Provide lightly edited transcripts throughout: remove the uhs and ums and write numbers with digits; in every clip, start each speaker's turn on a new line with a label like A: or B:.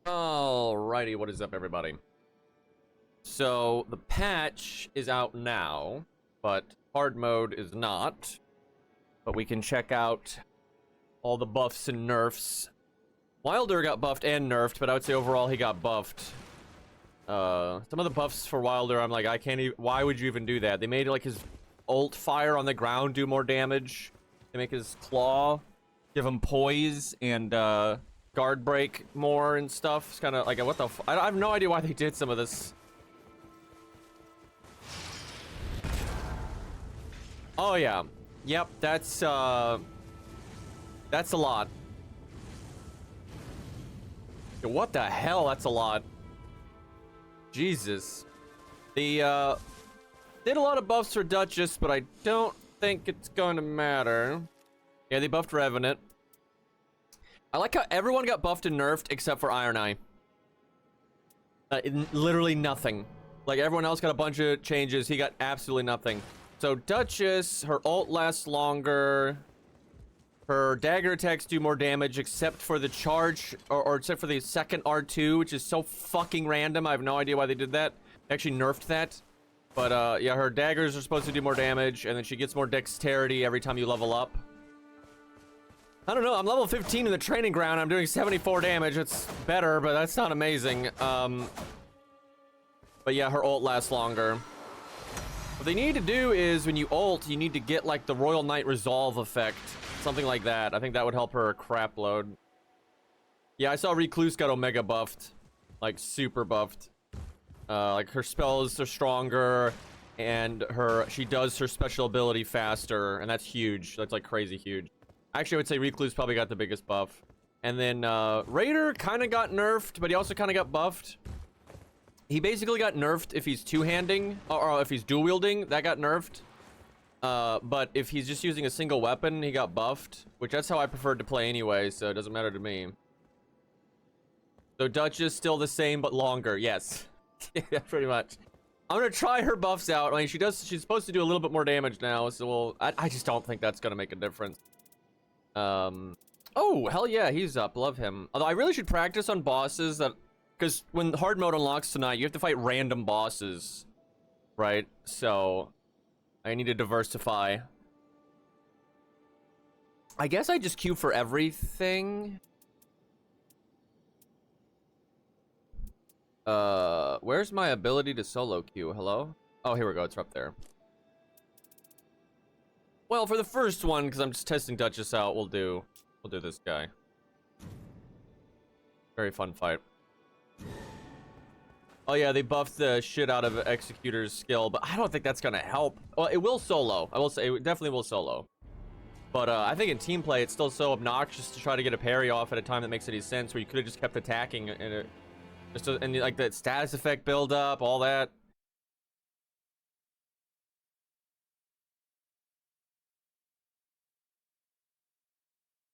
A: Alrighty, what is up, everybody? So, the patch is out now, but hard mode is not. But we can check out all the buffs and nerfs. Wilder got buffed and nerfed, but I would say overall he got buffed. Some of the buffs for Wilder, I'm like, I can't even... Why would you even do that? They made, like, his ult fire on the ground do more damage. They make his claw give him poise and, guard break more and stuff. It's kind of like, what the I have no idea why they did some of this. Oh yeah, yep, that's a lot. Yo, what the hell, that's a lot. Jesus. They did a lot of buffs for Duchess, but I don't think it's going to matter. Yeah, they buffed Revenant. I like how everyone got buffed and nerfed except for Iron Eye. Literally nothing. Like, everyone else got a bunch of changes. He got absolutely nothing. So, Duchess, her ult lasts longer. Her dagger attacks do more damage except for the charge, or except for the second R2, which is so fucking random. I have no idea why they did that. They actually nerfed that. But, yeah, her daggers are supposed to do more damage, and then she gets more dexterity every time you level up. I don't know, I'm level 15 in the training ground. I'm doing 74 damage. It's better, but that's not amazing. But yeah, her ult lasts longer. What they need to do is, when you ult, you need to get, like, the Royal Knight Resolve effect. Something like that. I think that would help her a crap load. Yeah, I saw Recluse got Omega buffed. Like, super buffed. Like, her spells are stronger, and she does her special ability faster, and that's huge. That's, like, crazy huge. Actually, I would say Recluse probably got the biggest buff. And then, Raider kind of got nerfed, but he also kind of got buffed. He basically got nerfed if he's two-handing, or if he's dual-wielding, that got nerfed. But if he's just using a single weapon, he got buffed, which that's how I preferred to play anyway, so it doesn't matter to me. So Duchess still the same, but longer, yes. Yeah, pretty much. I'm gonna try her buffs out. I mean, she's supposed to do a little bit more damage now, so I just don't think that's gonna make a difference. Oh, hell yeah, he's up. Love him. Although I really should practice on bosses because when hard mode unlocks tonight, you have to fight random bosses, right? So I need to diversify. I guess I just queue for everything. Where's my ability to solo queue? Hello? Oh, here we go. It's up there. Well, for the first one, because I'm just testing Duchess out, we'll do this guy. Very fun fight. Oh yeah, they buffed the shit out of Executor's skill, but I don't think that's gonna help. Well, it will solo. I will say, it definitely will solo. But I think in team play, it's still so obnoxious to try to get a parry off at a time that makes any sense, where you could have just kept attacking, and like that status effect build up, all that.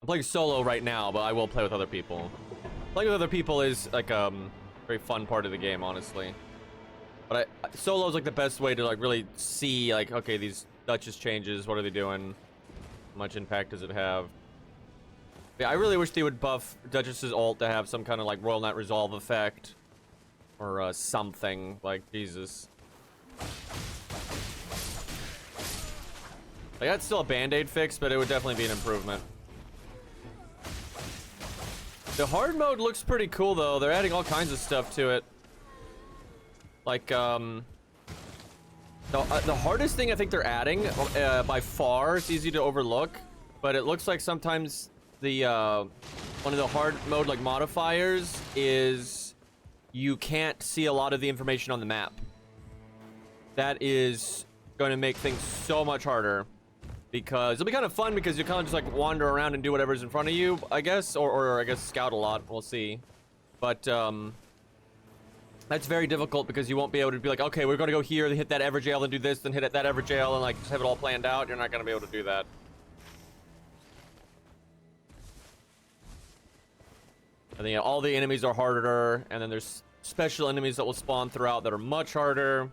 A: I'm playing solo right now, but I will play with other people. Playing with other people is like very fun part of the game, honestly. But solo is like the best way to like really see like, okay, these Duchess changes, what are they doing? How much impact does it have? Yeah, I really wish they would buff Duchess's ult to have some kind of like Royal Knight Resolve effect. Or something, like, Jesus. Like, that's still a band-aid fix, but it would definitely be an improvement. The hard mode looks pretty cool, though. They're adding all kinds of stuff to it. Like, the hardest thing I think they're adding, by far, it's easy to overlook, but it looks like sometimes the, one of the hard mode, like, modifiers is you can't see a lot of the information on the map. That is going to make things so much harder. Because it'll be kind of fun because you kind of just like wander around and do whatever's in front of you, I guess, or I guess scout a lot. We'll see. But that's very difficult because you won't be able to be like, okay, we're going to go here, then hit that Everjail, and do this, then hit that Everjail, and like just have it all planned out. You're not going to be able to do that. And then yeah, all the enemies are harder, and then there's special enemies that will spawn throughout that are much harder.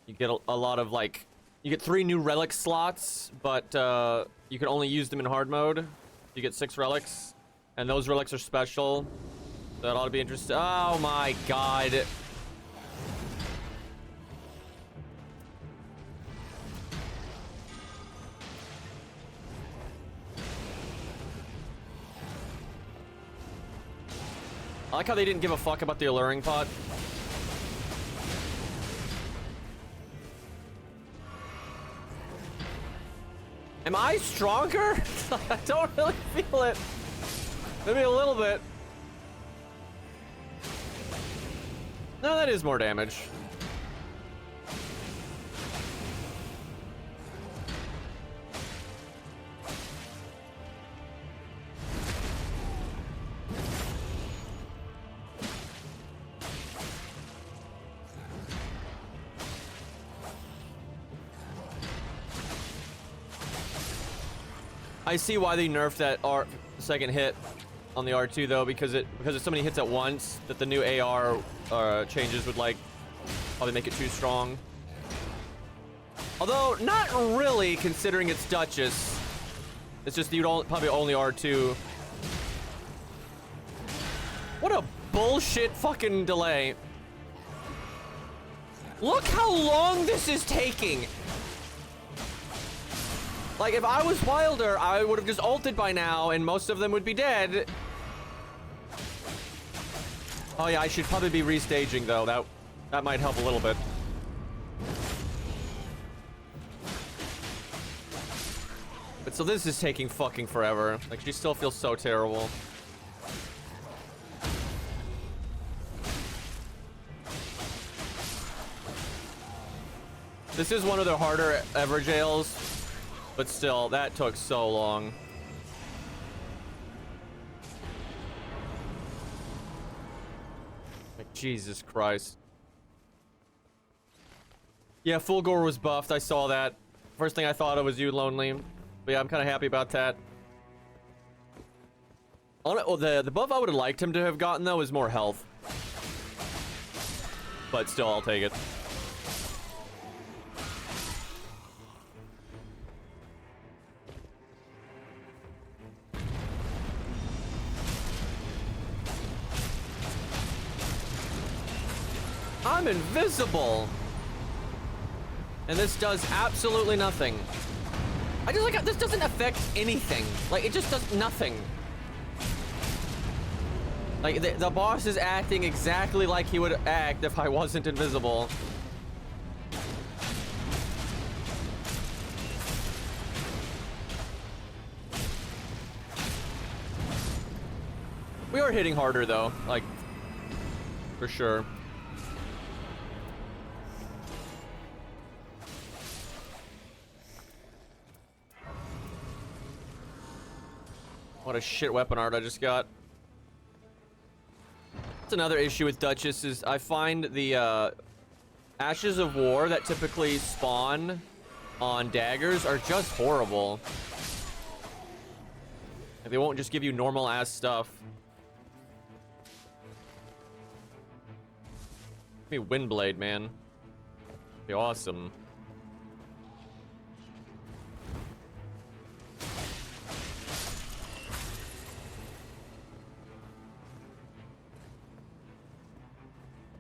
A: You get a lot of like. You get 3 new relic slots, but you can only use them in hard mode. You get 6 relics, and those relics are special. That ought to be interesting. Oh my god. I like how they didn't give a fuck about the alluring pot. Am I stronger? I don't really feel it. Maybe a little bit. No, that is more damage. I see why they nerfed that second hit on the R2 though, because if so many hits at once that the new AR changes would like probably make it too strong. Although not really, considering it's Duchess. It's just you'd probably only R2. What a bullshit fucking delay. Look how long this is taking. Like, if I was Wilder, I would have just ulted by now, and most of them would be dead. Oh yeah, I should probably be restaging, though. That might help a little bit. But so this is taking fucking forever. Like, she still feels so terrible. This is one of the harder ever jails. But still, that took so long. Like, Jesus Christ. Yeah, Fulgore was buffed. I saw that. First thing I thought of was you, Lonely. But yeah, I'm kind of happy about that. The buff I would have liked him to have gotten, though, is more health. But still, I'll take it. I'm invisible, and this does absolutely nothing. I just like this doesn't affect anything. Like, it just does nothing. Like, the boss is acting exactly like he would act if I wasn't invisible. We are hitting harder though, like, for sure. What a shit weapon art I just got. That's another issue with Duchess is I find the Ashes of War that typically spawn on daggers are just horrible. Like, they won't just give you normal ass stuff. Give me Windblade, man. Be awesome.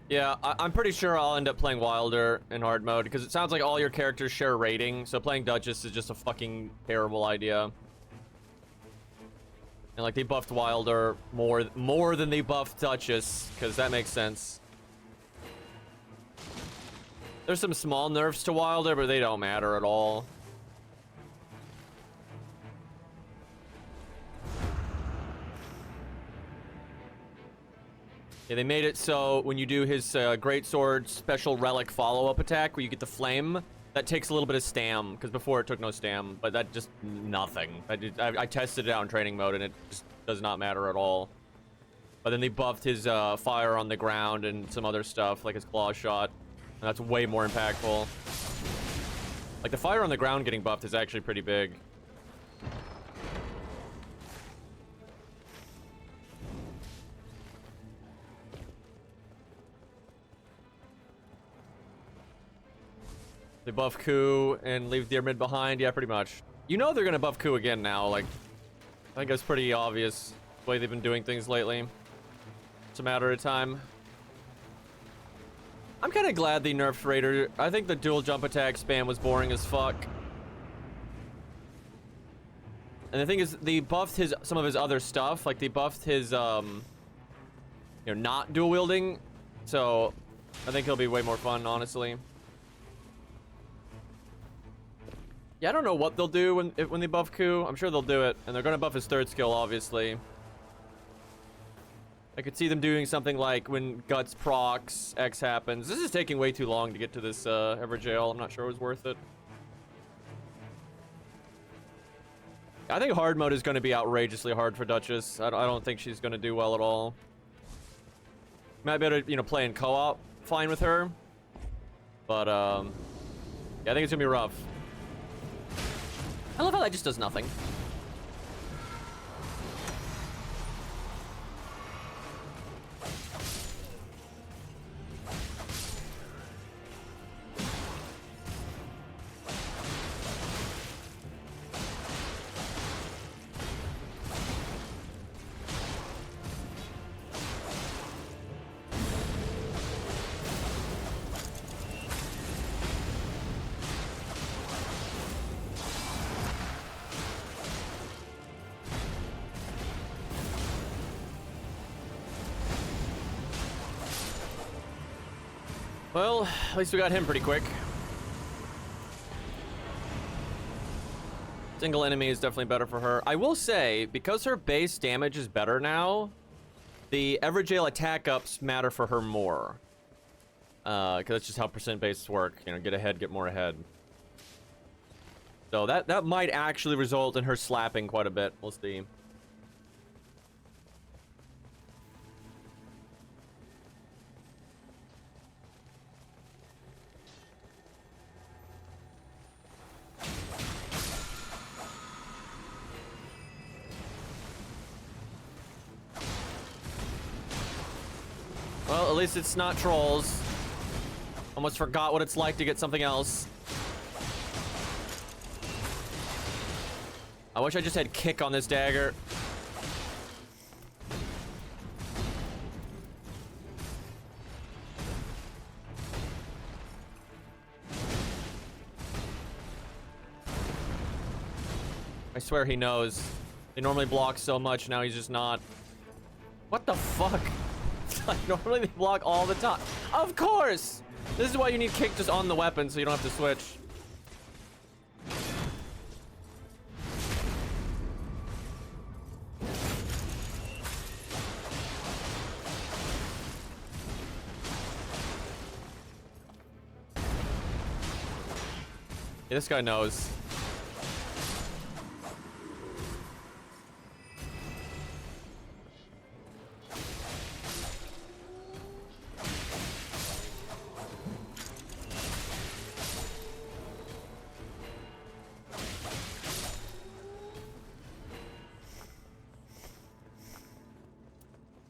A: Yeah, I'm pretty sure I'll end up playing Wilder in hard mode because it sounds like all your characters share a rating, so playing Duchess is just a fucking terrible idea. And like, they buffed Wilder more than they buffed Duchess, because that makes sense. There's some small nerfs to Wilder, but they don't matter at all. Yeah, they made it so when you do his greatsword special relic follow-up attack, where you get the flame, that takes a little bit of stam, because before it took no stam, but that just nothing. I tested it out in training mode, and it just does not matter at all. But then they buffed his fire on the ground and some other stuff, like his claw shot, and that's way more impactful. Like, the fire on the ground getting buffed is actually pretty big. They buff Ku and leave their mid behind. Yeah, pretty much. You know they're gonna buff Ku again now. Like, I think it's pretty obvious the way they've been doing things lately. It's a matter of time. I'm kind of glad they nerfed Raider. I think the dual jump attack spam was boring as fuck. And the thing is, they buffed some of his other stuff. Like, they buffed his, not dual wielding. So, I think he'll be way more fun, honestly. Yeah, I don't know what they'll do when they buff Ku. I'm sure they'll do it. And they're gonna buff his third skill, obviously. I could see them doing something like when Guts procs, X happens. This is taking way too long to get to this Everjail. I'm not sure it was worth it. I think hard mode is going to be outrageously hard for Duchess. I don't think she's going to do well at all. Might be able to, play in co-op fine with her. But, yeah, I think it's going to be rough. I love how that just does nothing. Well, at least we got him pretty quick. Single enemy is definitely better for her. I will say, because her base damage is better now, the Everjail attack ups matter for her more. Because that's just how percent bases work. Get ahead, get more ahead. So that might actually result in her slapping quite a bit. We'll see. Well, at least it's not trolls. Almost forgot what it's like to get something else. I wish I just had kick on this dagger. I swear he knows. They normally block so much, now he's just not. What the fuck? Normally they block all the time. Of course! This is why you need kick just on the weapon so you don't have to switch. Yeah, this guy knows.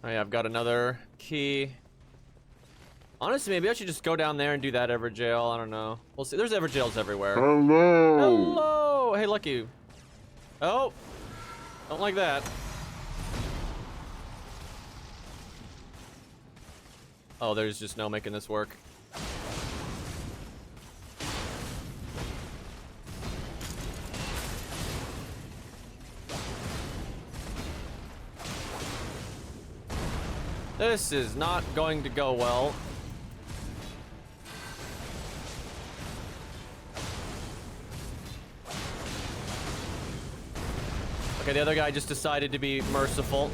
A: Oh yeah, I've got another key. Honestly, maybe I should just go down there and do that Everjail. I don't know. We'll see. There's Everjails everywhere.
B: Hello!
A: Hello! Hey, Lucky. Oh! Don't like that. Oh, there's just no making this work. This is not going to go well. Okay, the other guy just decided to be merciful.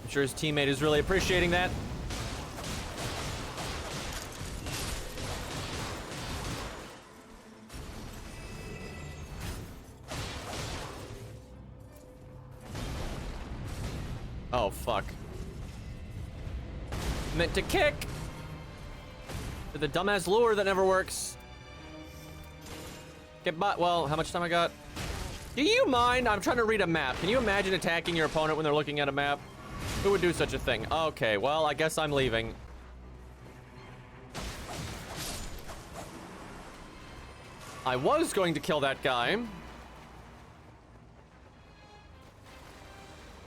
A: I'm sure his teammate is really appreciating that. Oh, fuck. Meant to kick! To the dumbass lure that never works. Get by. Well, how much time I got? Do you mind? I'm trying to read a map. Can you imagine attacking your opponent when they're looking at a map? Who would do such a thing? Okay, well, I guess I'm leaving. I was going to kill that guy.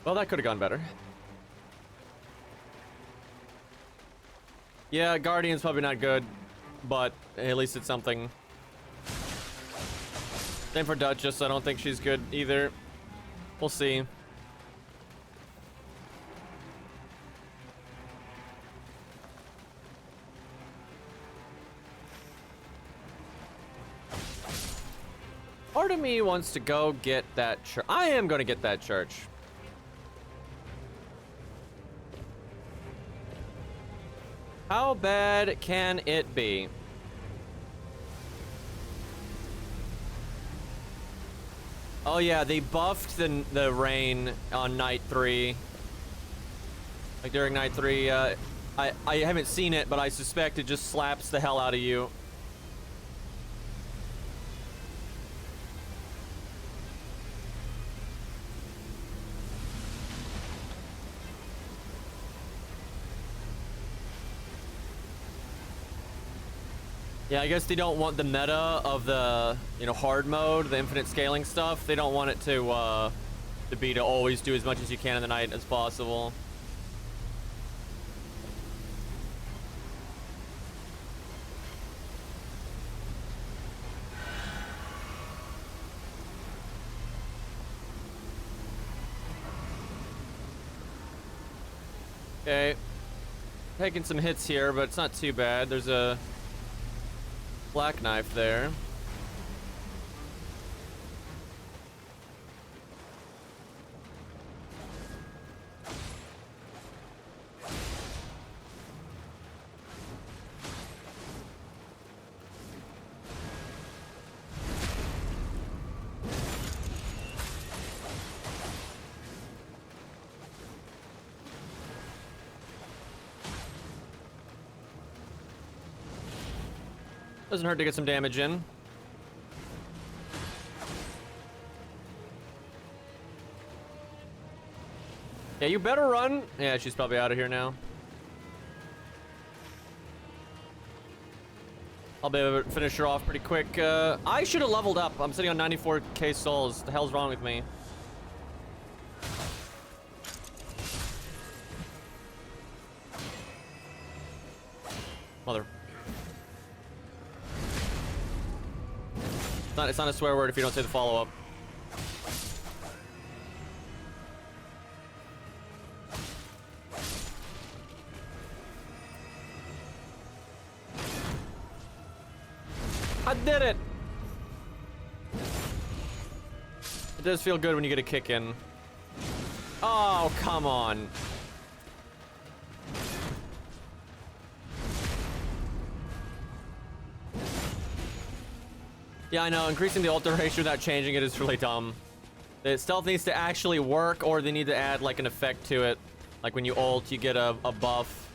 A: Well, that could have gone better. Yeah, Guardian's probably not good, but at least it's something. Same for Duchess, I don't think she's good either. We'll see. Part of me wants to go get that church. I am going to get that church. How bad can it be? Oh yeah, they buffed the rain on night 3. Like during night 3, I haven't seen it, but I suspect it just slaps the hell out of you. Yeah, I guess they don't want the meta of the, you know, hard mode, the infinite scaling stuff. They don't want it to be to always do as much as you can in the night as possible. Okay. Taking some hits here, but it's not too bad. There's a black knife there. Doesn't hurt to get some damage in. Yeah, you better run. Yeah, she's probably out of here now. I'll be able to finish her off pretty quick. I should have leveled up. I'm sitting on 94k souls. The hell's wrong with me? Mother. It's not a swear word if you don't say the follow-up. I did it! It does feel good when you get a kick in. Oh, come on. Yeah, I know. Increasing the ult duration without changing it is really dumb. The stealth needs to actually work, or they need to add, like, an effect to it. Like, when you ult, you get a buff.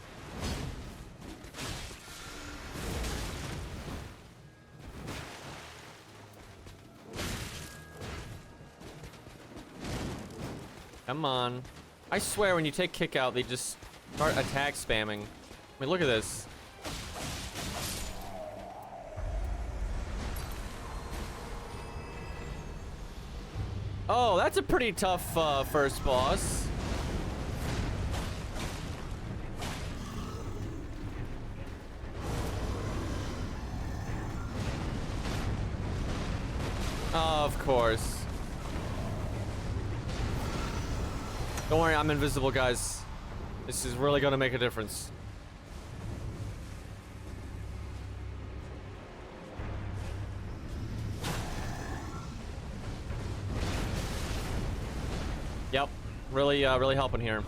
A: Come on. I swear, when you take kick out, they just start attack spamming. I mean, look at this. Oh, that's a pretty tough first boss. Of course. Don't worry, I'm invisible, guys. This is really gonna make a difference. Yep, really helping here.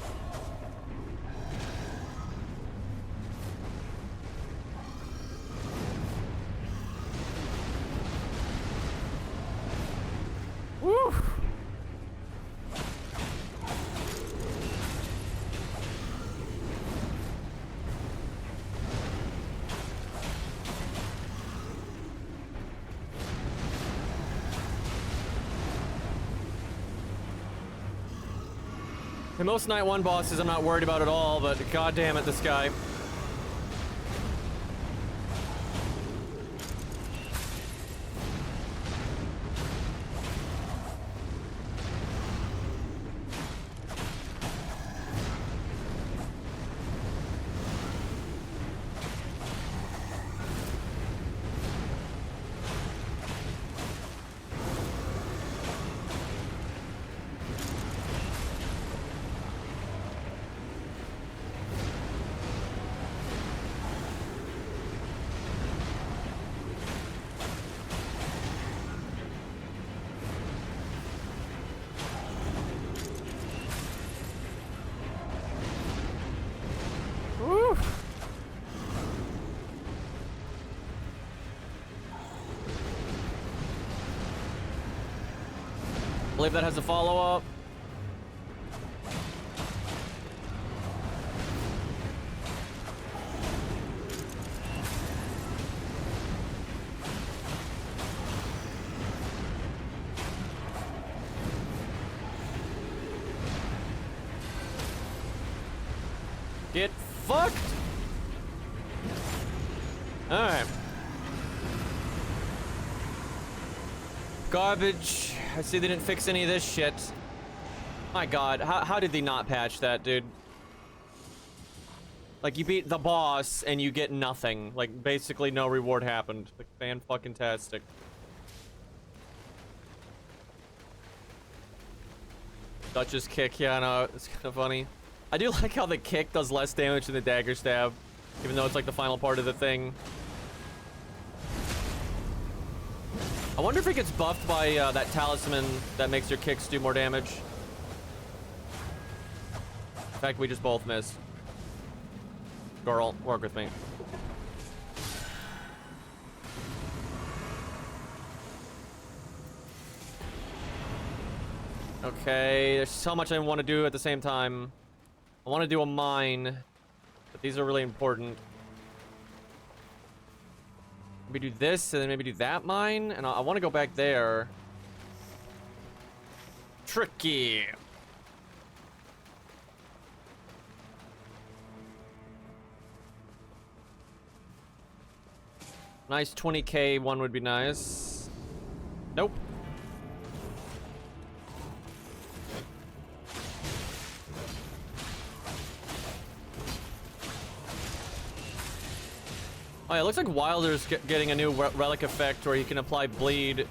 A: Woo! And most night 1 bosses I'm not worried about at all, but god damn it, this guy. believe that has a follow-up. Get fucked! Alright. Garbage. I see they didn't fix any of this shit. My god, how did they not patch that, dude? Like, you beat the boss and you get nothing. Like, basically no reward happened. Like, fan-fucking-tastic. Duchess kick, yeah, I know, it's kind of funny. I do like how the kick does less damage than the dagger stab, even though it's like the final part of the thing. I wonder if it gets buffed by that talisman that makes your kicks do more damage. In fact, we just both missed. Girl, work with me. Okay, there's so much I want to do at the same time. I want to do a mine, but these are really important. Maybe do this, and then maybe do that mine, and I want to go back there. Tricky. Nice 20k one would be nice. Nope. Oh yeah, it looks like Wilder's getting a new relic effect where he can apply bleed.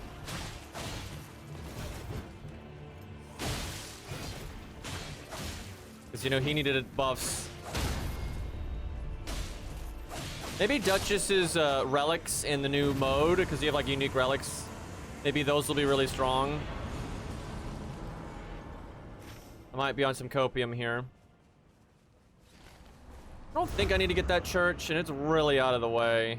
A: Because, you know, he needed buffs. Maybe Duchess's relics in the new mode, because you have like unique relics. Maybe those will be really strong. I might be on some copium here. I don't think I need to get that church, and it's really out of the way.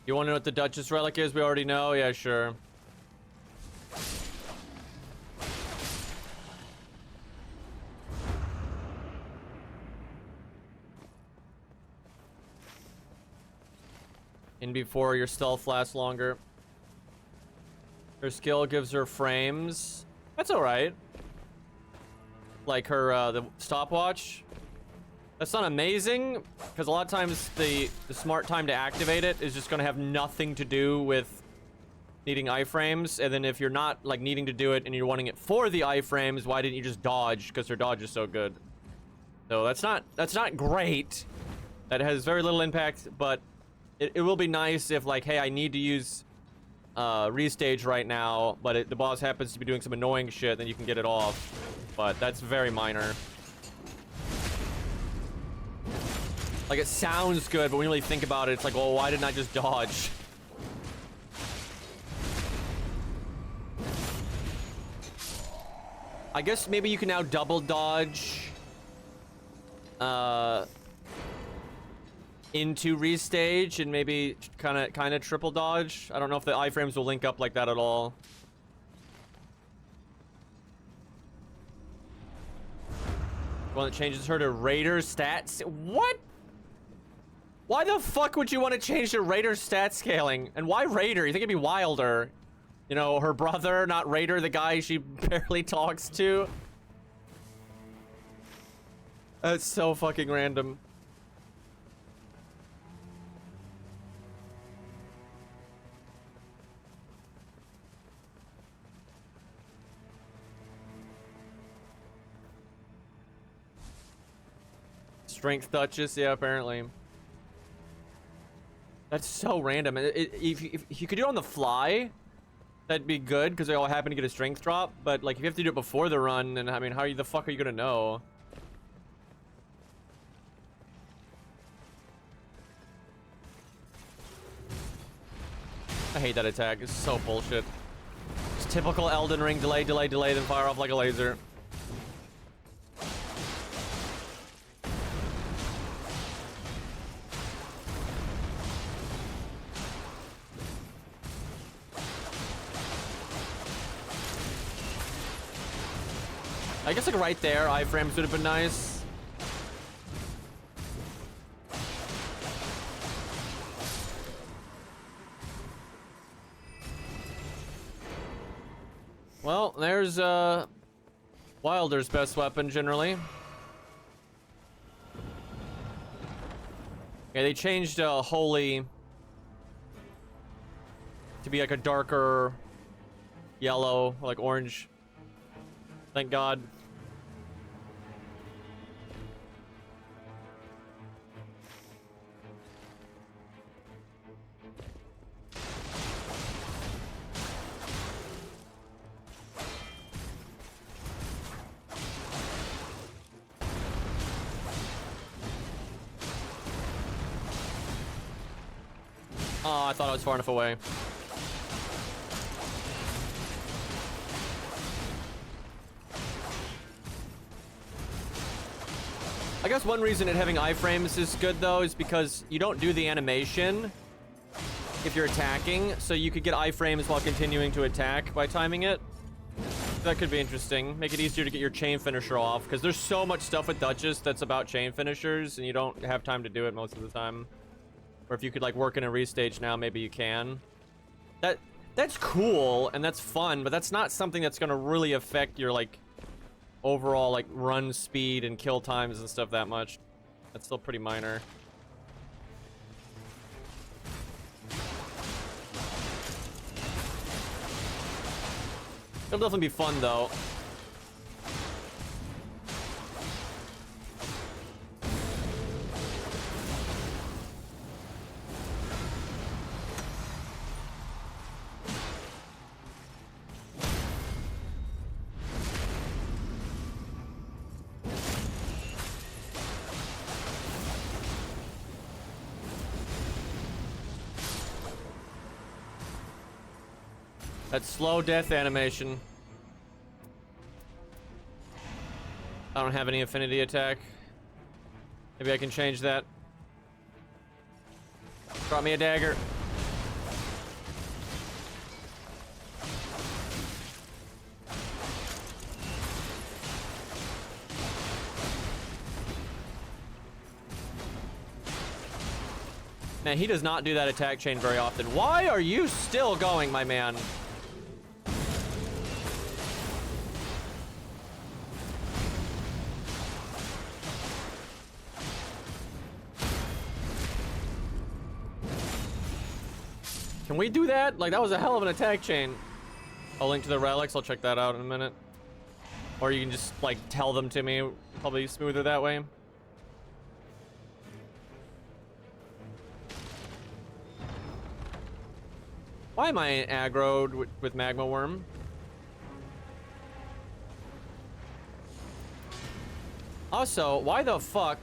A: You want to know what the Duchess relic is? We already know? Yeah, sure. In before your stealth lasts longer. Her skill gives her frames. That's alright. Like her, the stopwatch. That's not amazing, because a lot of times the smart time to activate it is just going to have nothing to do with needing iframes. And then if you're not, like, needing to do it and you're wanting it for the iframes, why didn't you just dodge? Because her dodge is so good. So that's not great. That has very little impact, but it will be nice if, like, hey, I need to use restage right now, but the boss happens to be doing some annoying shit, then you can get it off. But that's very minor. Like, it sounds good, but when you really think about it, it's like, well, why didn't I just dodge? I guess maybe you can now double dodge into restage and maybe kind of triple dodge. I don't know if the iframes will link up like that at all. One that changes her to Raider stats. What? Why the fuck would you want to change to Raider stat scaling? And why Raider? You think it'd be Wilder? You know, her brother, not Raider, the guy she barely talks to. That's so fucking random. Strength Duchess, yeah, apparently. That's so random. If you could do it on the fly, that'd be good, because they all happen to get a strength drop. But, like, if you have to do it before the run, then, I mean, how the fuck are you gonna know? I hate that attack. It's so bullshit. Just typical Elden Ring delay, delay, delay, then fire off like a laser. I guess like right there, iframes would have been nice. Well, there's Wilder's best weapon generally. Yeah, they changed Holy to be like a darker yellow, like orange. Thank God. Oh, I thought I was far enough away. I guess one reason it having iframes is good though is because you don't do the animation if you're attacking, so you could get iframes while continuing to attack by timing it. That could be interesting. Make it easier to get your chain finisher off, because there's so much stuff with Duchess that's about chain finishers and you don't have time to do it most of the time. Or if you could like work in a restage now, maybe you can. That's cool and that's fun, but that's not something that's gonna really affect your like overall like run speed and kill times and stuff that much. That's still pretty minor. It'll definitely be fun though. That slow death animation. I don't have any affinity attack. Maybe I can change that. Drop me a dagger. Man, he does not do that attack chain very often. Why are you still going, my man? Can we do that? Like, that was a hell of an attack chain. I'll link to the relics. I'll check that out in a minute. Or you can just, like, tell them to me. Probably smoother that way. Why am I aggroed with Magma Worm? Also, why the fuck?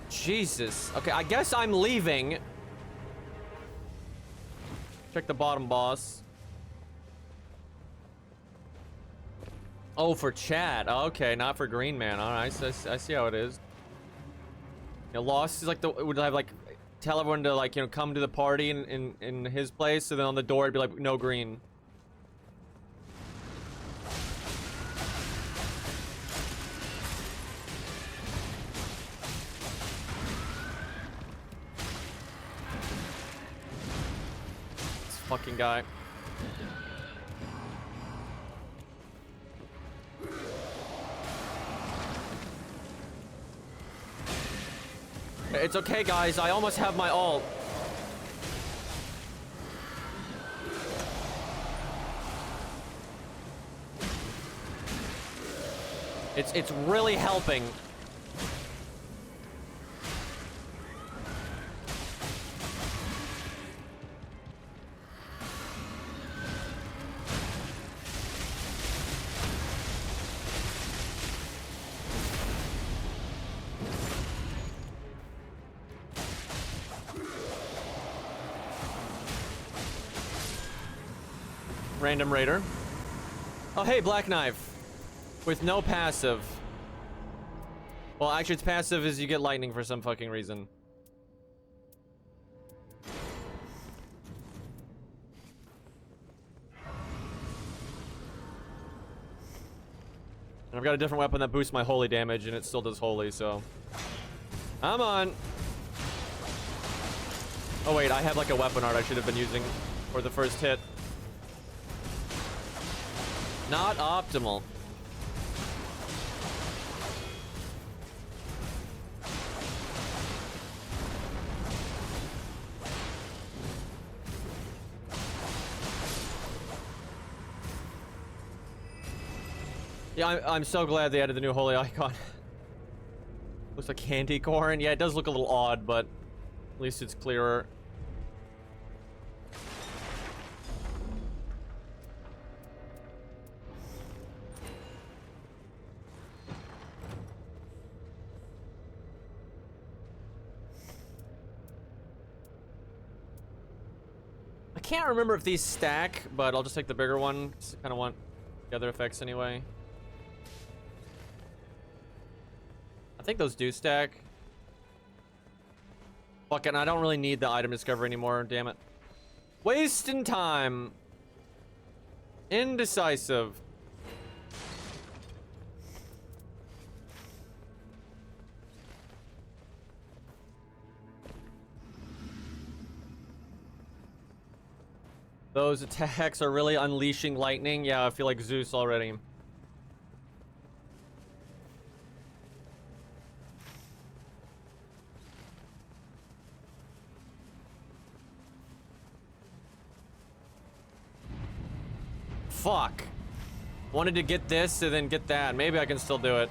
A: Jesus. Okay, I guess I'm leaving. Check the bottom boss. Oh, for chat. Okay, not for Green Man. All right, so I see how it is. You know, Lost is like would have like tell everyone to like, you know, come to the party in his place, so then on the door it'd be like no green. This fucking guy. It's okay, guys. I almost have my ult. It's really helping. Random raider. Oh, hey, Black Knife. With no passive. Well, actually, its passive is you get lightning for some fucking reason. And I've got a different weapon that boosts my holy damage, and it still does holy, so... I'm on! Oh wait, I have like a weapon art I should have been using for the first hit. Not optimal. Yeah, I'm so glad they added the new holy icon. Looks like candy corn. Yeah, it does look a little odd, but at least it's clearer. I can't remember if these stack, but I'll just take the bigger one. I kind of want the other effects anyway. I think those do stack. Fuck it, and I don't really need the item discovery anymore, damn it. Wasting time. Indecisive. Those attacks are really unleashing lightning. Yeah, I feel like Zeus already. Fuck. Wanted to get this and then get that. Maybe I can still do it.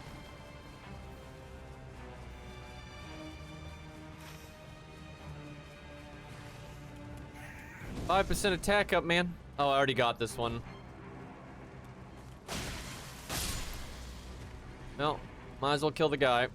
A: %5 attack up, man. Oh, I already got this one. No, might as well kill the guy.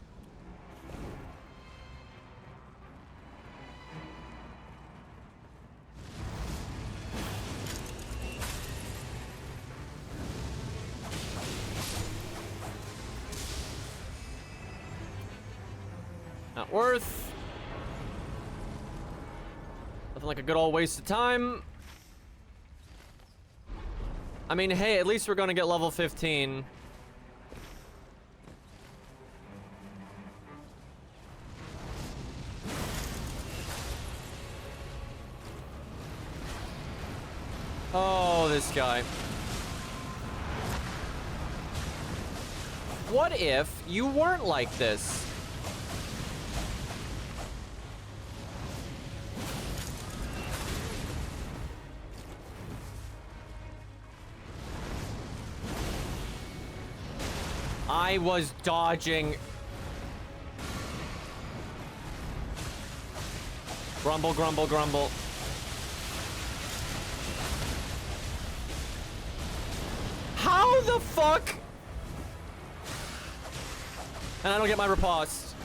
A: Not worth. Nothing like a good old waste of time. I mean, hey, at least we're gonna get level 15. Oh, this guy. What if you weren't like this? I was dodging. Grumble, grumble, grumble. How the fuck? And I don't get my riposte.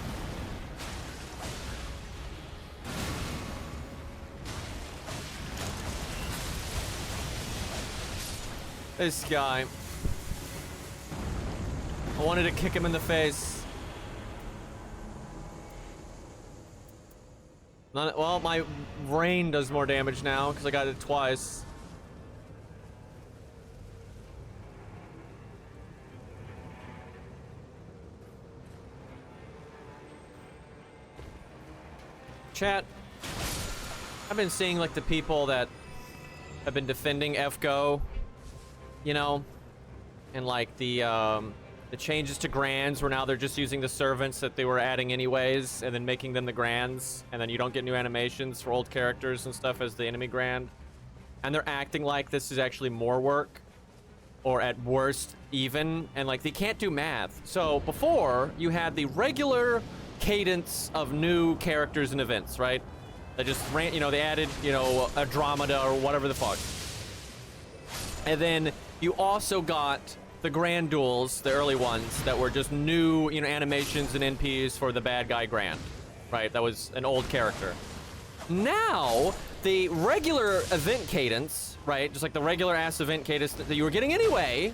A: This guy. I wanted to kick him in the face. Well, my rain does more damage now because I got it twice. Chat, I've been seeing like the people that have been defending FGO, you know, and like the changes to Grands where now they're just using the servants that they were adding anyways and then making them the Grands, and then you don't get new animations for old characters and stuff as the enemy Grand. And they're acting like this is actually more work, or at worst even, and like they can't do math. So before, you had the regular cadence of new characters and events, right? They just ran, you know, they added, you know, Andromeda or whatever the fuck. And then you also got the Grand Duels, the early ones, that were just new, you know, animations and NPs for the bad guy Grand, right? That was an old character. Now, the regular event cadence, right, just like the regular ass event cadence that you were getting anyway,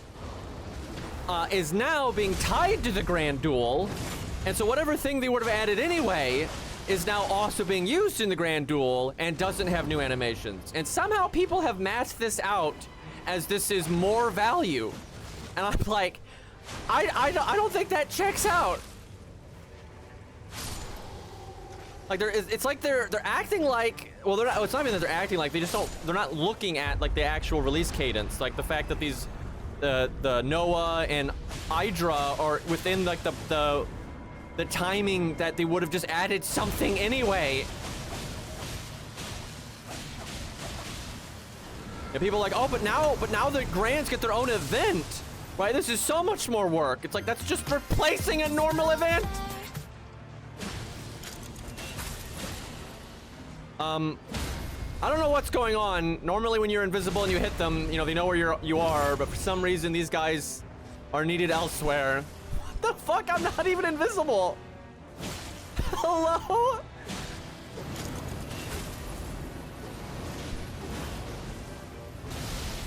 A: is now being tied to the Grand Duel, and so whatever thing they would have added anyway is now also being used in the Grand Duel and doesn't have new animations. And somehow people have masked this out as this is more value. And I'm like, I don't think that checks out. Like it's like they're acting like, well, they're not, it's not even that they're acting like, they just don't, they're not looking at like the actual release cadence. Like the fact that these, the Noah and Hydra are within like the timing that they would have just added something anyway. And people are like, oh, but now the Grands get their own event, right? This is so much more work. It's like, that's just replacing a normal event. I don't know what's going on. Normally when you're invisible and you hit them, you know, they know where you are, but for some reason these guys are needed elsewhere. What the fuck? I'm not even invisible. Hello?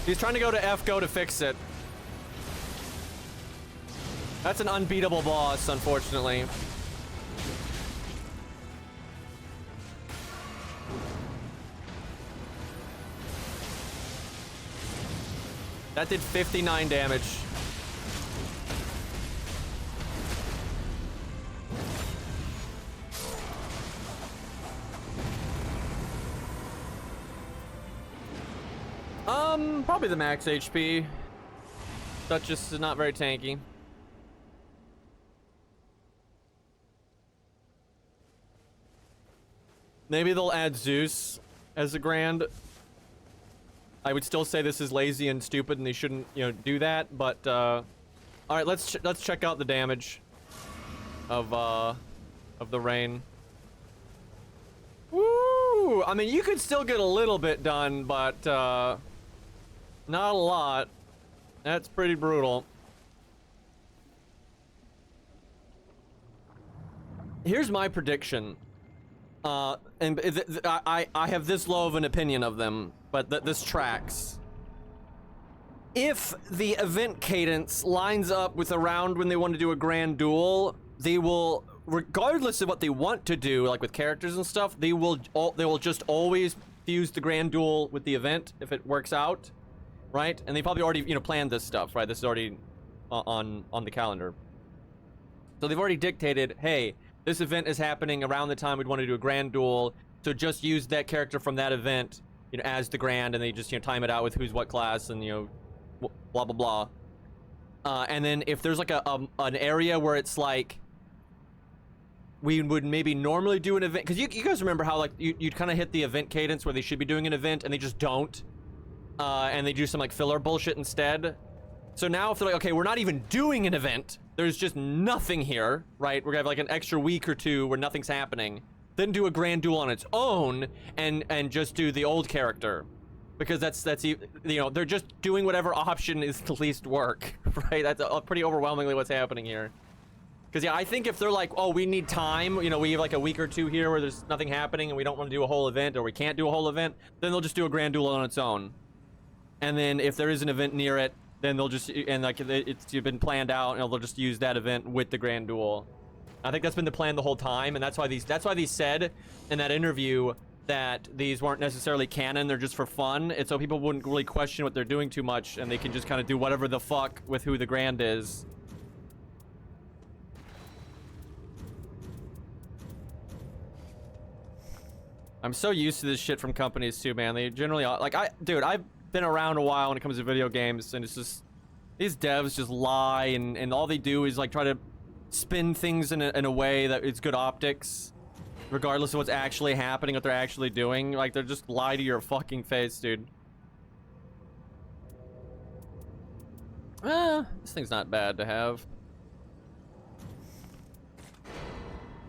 A: He's trying to go to F go to fix it. That's an unbeatable boss, unfortunately. That did 59 damage. Probably the max HP. Duchess is not very tanky. Maybe they'll add Zeus as a Grand. I would still say this is lazy and stupid and they shouldn't, you know, do that, but all right, let's check out the damage of the rain. Woo! I mean, you could still get a little bit done, but not a lot. That's pretty brutal. Here's my prediction. And I have this low of an opinion of them, but this tracks. If the event cadence lines up with around when they want to do a Grand Duel, they will, regardless of what they want to do, like with characters and stuff, they will just always fuse the Grand Duel with the event if it works out, right? And they probably already, you know, planned this stuff, right? This is already on the calendar. So they've already dictated, hey, this event is happening around the time we'd want to do a Grand Duel, so just use that character from that event, you know, as the Grand, and they just, you know, time it out with who's what class, and, you know, blah blah blah. And then if there's like an area where it's like we would maybe normally do an event, because you guys remember how like you'd kind of hit the event cadence where they should be doing an event and they just don't, and they do some like filler bullshit instead. So now if they're like, okay, we're not even doing an event, there's just nothing here, right? We're gonna have like an extra week or two where nothing's happening, then do a Grand Duel on its own and just do the old character, because that's you know, they're just doing whatever option is the least work, right? That's pretty overwhelmingly what's happening here. Because yeah, I think if they're like, oh, we need time, you know, we have like a week or two here where there's nothing happening and we don't want to do a whole event, or we can't do a whole event, then they'll just do a Grand Duel on its own. And then if there is an event near it, then they'll just, and like it's been planned out, and they'll just use that event with the Grand Duel. I think that's been the plan the whole time, and that's why these said in that interview that these weren't necessarily canon, they're just for fun. It's so people wouldn't really question what they're doing too much, and they can just kind of do whatever the fuck with who the Grand is. I'm so used to this shit from companies too, man. They generally, like, dude, I've been around a while when it comes to video games, and it's just, these devs just lie, and all they do is like try to spin things in a way that it's good optics, regardless of what's actually happening, what they're actually doing. Like, they're just lie to your fucking face, dude. This thing's not bad to have.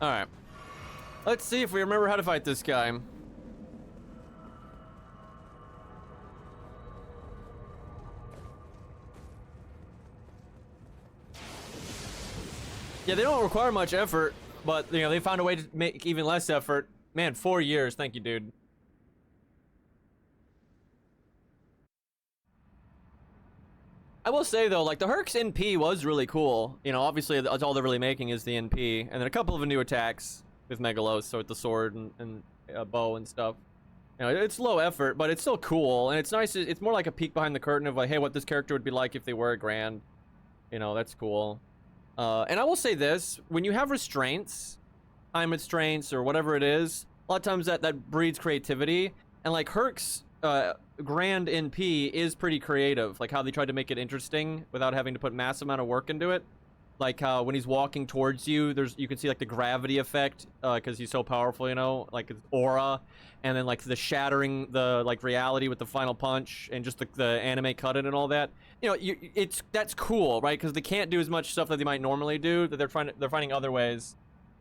A: Alright. Let's see if we remember how to fight this guy. Yeah, they don't require much effort, but, you know, they found a way to make even less effort. Man, 4 years. Thank you, dude. I will say though, like the Herc's NP was really cool. You know, obviously that's all they're really making is the NP, and then a couple of new attacks with Megalos, so with the sword and bow and stuff. You know, it's low effort, but it's still cool, and it's nice. It's more like a peek behind the curtain of like, hey, what this character would be like if they were a Grand. You know, that's cool. And I will say this: when you have restraints, time restraints, or whatever it is, a lot of times that breeds creativity. And like Herc's Grand NP is pretty creative, like how they tried to make it interesting without having to put massive amount of work into it. Like when he's walking towards you, you can see like the gravity effect because he's so powerful, you know, like his aura, and then like the shattering the like reality with the final punch, and just the anime cut it and all that. You know, that's cool, right? Because they can't do as much stuff that they might normally do. That they're finding other ways.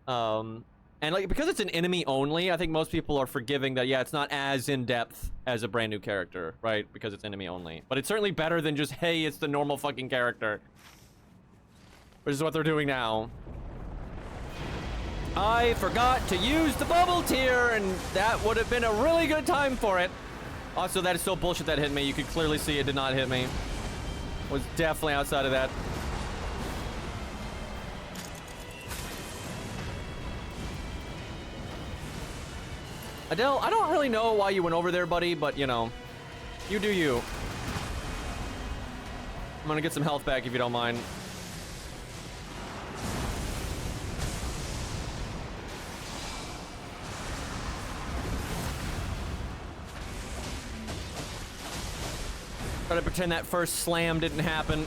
A: And like because it's an enemy only, I think most people are forgiving that. Yeah, it's not as in depth as a brand new character, right? Because it's enemy only. But it's certainly better than just, hey, it's the normal fucking character. Which is what they're doing now. I forgot to use the bubble tier, and that would have been a really good time for it. Also, that is so bullshit that hit me. You could clearly see it did not hit me. Was definitely outside of that. Adele, I don't really know why you went over there, buddy, but you know, you do you. I'm gonna get some health back if you don't mind. Try to pretend that first slam didn't happen.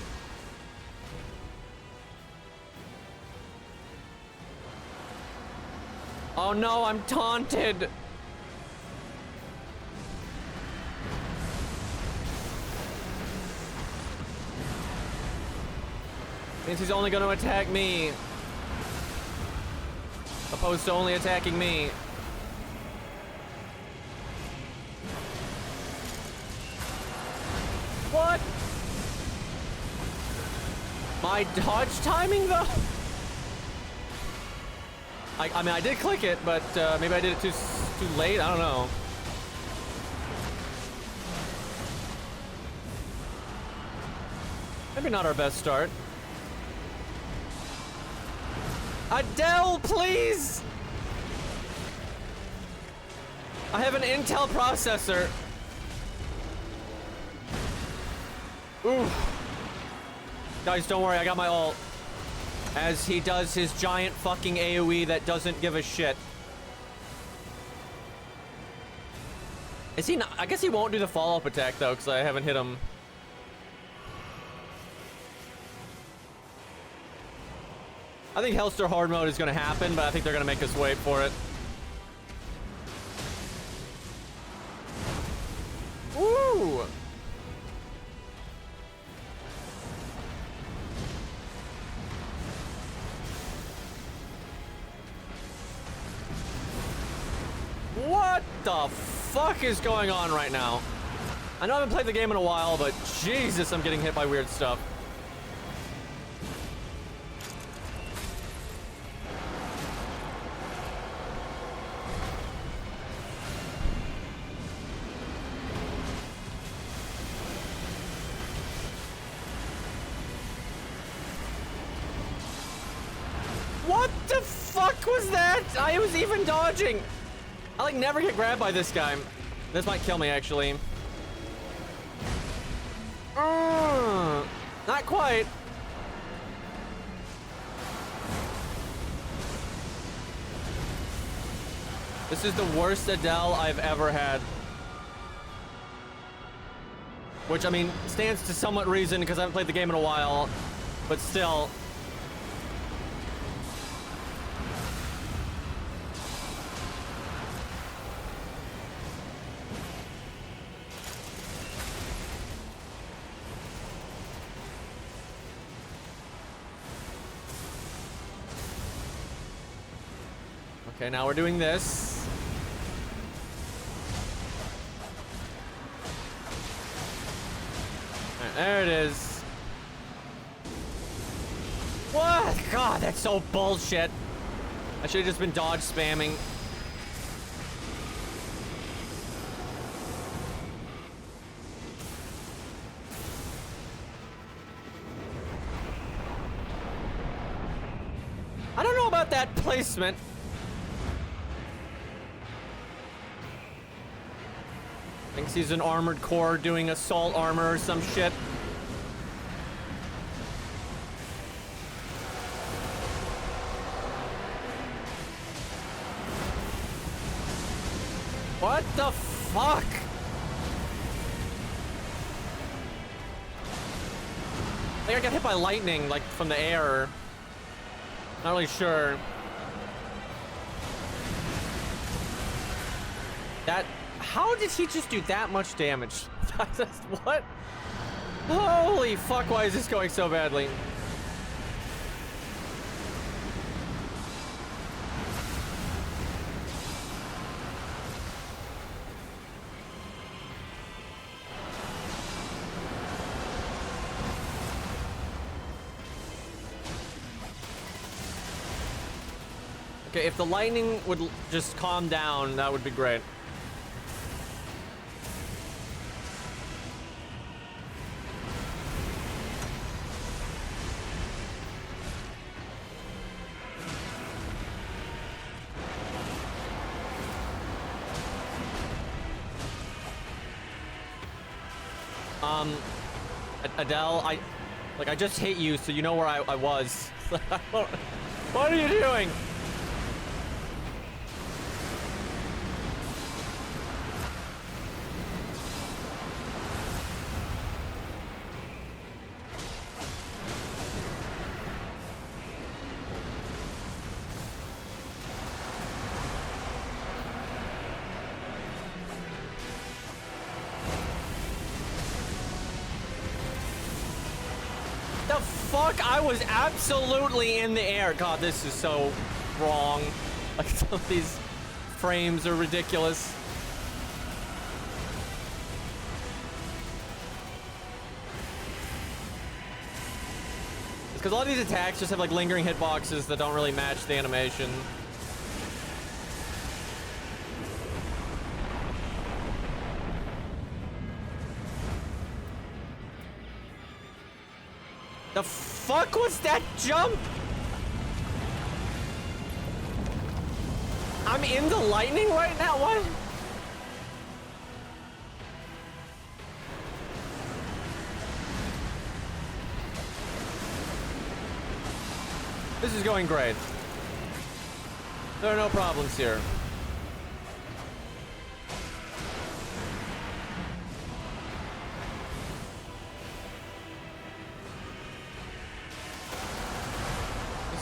A: Oh no, I'm taunted. Means he's only going to attack me, opposed to only attacking me. What? My dodge timing though? I mean, I did click it, but maybe I did it too late. I don't know. Maybe not our best start. Adele, please! I have an Intel processor. Ooh. Guys, don't worry, I got my ult. As he does his giant fucking AoE that doesn't give a shit. Is he not? I guess he won't do the follow-up attack though, because I haven't hit him. I think Hellstar hard mode is going to happen, but I think they're going to make us wait for it. Woo! What the fuck is going on right now? I know I haven't played the game in a while, but Jesus, I'm getting hit by weird stuff. What the fuck was that? I was even dodging. I like never get grabbed by this guy. This might kill me actually. Not quite. This is the worst Adele I've ever had. Which, I mean, stands to somewhat reason because I haven't played the game in a while. But still. Okay, now we're doing this. All right, there it is. What? God, that's so bullshit. I should have just been dodge spamming. about that placement. Thinks he's an armored core doing assault armor or some shit. What the fuck? I think I got hit by lightning, like, from the air. Not really sure. That... How did he just do that much damage? What? Holy fuck, why is this going so badly? Okay, if the lightning would just calm down, that would be great. Adele, I just hit you, so you know where I was. What are you doing? Fuck, I was absolutely in the air. God, this is so wrong. Like, some of these frames are ridiculous. It's because a lot of these attacks just have like lingering hitboxes that don't really match the animation. The fuck was that jump? I'm in the lightning right now? What? This is going great. There are no problems here.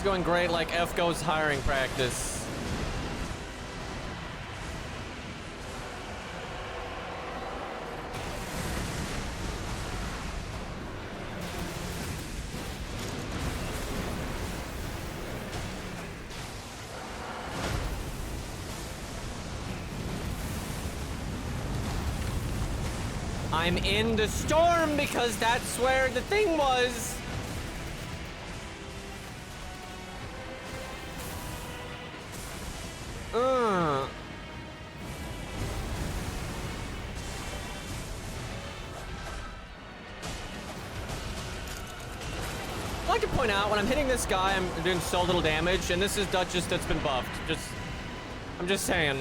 A: Going great, like F goes hiring practice. I'm in the storm because that's where the thing was. I'd like to point out, when I'm hitting this guy, I'm doing so little damage, and this is Duchess that's been buffed. I'm just saying.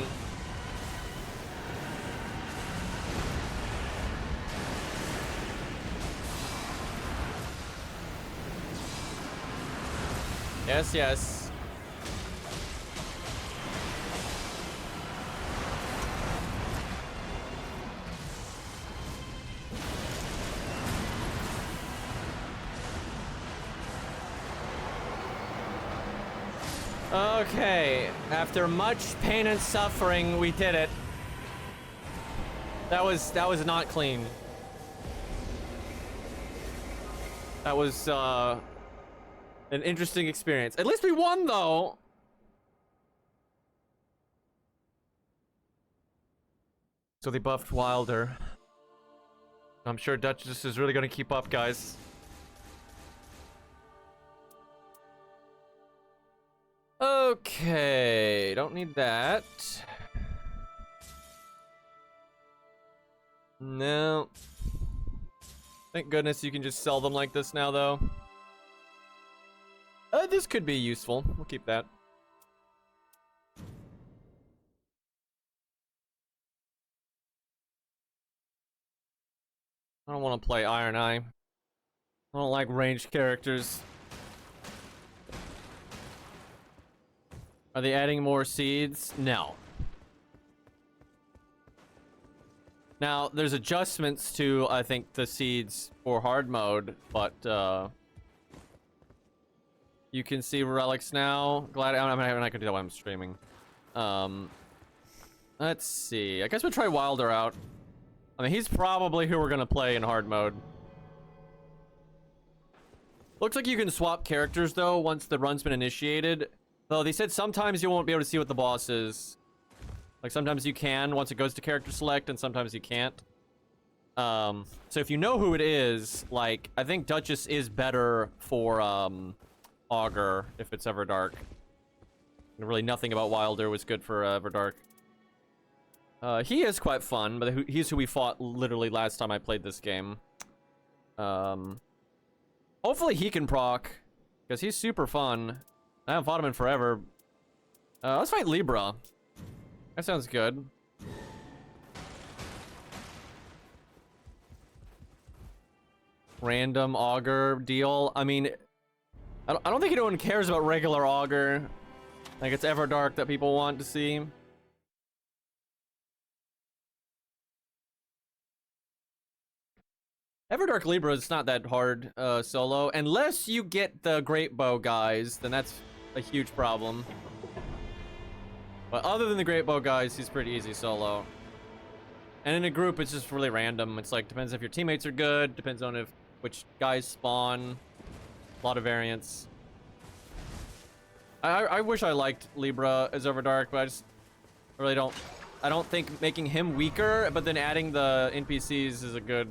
A: Yes, yes. Okay, after much pain and suffering, we did it. That was not clean. That was an interesting experience. At least we won, though. So they buffed Wilder. I'm sure Duchess is really gonna keep up, guys. Okay, don't need that. No. Thank goodness you can just sell them like this now, though. This could be useful. We'll keep that. I don't want to play Iron Eye. I don't like ranged characters. Are they adding more seeds? No. Now, there's adjustments to, I think, the seeds for hard mode, but, you can see relics now. Glad I'm not gonna do that while I'm streaming. Let's see. I guess we'll try Wilder out. I mean, he's probably who we're gonna play in hard mode. Looks like you can swap characters, though, once the run's been initiated. Though they said sometimes you won't be able to see what the boss is. Like, sometimes you can once it goes to character select, and sometimes you can't. So if you know who it is, like, I think Duchess is better for, Augur, if it's Everdark. And really nothing about Wilder was good for, Everdark. He is quite fun, but he's who we fought literally last time I played this game. Hopefully he can proc, because he's super fun. I haven't fought him in forever. Let's fight Libra. That sounds good. Random Augur deal. I mean, I don't think anyone cares about regular Augur. Like, it's Everdark that people want to see. Everdark Libra is not that hard solo. Unless you get the Great Bow guys, then that's a huge problem. But other than the Great Bow guys, he's pretty easy solo. And in a group, it's just really random. It's like, depends if your teammates are good, depends on which guys spawn. A lot of variance. I wish I liked Libra as Overdark, but I really don't. I don't think making him weaker, but then adding the NPCs is a good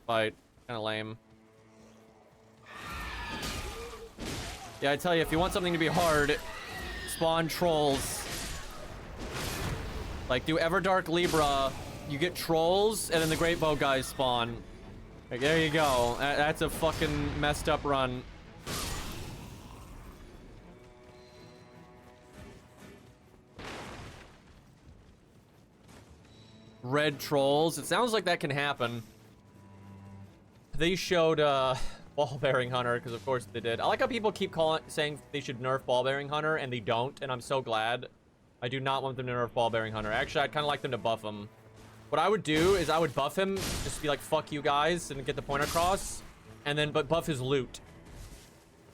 A: fight. Kind of lame. Yeah, I tell you, if you want something to be hard, spawn trolls. Like, do Everdark Libra, you get trolls, and then the Great Bow guys spawn. Like, there you go. That's a fucking messed up run. Red trolls. It sounds like that can happen. They showed, Ball-Bearing Hunter, because of course they did. I like how people keep saying they should nerf Ball-Bearing Hunter, and they don't, and I'm so glad. I do not want them to nerf Ball-Bearing Hunter. Actually, I'd kind of like them to buff him. What I would do is I would buff him, just be like, fuck you guys, and get the point across, and then, but buff his loot.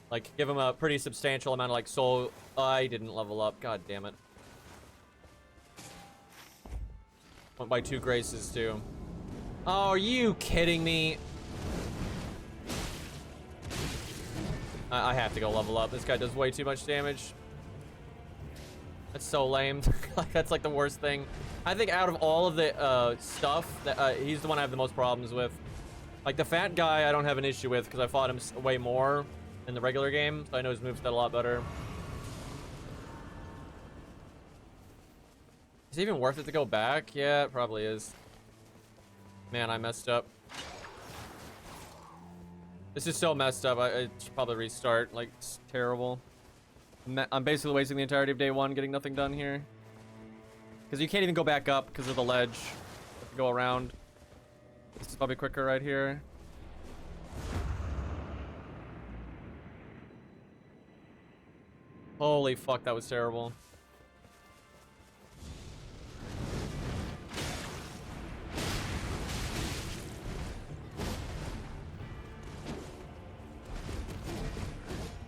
A: Like, give him a pretty substantial amount of, like, soul. I didn't level up. God damn it. Went by 2 graces, too. Oh, are you kidding me? I have to go level up. This guy does way too much damage. That's so lame. Like, that's like the worst thing. I think out of all of the stuff, that he's the one I have the most problems with. Like, the fat guy I don't have an issue with because I fought him way more in the regular game, so I know his moveset a lot better. Is it even worth it to go back? Yeah, it probably is. Man, I messed up. This is so messed up. I should probably restart. Like, it's terrible. I'm basically wasting the entirety of day 1 getting nothing done here. Because you can't even go back up because of the ledge. You have to go around. This is probably quicker right here. Holy fuck, that was terrible.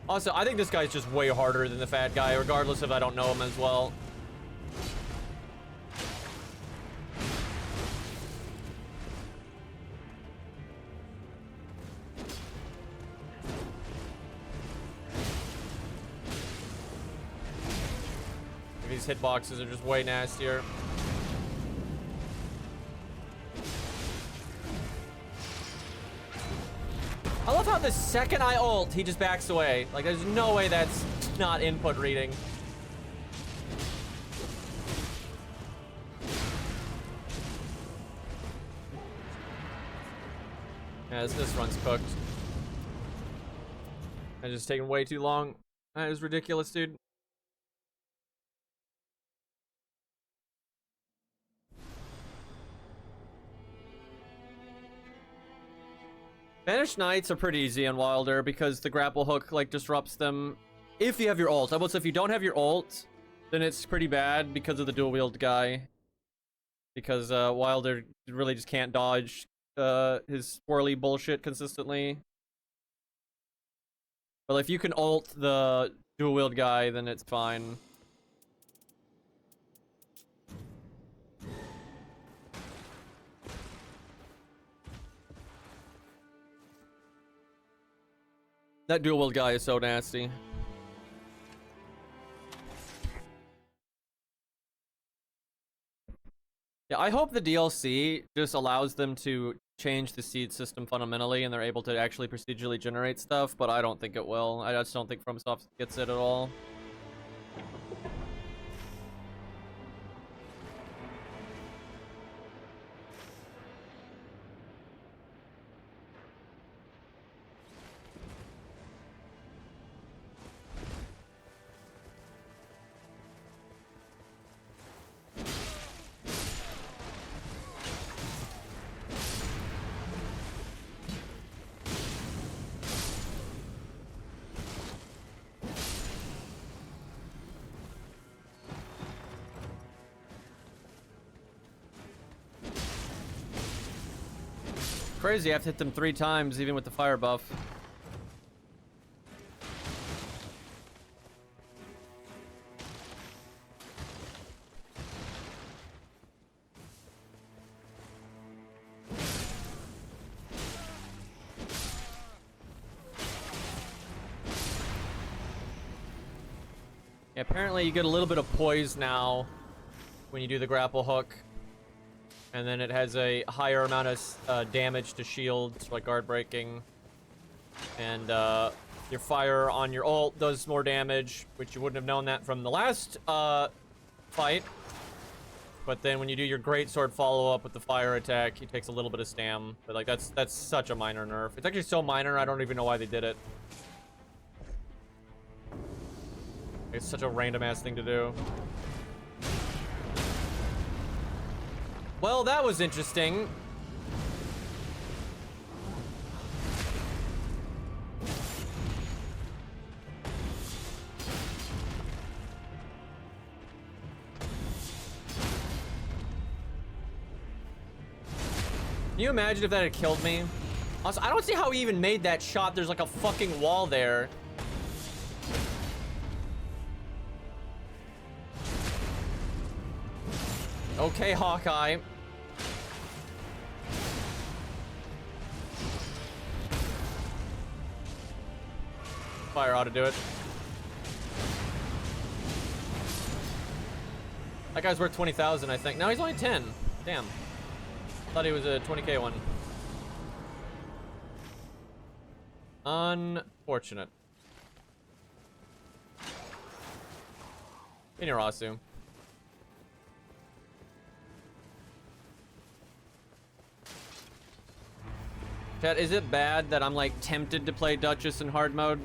A: Also, I think this guy's just way harder than the fat guy, regardless if I don't know him as well. These hitboxes are just way nastier. I love how the second I ult, he just backs away. Like, there's no way that's not input reading. Yeah, this run's cooked. It's just taking way too long. That is ridiculous, dude. Banished Knights are pretty easy on Wilder because the grapple hook like disrupts them. If you have your ult. I will say if you don't have your ult, then it's pretty bad because of the dual wield guy. Because Wilder really just can't dodge his swirly bullshit consistently. But if you can ult the dual wield guy, then it's fine. That dual wield guy is so nasty. Yeah, I hope the DLC just allows them to change the seed system fundamentally and they're able to actually procedurally generate stuff, but I don't think it will. I just don't think FromSoft gets it at all. Crazy, I have to hit them 3 times even with the fire buff. Yeah, apparently you get a little bit of poise now when you do the grapple hook. And then it has a higher amount of damage to shields, like guard breaking. And your fire on your ult does more damage, which you wouldn't have known that from the last fight. But then when you do your greatsword follow-up with the fire attack, it takes a little bit of stam. But like that's such a minor nerf. It's actually so minor, I don't even know why they did it. It's such a random-ass thing to do. Well, that was interesting. Can you imagine if that had killed me? Also, I don't see how he even made that shot. There's like a fucking wall there. Okay, Hawkeye. Fire ought to do it. That guy's worth 20,000, I think. No, he's only 10. Damn. Thought he was a 20k one. Unfortunate. Inurasu. Chat, is it bad that I'm like tempted to play Duchess in hard mode?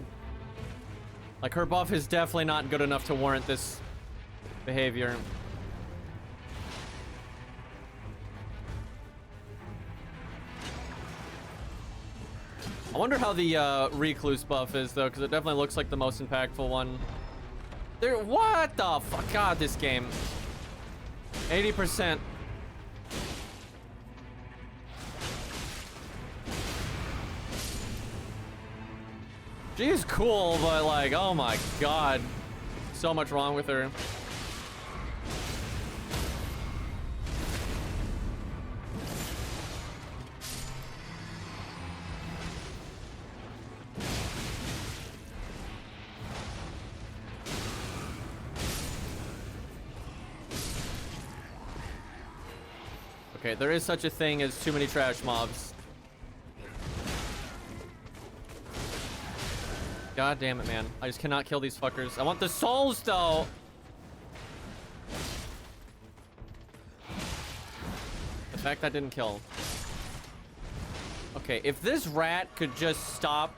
A: Like her buff is definitely not good enough to warrant this behavior. I wonder how the recluse buff is though, because it definitely looks like the most impactful one. There, what the fuck? God, this game. 80%. She's cool, but like, oh my god. So much wrong with her. Okay, there is such a thing as too many trash mobs. God damn it, man. I just cannot kill these fuckers. I want the souls, though! The fact that didn't kill. Okay, if this rat could just stop...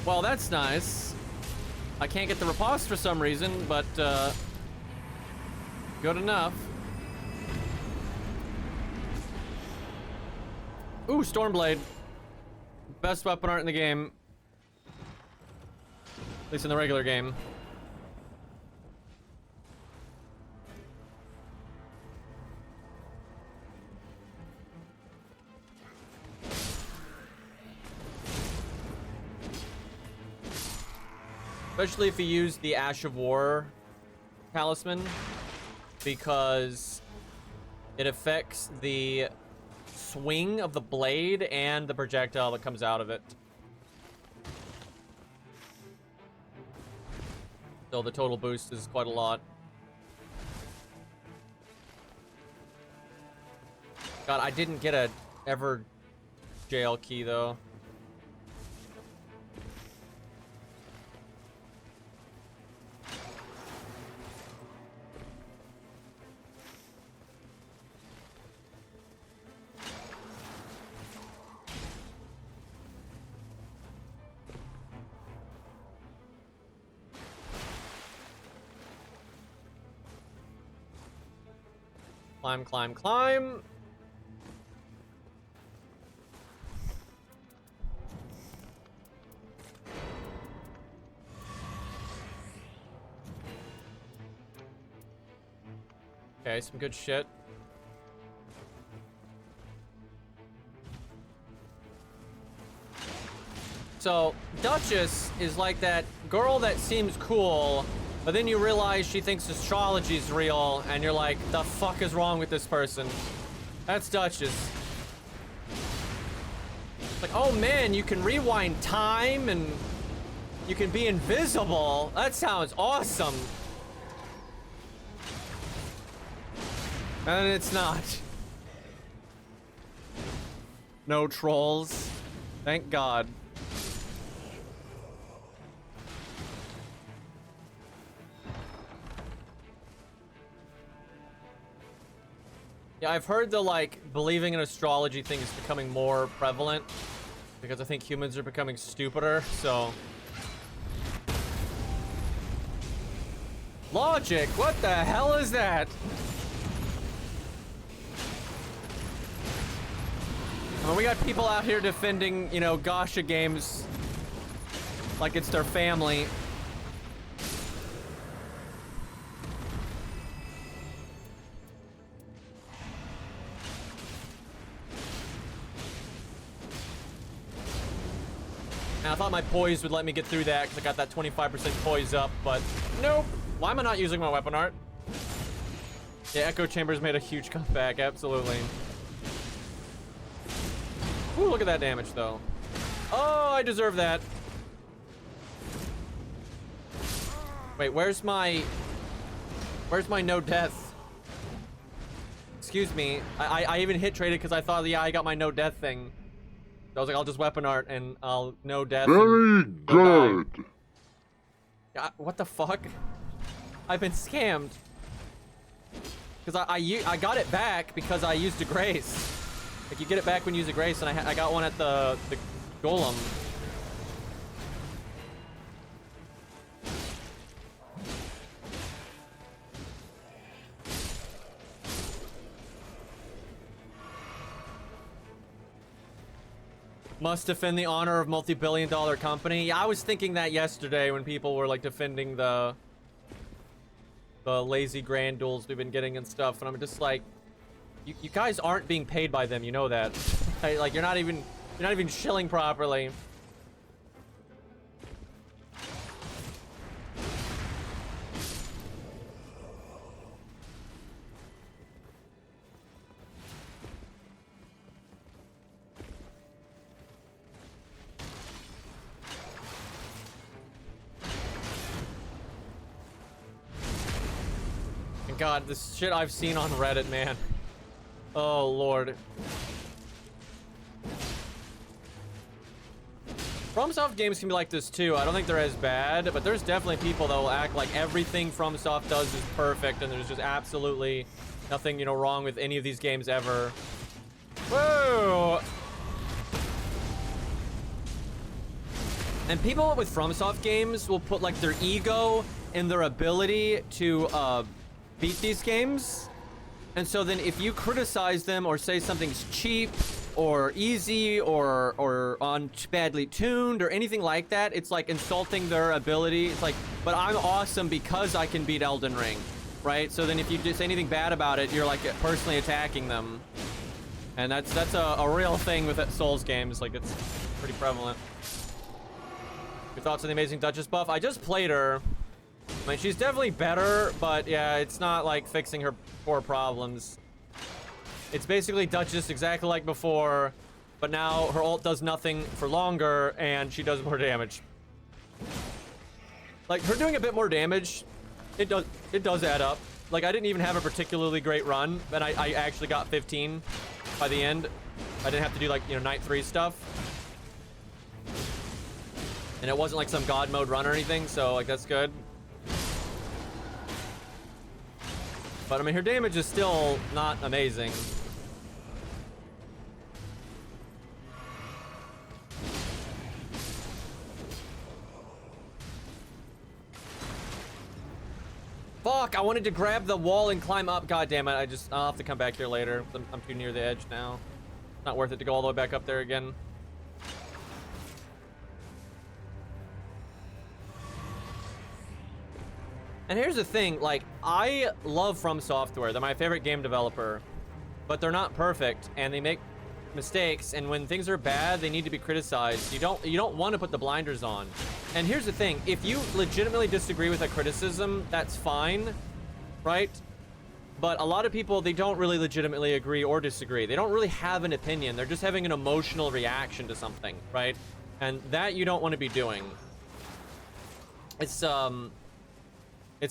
A: Well, that's nice. I can't get the riposte for some reason, but good enough. Ooh, Stormblade. Best weapon art in the game. At least in the regular game. Especially if you use the Ash of War talisman, because it affects the swing of the blade and the projectile that comes out of it. So the total boost is quite a lot. God, I didn't get a ever jail key though. Climb, climb, climb. Okay, some good shit. So, Duchess is like that girl that seems cool, but then you realize she thinks astrology's real, and you're like, the fuck is wrong with this person? That's Duchess. Like, oh man, you can rewind time, and you can be invisible. That sounds awesome. And it's not. No trolls. Thank God. Yeah, I've heard the, like, believing in astrology thing is becoming more prevalent because I think humans are becoming stupider, so. Logic, what the hell is that? I mean, we got people out here defending, you know, gacha games like it's their family. And I thought my poise would let me get through that because I got that 25% poise up, but nope. Why am I not using my weapon art? Yeah, Echo Chambers made a huge comeback, absolutely. Ooh, look at that damage, though. Oh, I deserve that. Wait, where's my no death? Excuse me. I even hit traded because I thought, yeah, I got my no death thing. So I was like, I'll just weapon art and I'll no death.
B: Very good.
A: What the fuck? I've been scammed. Because I got it back because I used a grace. Like, you get it back when you use a grace, and I got one at the golem. Must defend the honor of multi-billion-dollar company. Yeah, I was thinking that yesterday when people were like defending the lazy grand duels we've been getting and stuff, and I'm just like, you guys aren't being paid by them, you know that. Like, you're not even shilling properly. And God, this shit I've seen on Reddit, man. Oh, Lord. FromSoft games can be like this, too. I don't think they're as bad, but there's definitely people that will act like everything FromSoft does is perfect, and there's just absolutely nothing, you know, wrong with any of these games ever. Whoa! And people with FromSoft games will put like their ego in their ability to beat these games. And so then if you criticize them or say something's cheap or easy or badly tuned or anything like that, it's like insulting their ability. It's like, but I'm awesome because I can beat Elden Ring, right? So then if you just say anything bad about it, you're like personally attacking them. And that's a real thing with Souls games. Like, it's pretty prevalent. Your thoughts on the amazing Duchess Buff? I just played her. I mean, she's definitely better, but yeah, it's not like fixing her core problems. It's basically Duchess exactly like before, but now her ult does nothing for longer and she does more damage. Like, her doing a bit more damage, it does add up. Like, I didn't even have a particularly great run, and I actually got 15 by the end. I didn't have to do, like, you know, night 3 stuff. And it wasn't like some god mode run or anything, so like that's good. But I mean, her damage is still not amazing. Fuck, I wanted to grab the wall and climb up. God damn it, I'll have to come back here later. I'm too near the edge now. Not worth it to go all the way back up there again. And here's the thing, like, I love From Software. They're my favorite game developer, but they're not perfect and they make mistakes, and when things are bad, they need to be criticized. You don't want to put the blinders on. And here's the thing, if you legitimately disagree with a criticism, that's fine, right? But a lot of people, they don't really legitimately agree or disagree. They don't really have an opinion. They're just having an emotional reaction to something, right? And that you don't want to be doing. It's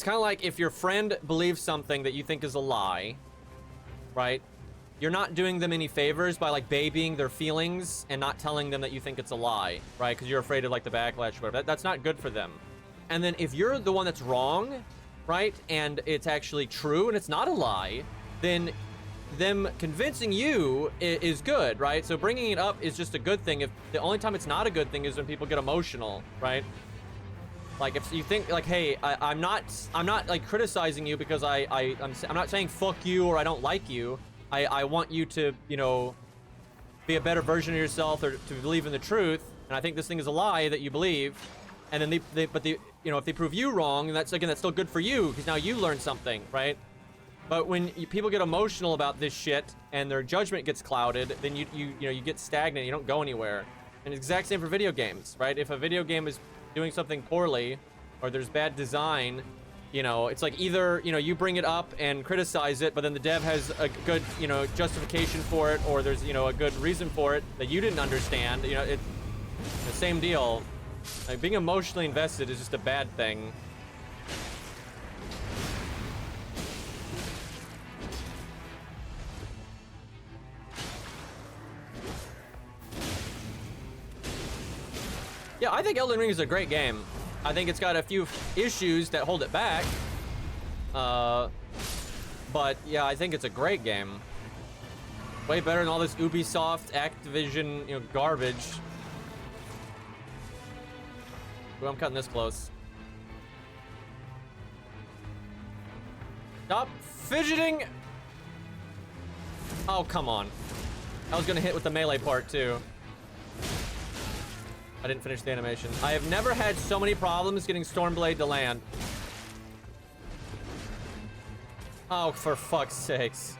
A: kind of like if your friend believes something that you think is a lie, right? You're not doing them any favors by like babying their feelings and not telling them that you think it's a lie, right? Because you're afraid of like the backlash or whatever. That's not good for them. And then if you're the one that's wrong, right? And it's actually true and it's not a lie, then them convincing you is good, right? So bringing it up is just a good thing. If the only time it's not a good thing is when people get emotional, right? Like, if you think, like, hey, I'm not like criticizing you because I'm not saying fuck you or I don't like you. I want you to, you know, be a better version of yourself or to believe in the truth. And I think this thing is a lie that you believe. And then you know, if they prove you wrong, that's still good for you because now you learned something, right? But when people get emotional about this shit and their judgment gets clouded, then you get stagnant. You don't go anywhere. And it's the exact same for video games, right? If a video game is doing something poorly or there's bad design, you know, it's like either, you know, you bring it up and criticize it, but then the dev has a good, you know, justification for it, or there's, you know, a good reason for it that you didn't understand. You know, it's the same deal. Like, being emotionally invested is just a bad thing. Yeah, I think Elden Ring is a great game. I think it's got a few issues that hold it back. But yeah, I think it's a great game. Way better than all this Ubisoft, Activision, you know, garbage. Ooh, I'm cutting this close. Stop fidgeting! Oh, come on. I was gonna hit with the melee part too. I didn't finish the animation. I have never had so many problems getting Stormblade to land. Oh, for fuck's sakes.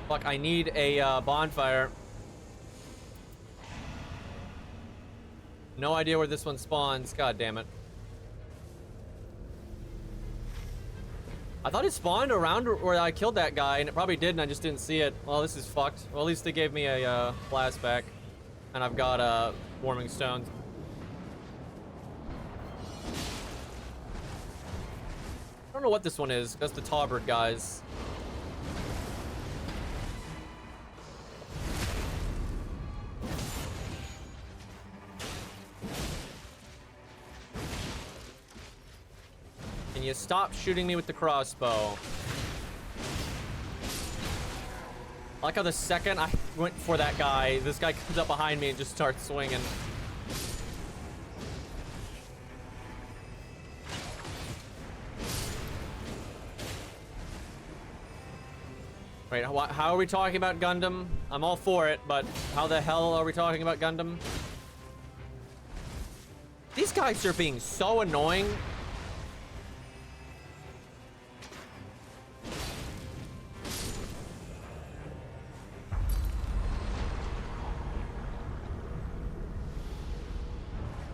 A: Fuck, I need a bonfire. No idea where this one spawns. God damn it. I thought it spawned around where I killed that guy, and it probably did, and I just didn't see it. Well, this is fucked. Well, at least they gave me a blast back, and I've got warming stones. I don't know what this one is. That's the Taubered guys. Can you stop shooting me with the crossbow? I like how the second I went for that guy, this guy comes up behind me and just starts swinging. Wait, how are we talking about Gundam? I'm all for it, but how the hell are we talking about Gundam? These guys are being so annoying.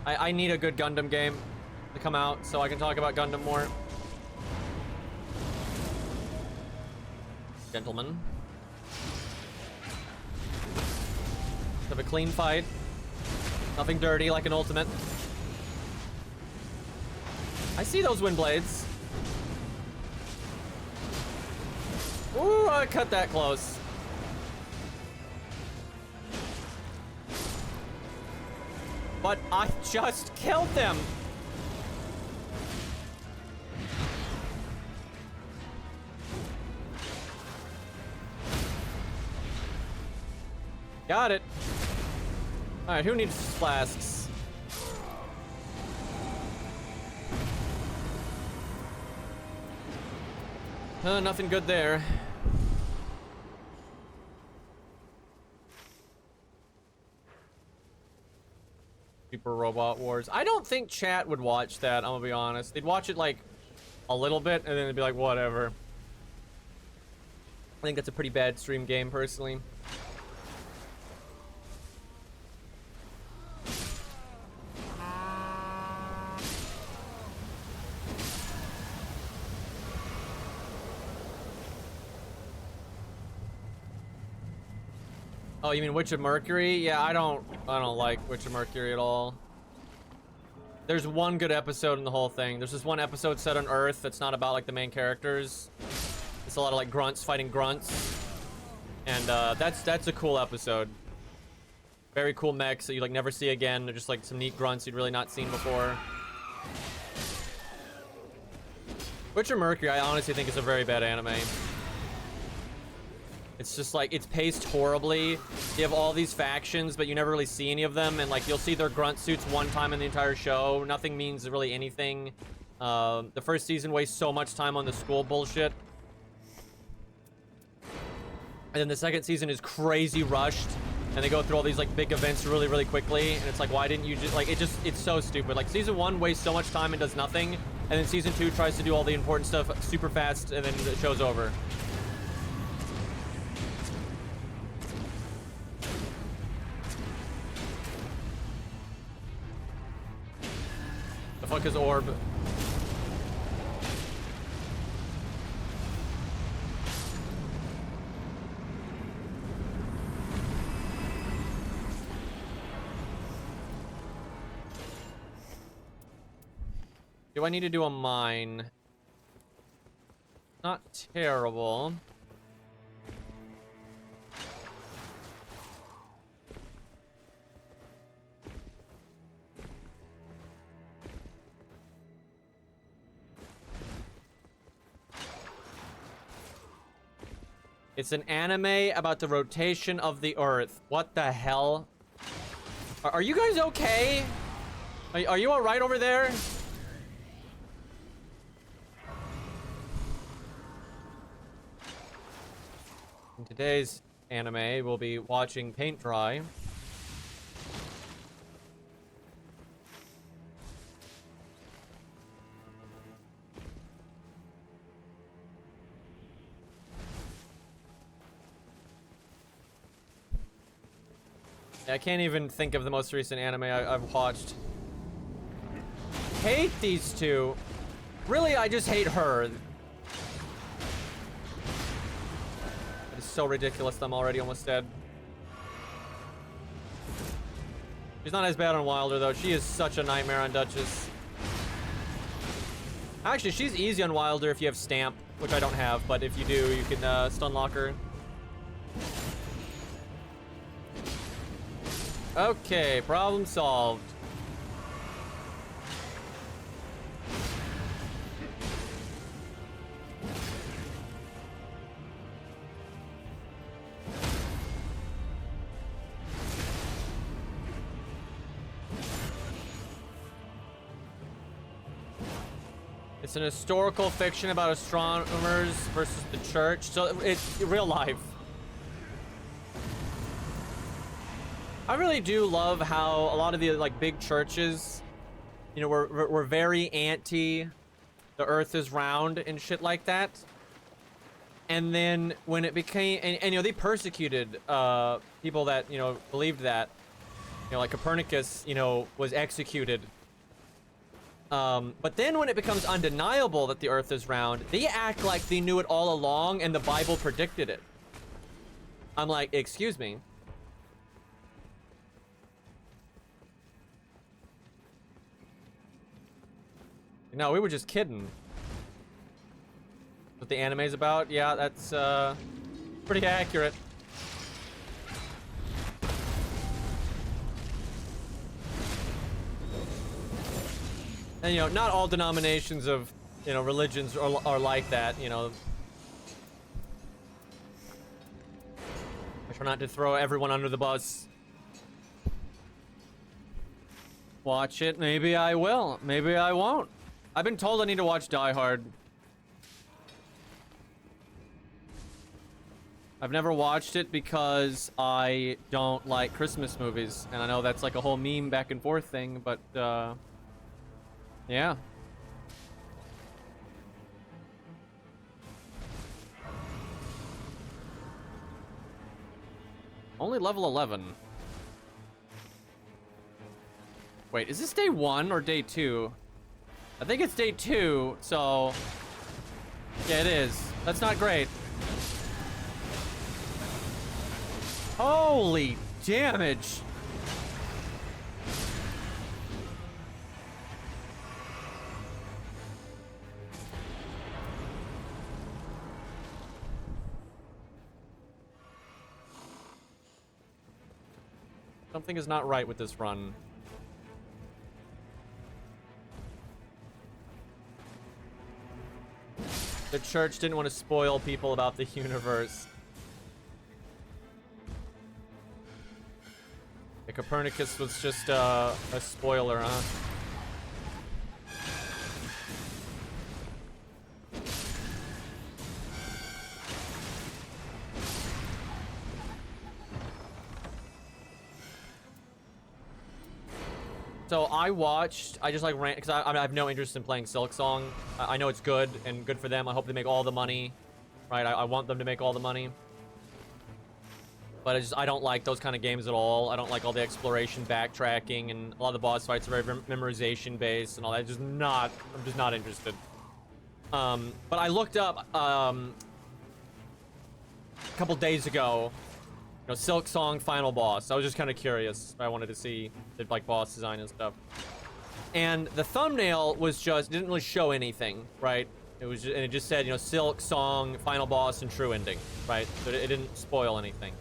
A: I need a good Gundam game to come out so I can talk about Gundam more. Gentlemen. Have a clean fight. Nothing dirty like an ultimate. I see those wind blades. Ooh, I cut that close. But I just killed them. Got it. All right, who needs flasks? Nothing good there. Super Robot Wars. I don't think chat would watch that, I'm gonna be honest. They'd watch it like a little bit and then they'd be like, whatever. I think that's a pretty bad stream game, personally. Oh, you mean Witch of Mercury? Yeah, I don't like Witch of Mercury at all. There's one good episode in the whole thing. There's this one episode set on Earth that's not about like the main characters. It's a lot of like grunts fighting grunts. And that's a cool episode. Very cool mechs that you like never see again. They're just like some neat grunts you'd really not seen before. Witch of Mercury, I honestly think is a very bad anime. It's just like, it's paced horribly. You have all these factions, but you never really see any of them. And like, you'll see their grunt suits one time in the entire show. Nothing means really anything. The first season wastes so much time on the school bullshit. And then the second season is crazy rushed. And they go through all these like big events really, really quickly. And it's like, why didn't you just, like, it's so stupid. Like, season 1 wastes so much time and does nothing. And then season 2 tries to do all the important stuff super fast, and then the show's over. The fuck is orb? Do I need to do a mine? Not terrible. It's an anime about the rotation of the Earth. What the hell? Are you guys okay? Are you alright over there? In today's anime, we'll be watching paint dry. I can't even think of the most recent anime I've watched. Hate these two. Really, I just hate her. It is so ridiculous that I'm already almost dead. She's not as bad on Wilder, though. She is such a nightmare on Duchess. Actually, she's easy on Wilder if you have Stamp, which I don't have, but if you do, you can stun lock her. Okay, problem solved. It's an historical fiction about astronomers versus the church. So it's real life. I really do love how a lot of the like big churches, you know, were very anti the earth is round and shit like that. And then when it became, and you know, they persecuted people that, you know, believed that. You know, like Copernicus, you know, was executed. But then when it becomes undeniable that the earth is round, they act like they knew it all along and the Bible predicted it. I'm like, excuse me. No, we were just kidding. What the anime's about? Yeah, that's pretty accurate. And you know, not all denominations of, you know, religions are like that, you know. I try not to throw everyone under the bus. Watch it. Maybe I will. Maybe I won't. I've been told I need to watch Die Hard. I've never watched it because I don't like Christmas movies. And I know that's like a whole meme back and forth thing, but yeah. Only level 11. Wait, is this day 1 or day 2? I think it's day 2, so... Yeah, it is. That's not great. Holy damage! Something is not right with this run. The church didn't want to spoil people about the universe. The Copernicus was just a spoiler, huh? So I just like ran, because I have no interest in playing Silksong. I know it's good and good for them. I hope they make all the money, right? I want them to make all the money. But I don't like those kind of games at all. I don't like all the exploration, backtracking, and a lot of the boss fights are very memorization based and all that. I'm just not interested. But I looked up a couple days ago, you know, Silksong final boss. I was just kind of curious. I wanted to see the like boss design and stuff. And the thumbnail was just didn't really show anything, right? It was just, and it just said, you know, Silksong final boss and true ending, right? So it didn't spoil anything.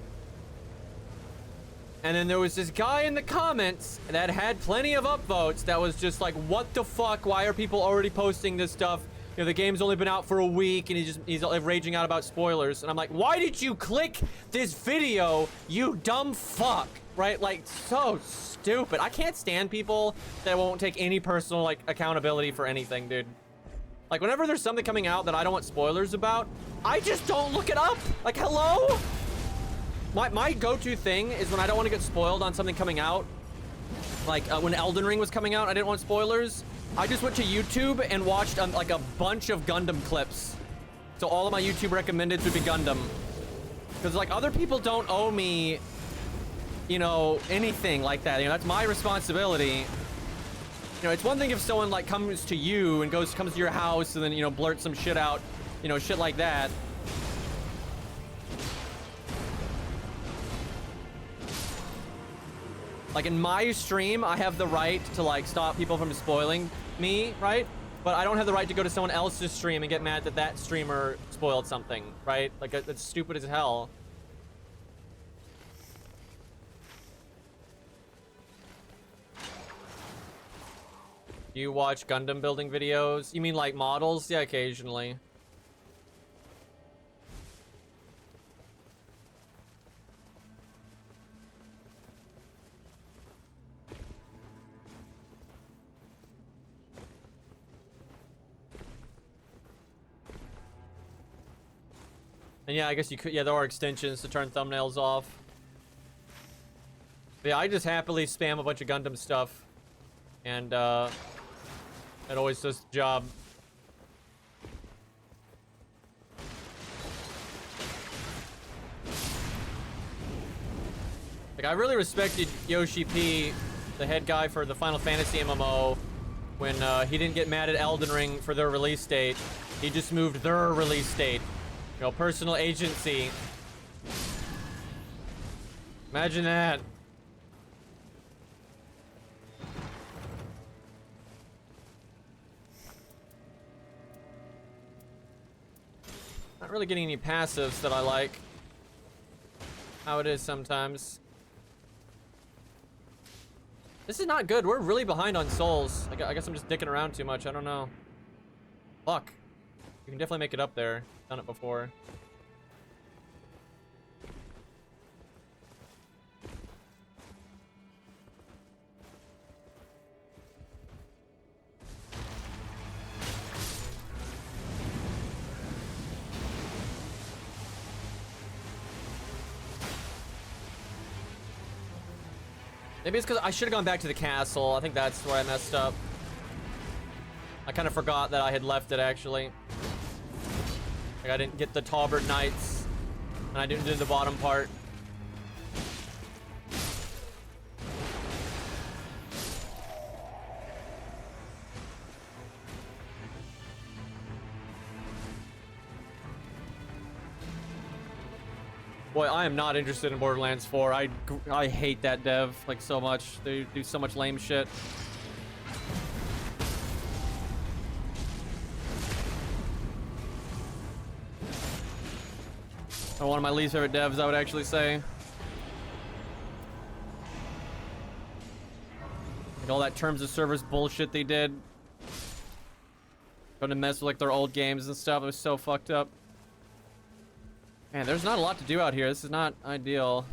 A: And then there was this guy in the comments that had plenty of upvotes that was just like, what the fuck? Why are people already posting this stuff? You know, the game's only been out for a week and he's raging out about spoilers. And I'm like, why did you click this video, you dumb fuck? Right? Like, so stupid. I can't stand people that won't take any personal, like, accountability for anything, dude. Like, whenever there's something coming out that I don't want spoilers about, I just don't look it up. Like, hello? My go-to thing is when I don't want to get spoiled on something coming out. Like, when Elden Ring was coming out, I didn't want spoilers. I just went to YouTube and watched like a bunch of Gundam clips. So all of my YouTube recommendeds would be Gundam. Because like other people don't owe me, you know, anything like that. You know, that's my responsibility. You know, it's one thing if someone like comes to you and comes to your house and then, you know, blurts some shit out, you know, shit like that. Like in my stream, I have the right to like stop people from spoiling me, right? But I don't have the right to go to someone else's stream and get mad that that streamer spoiled something, right? Like that's stupid as hell. Do you watch Gundam building videos? You mean like models? Yeah, occasionally. And yeah, I guess you could, yeah, there are extensions to turn thumbnails off. But yeah, I just happily spam a bunch of Gundam stuff. And, it always does the job. Like, I really respected Yoshi P, the head guy for the Final Fantasy MMO, when he didn't get mad at Elden Ring for their release date. He just moved their release date. You know, personal agency. Imagine that. Not really getting any passives that I like. How it is sometimes. This is not good. We're really behind on souls. I guess I'm just dicking around too much. I don't know. Fuck. You can definitely make it up there. Done it before. Maybe it's because I should have gone back to the castle. I think that's where I messed up. I kind of forgot that I had left it, actually. Like, I didn't get the Talbert Knights. And I didn't do the bottom part. Boy, I am not interested in Borderlands 4. I hate that dev, like, so much. They do so much lame shit. One of my least favorite devs, I would actually say. Like, all that terms of service bullshit they did. Going to mess with, like, their old games and stuff. It was so fucked up. Man, there's not a lot to do out here. This is not ideal.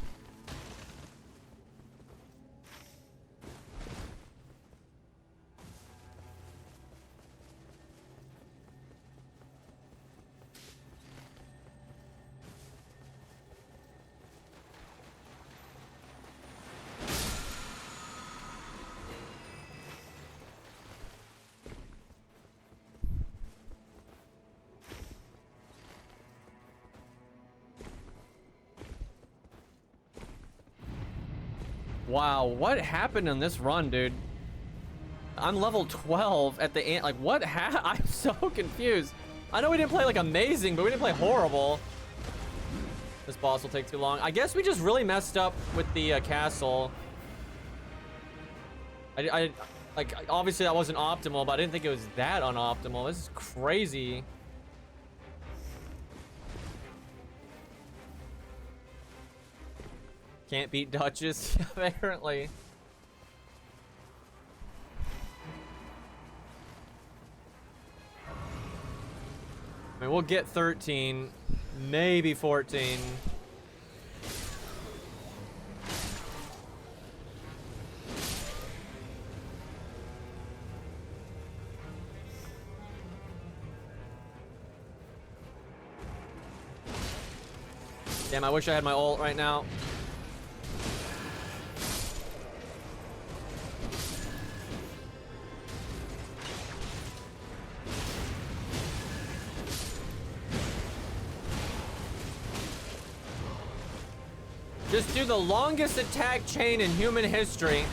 A: Wow, what happened in this run, dude? I'm level 12 at the end. Like, what I'm so confused. I know we didn't play, like, amazing, but we didn't play horrible. This boss will take too long. I guess we just really messed up with the castle. Like, obviously that wasn't optimal, but I didn't think it was that unoptimal. This is crazy. Can't beat Duchess, apparently. I mean, we'll get 13, maybe 14. Damn, I wish I had my ult right now. Just do the longest attack chain in human history.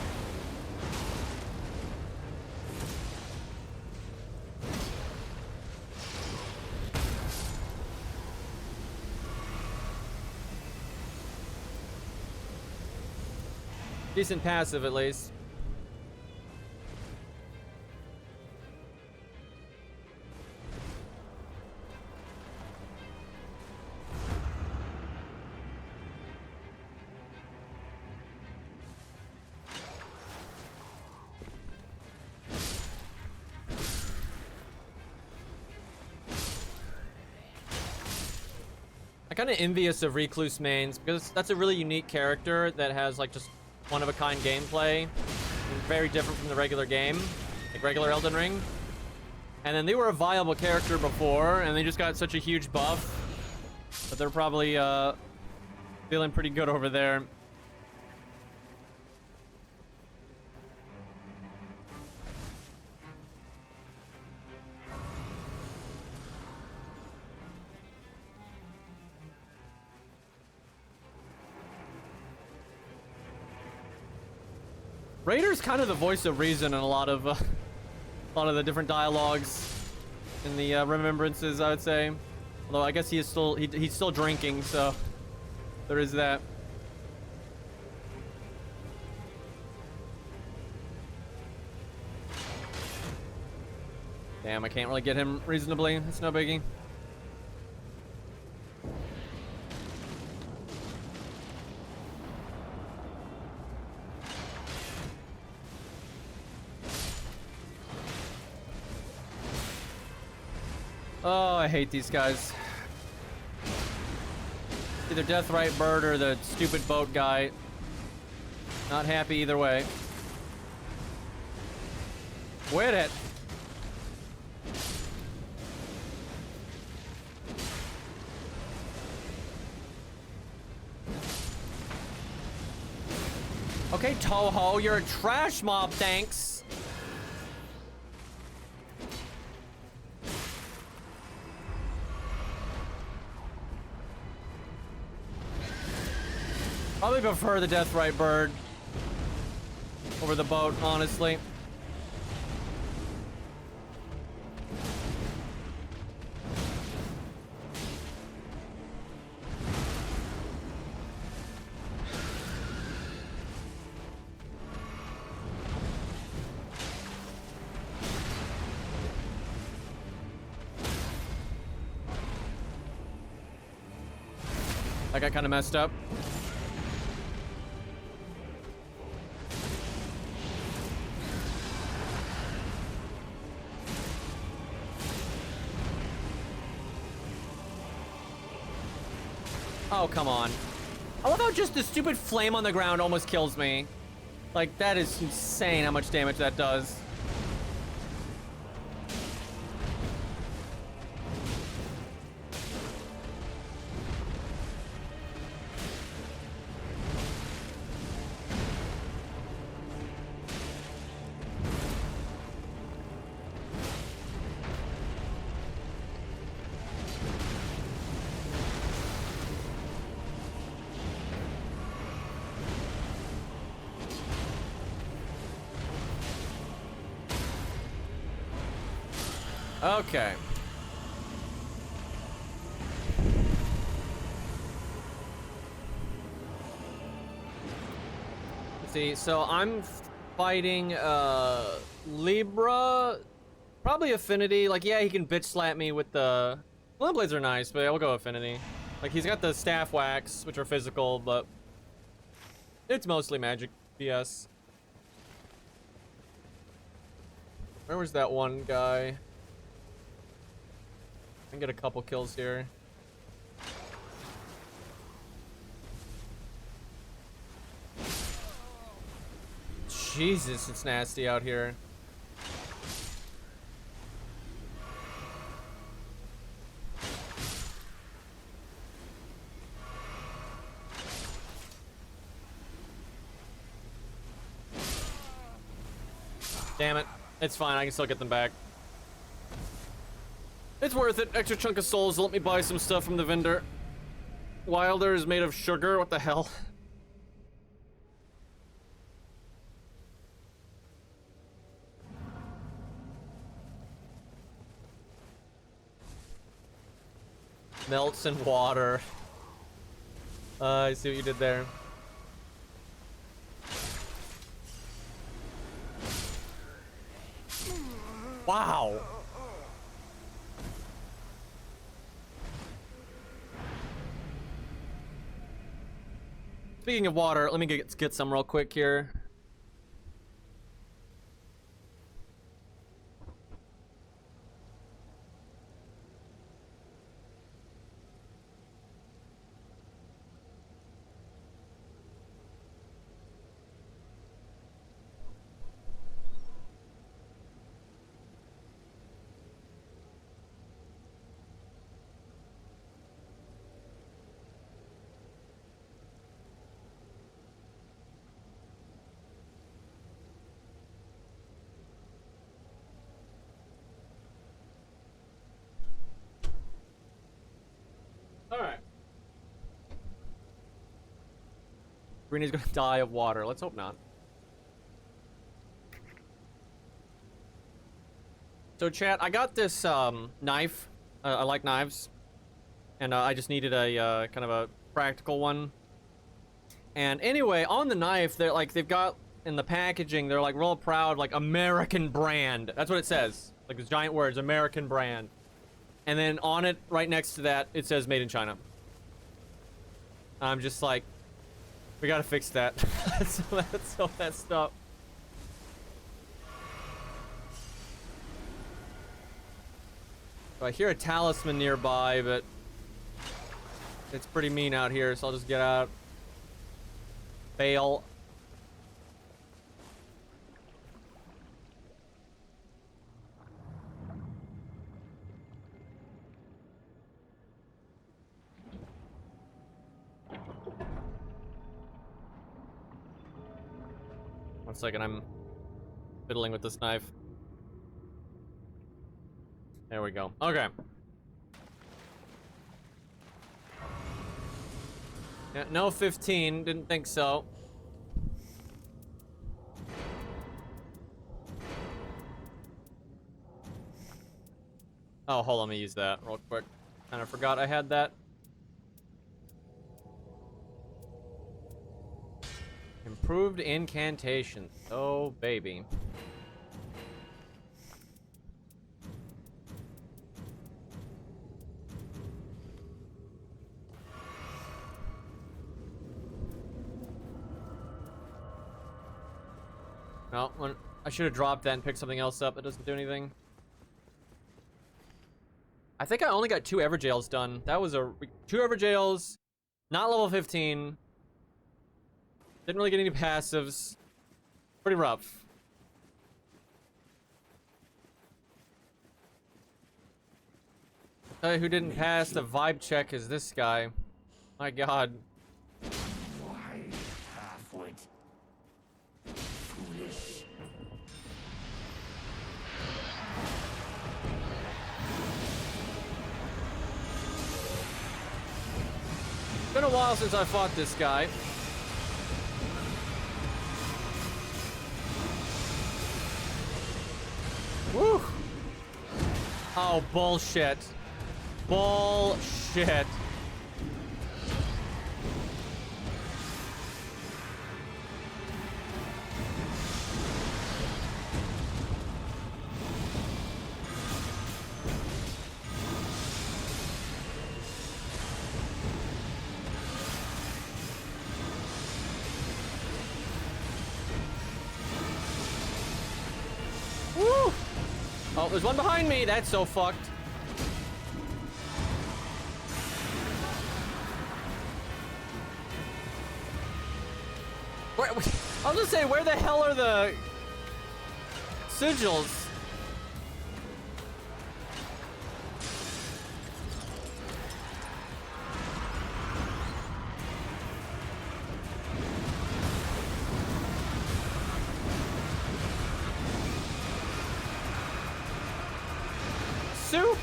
A: Decent passive, at least. I'm kind of envious of Recluse mains because that's a really unique character that has like just one-of-a-kind gameplay and very different from the regular game, like regular Elden Ring. And then they were a viable character before and they just got such a huge buff But they're probably feeling pretty good over there. Raider's kind of the voice of reason in a lot of the different dialogues in the remembrances, I would say. Although I guess he is still he's still drinking, so there is that. Damn, I can't really get him reasonably. It's no biggie. Oh, I hate these guys. Either Deathrite Bird or the stupid boat guy. Not happy either way. Quit it. Okay, Toho, you're a trash mob, thanks. Probably prefer the Deathrite Bird over the boat, honestly. I got kind of messed up. Oh, come on. I love how just the stupid flame on the ground almost kills me. Like, that is insane how much damage that does. Okay. Let's see, so I'm fighting Libra, probably Affinity. Like, yeah, he can bitch slap me with the Flame Blades are nice, but I will go Affinity. Like, he's got the staff whacks, which are physical, but it's mostly magic BS. Where was that one guy? I can get a couple kills here. Jesus, it's nasty out here. Damn it. It's fine, I can still get them back. It's worth it. Extra chunk of souls. Let me buy some stuff from the vendor. Wilder is made of sugar. What the hell? Melts in water. I see what you did there. Wow. Speaking of water, let me get some real quick here. Greenie's gonna die of water. Let's hope not. So chat, I got this knife. I like knives. And I just needed a kind of a practical one. And anyway, on the knife, they're like, they've got in the packaging, they're like real proud, like American brand. That's what it says. Like those giant words, American brand. And then on it, right next to that, it says made in China. I'm just like, we gotta fix that. Let's hope that stuff. I hear a talisman nearby, but it's pretty mean out here, so I'll just get out. Fail. 1 second, I'm fiddling with this knife. There we go. Okay. Yeah, no 15, didn't think so. Oh, hold on, let me use that real quick. Kind of forgot I had that. Improved incantation. Oh, baby. No, I should have dropped that and picked something else up that doesn't do anything. I think I only got 2 Everjails done. That was 2 Everjails, not level 15. Didn't really get any passives. Pretty rough. Who didn't pass the vibe check is this guy. My god.
B: Why half-wit? Foolish.
A: It's been a while since I fought this guy. Woo! Oh, bullshit. Bullshit. Woo! Oh, there's one behind me. That's so fucked. Where, I was just saying, where the hell are the sigils? Soup?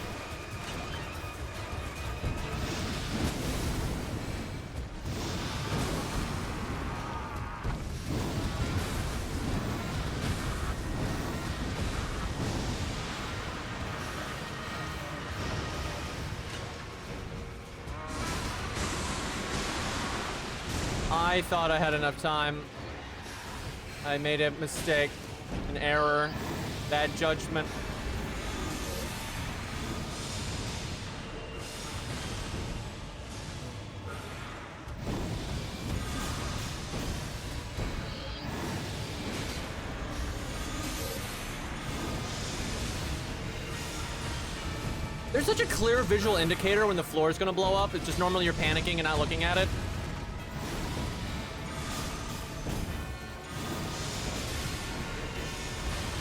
A: I thought I had enough time. I made a mistake, an error, bad judgment. There's such a clear visual indicator when the floor is gonna blow up. It's just normally you're panicking and not looking at it.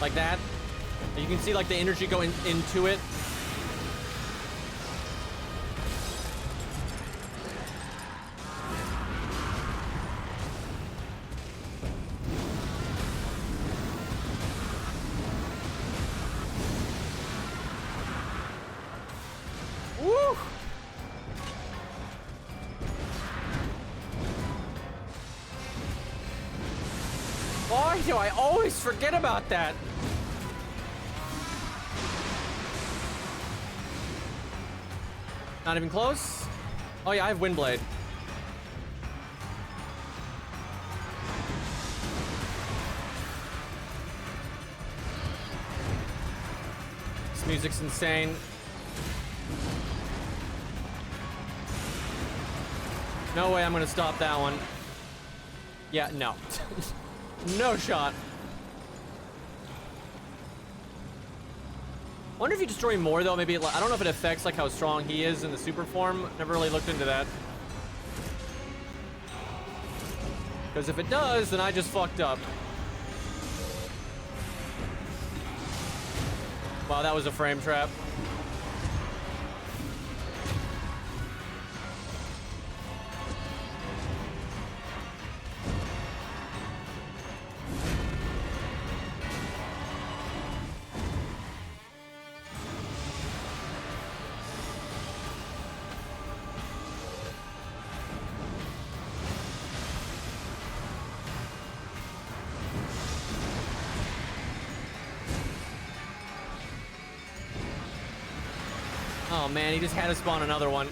A: Like that. You can see like the energy go into it. Woo! do I always forget about that? Not even close? Oh yeah, I have Windblade. This music's insane. No way I'm gonna stop that one. Yeah, no. No shot. Wonder if you destroy more though, maybe I don't know if it affects like how strong he is in the super form. Never really looked into that. Because if it does, then I just fucked up. Wow, that was a frame trap. Oh man, he just had to spawn another one.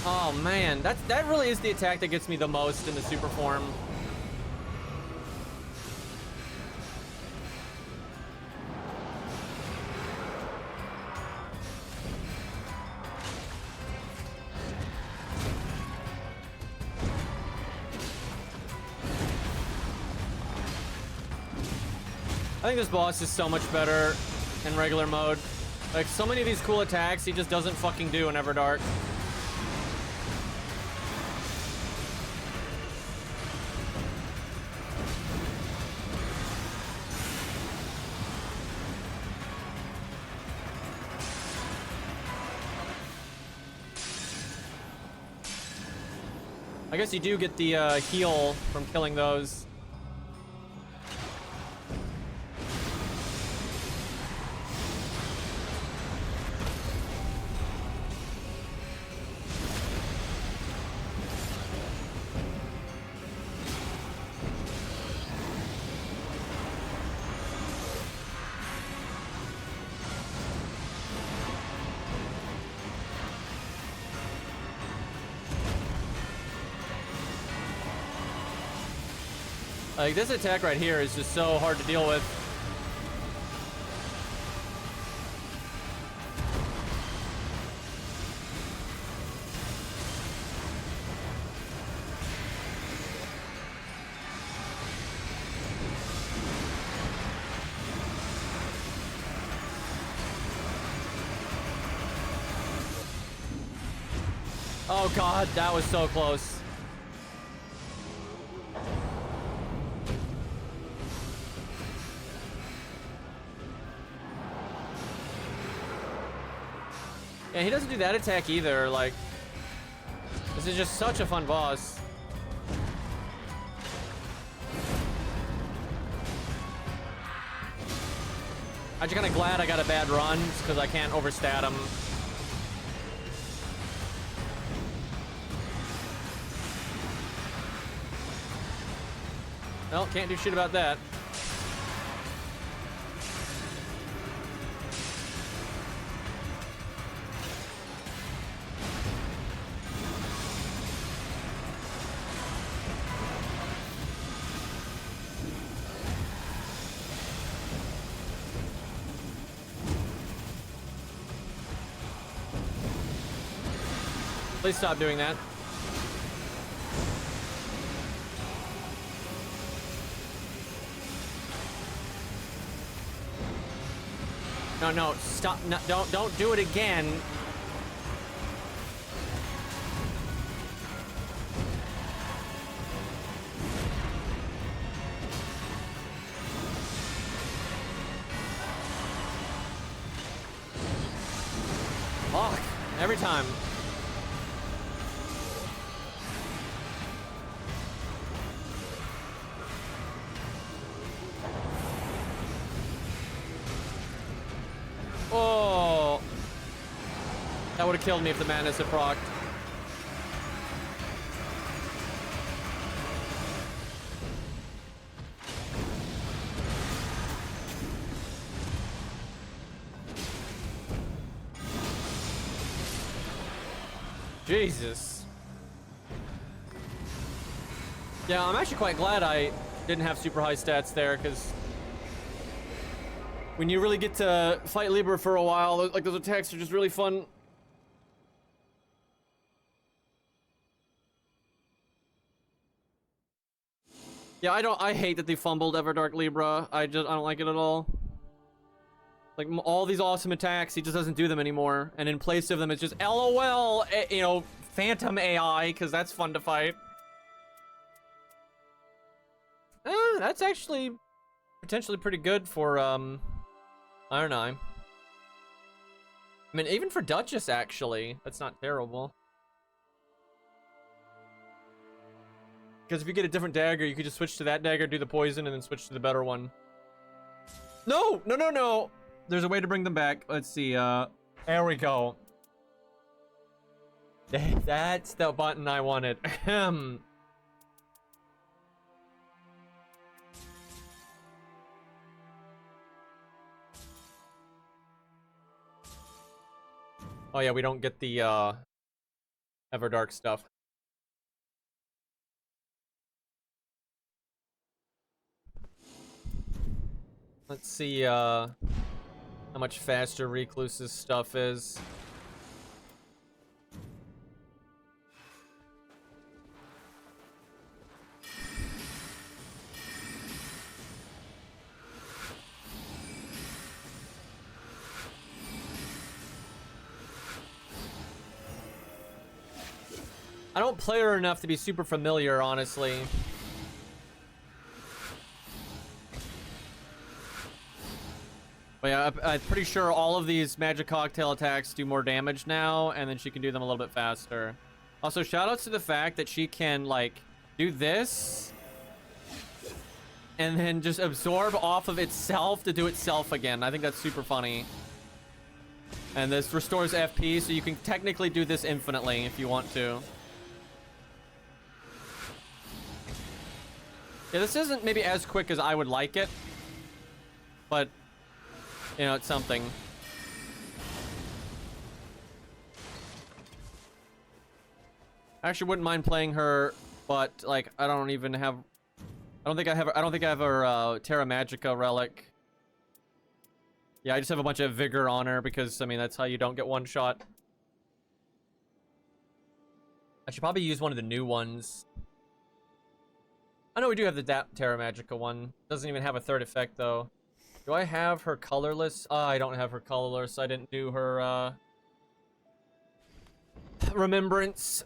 A: Oh man, that really is the attack that gets me the most in the super form. I think this boss is so much better in regular mode. Like, so many of these cool attacks he just doesn't fucking do in Everdark. I guess you do get the heal from killing those. Like, this attack right here is just so hard to deal with. Oh god, that was so close. Yeah, he doesn't do that attack either. Like, this is just such a fun boss. I'm just kind of glad I got a bad run because I can't overstat him. Well, can't do shit about that. Please stop doing that. No, no, stop. No, don't do it again. Fuck, every time. That would have killed me if the madness had procced. Jesus. Yeah, I'm actually quite glad I didn't have super high stats there, because when you really get to fight Libra for a while, like those attacks are just really fun. Yeah, I hate that they fumbled Everdark Libra. I don't like it at all. Like, all these awesome attacks, he just doesn't do them anymore. And in place of them, it's just LOL, you know, Phantom AI, because that's fun to fight. That's actually potentially pretty good for, I don't know. I mean, even for Duchess, actually, that's not terrible. Because if you get a different dagger, you could just switch to that dagger, do the poison, and then switch to the better one. No! No, no, no! There's a way to bring them back. Let's see, there we go. That's the button I wanted. Ahem. Oh yeah, we don't get the, Everdark stuff. Let's see, how much faster Recluse's stuff is. I don't play her enough to be super familiar, honestly. But yeah, I'm pretty sure all of these magic cocktail attacks do more damage now, and then she can do them a little bit faster. Also, shoutouts to the fact that she can, like, do this, and then just absorb off of itself to do itself again. I think that's super funny. And this restores FP, so you can technically do this infinitely if you want to. Yeah, this isn't maybe as quick as I would like it, but, you know, it's something. I actually wouldn't mind playing her, but, like, I don't think I have her, Terra Magica relic. Yeah, I just have a bunch of vigor on her because, I mean, that's how you don't get one shot. I should probably use one of the new ones. I know we do have the Terra Magica one. Doesn't even have a third effect, though. Do I have her colorless? I don't have her colorless. I didn't do her, remembrance.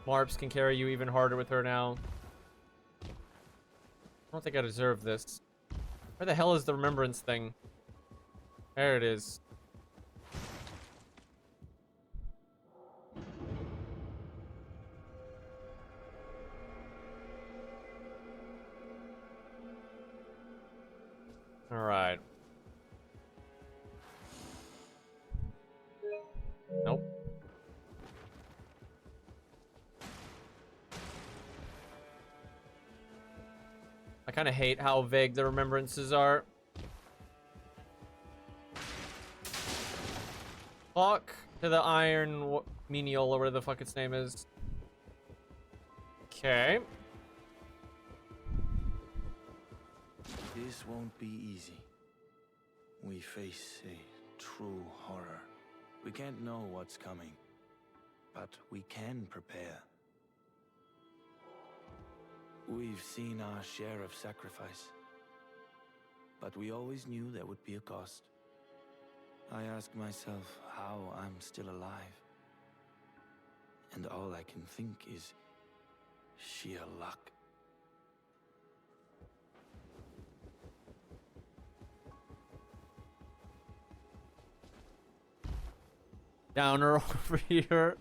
A: Marps can carry you even harder with her now. I don't think I deserve this. Where the hell is the remembrance thing? There it is. All right. Nope. I kind of hate how vague the remembrances are. Talk to the iron menial or whatever the fuck its name is. Okay.
B: This won't be easy. We face a true horror. We can't know what's coming, but we can prepare. We've seen our share of sacrifice, but we always knew there would be a cost. I ask myself how I'm still alive, and all I can think is sheer luck.
A: Downer over here.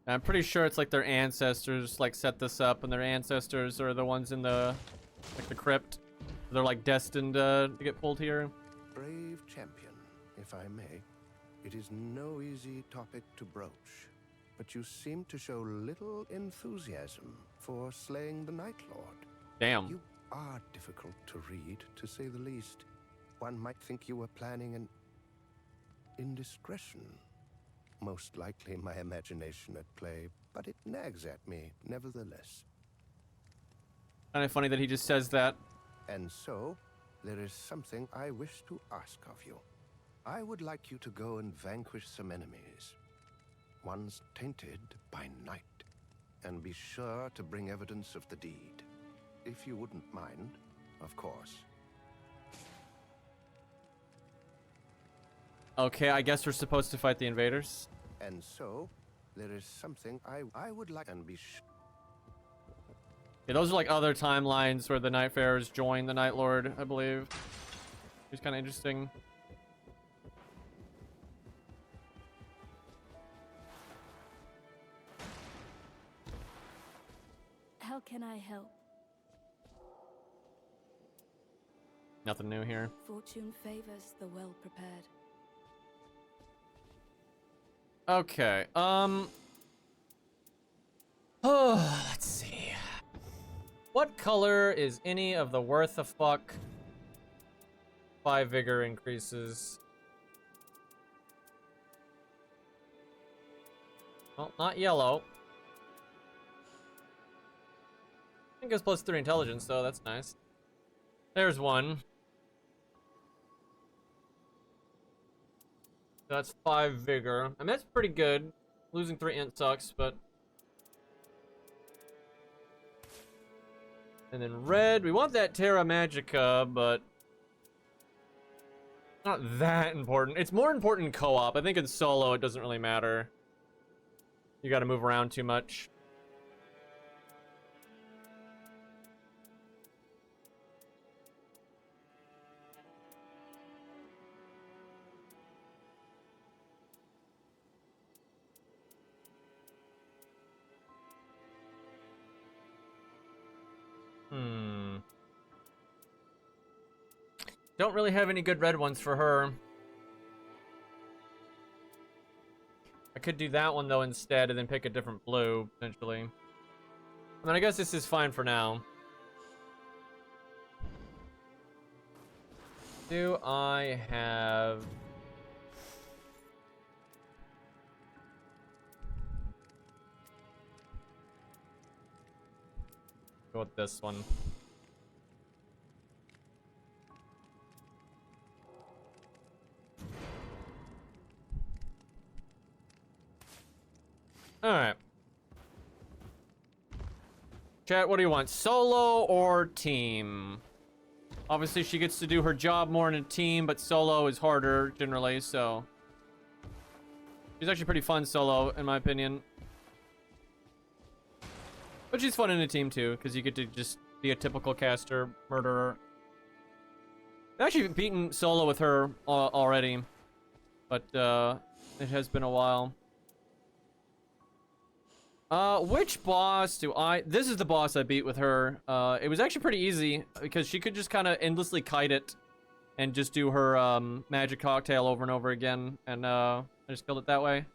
A: I'm pretty sure it's like their ancestors like set this up, and their ancestors are the ones in the like the crypt. They're like destined to get pulled here.
C: Brave champion, if I may. It is no easy topic to broach, but you seem to show little enthusiasm for slaying the Night Lord.
A: Damn.
C: You are difficult to read, to say the least. One might think you were planning an indiscretion. Most likely my imagination at play, but it nags at me nevertheless.
A: Kind of funny that he just says that.
C: And so, there is something I wish to ask of you. I would like you to go and vanquish some enemies, ones tainted by night, and be sure to bring evidence of the deed. If you wouldn't mind, of course.
A: Okay, I guess we're supposed to fight the invaders.
C: And so, there is something I would like and be
A: Yeah, those are like other timelines where the Nightfarers join the Night Lord, I believe. It's kind of interesting.
D: How can I help?
A: Nothing new here.
D: Fortune favors the well-prepared.
A: Okay, oh, let's see. What color is any of the worth a fuck 5 vigor increases? Well, not yellow. I think it's plus 3 intelligence, though. That's nice. There's one. That's 5 vigor. I mean, that's pretty good. Losing 3 int sucks, but... And then red, we want that Terra Magica, but... Not that important. It's more important in co-op. I think in solo, it doesn't really matter. You gotta move around too much. Don't really have any good red ones for her. I could do that one though instead and then pick a different blue, potentially. I mean, I guess this is fine for now. Do I have... Go with this one. Alright. Chat, what do you want? Solo or team? Obviously, she gets to do her job more in a team, but solo is harder, generally, so... She's actually pretty fun solo, in my opinion. But she's fun in a team, too, because you get to just be a typical caster, murderer. I've actually beaten solo with her already, but it has been a while. Which boss do I... This is the boss I beat with her. It was actually pretty easy, because she could just kind of endlessly kite it and just do her magic cocktail over and over again, and I just killed it that way.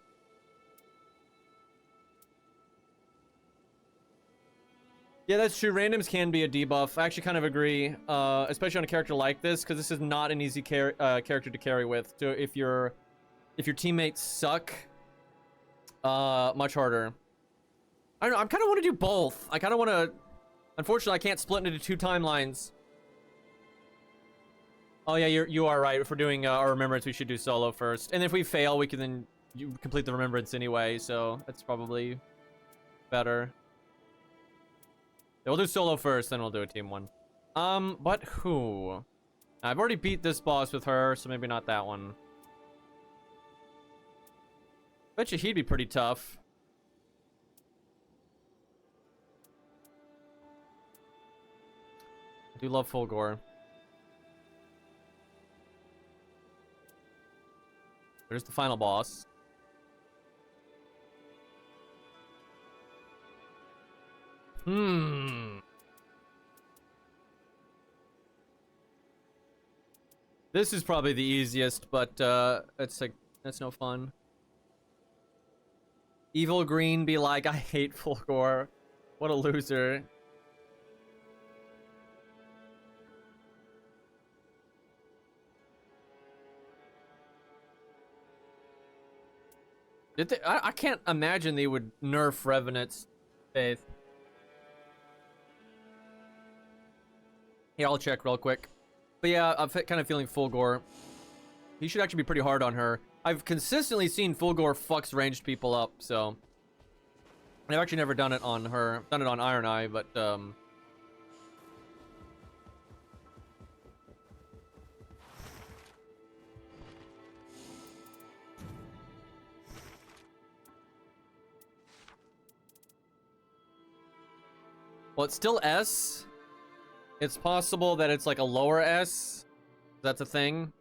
A: Yeah, that's true. Randoms can be a debuff. I actually kind of agree, especially on a character like this, because this is not an easy character to carry with. So if your teammates suck, much harder. I don't know. I kind of want to do both. I kind of want to... Unfortunately, I can't split into 2 timelines. Oh yeah, you are right. If we're doing our remembrance, we should do solo first. And if we fail, we can then complete the remembrance anyway. So that's probably better. Yeah, we'll do solo first, then we'll do a team one. But who? I've already beat this boss with her, so maybe not that one. Bet you he'd be pretty tough. I do love Fulgore. There's the final boss. This is probably the easiest, but it's like that's no fun. Evil Green be like, I hate Fulgor. What a loser. Did they, I can't imagine they would nerf Revenant's faith. Here, I'll check real quick. But yeah, I'm kind of feeling Fulgor. He should actually be pretty hard on her. I've consistently seen Fulgor fucks ranged people up, so... I've actually never done it on her. I've done it on Iron Eye, but, well, it's still S. It's possible that it's like a lower S. That's a thing.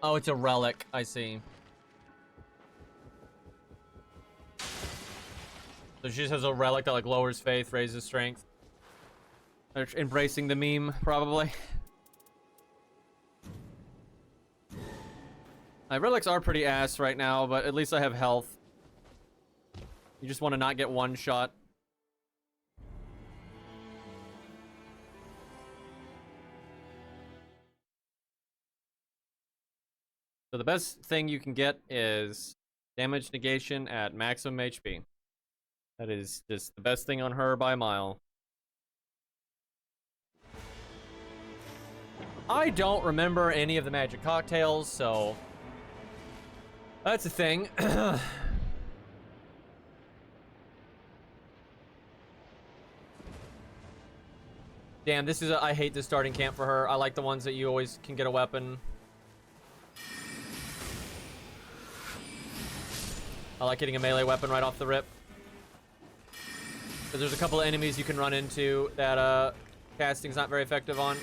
A: Oh, it's a relic. I see. So she just has a relic that like lowers faith, raises strength. They're embracing the meme, probably. My relics are pretty ass right now, but at least I have health. You just want to not get one shot. So the best thing you can get is damage negation at maximum HP. That is just the best thing on her by a mile. I don't remember any of the magic cocktails, so that's a thing. Damn, this is I hate the starting camp for her. I like the ones that you always can get a weapon. I like getting a melee weapon right off the rip. Because there's a couple of enemies you can run into that casting's not very effective on.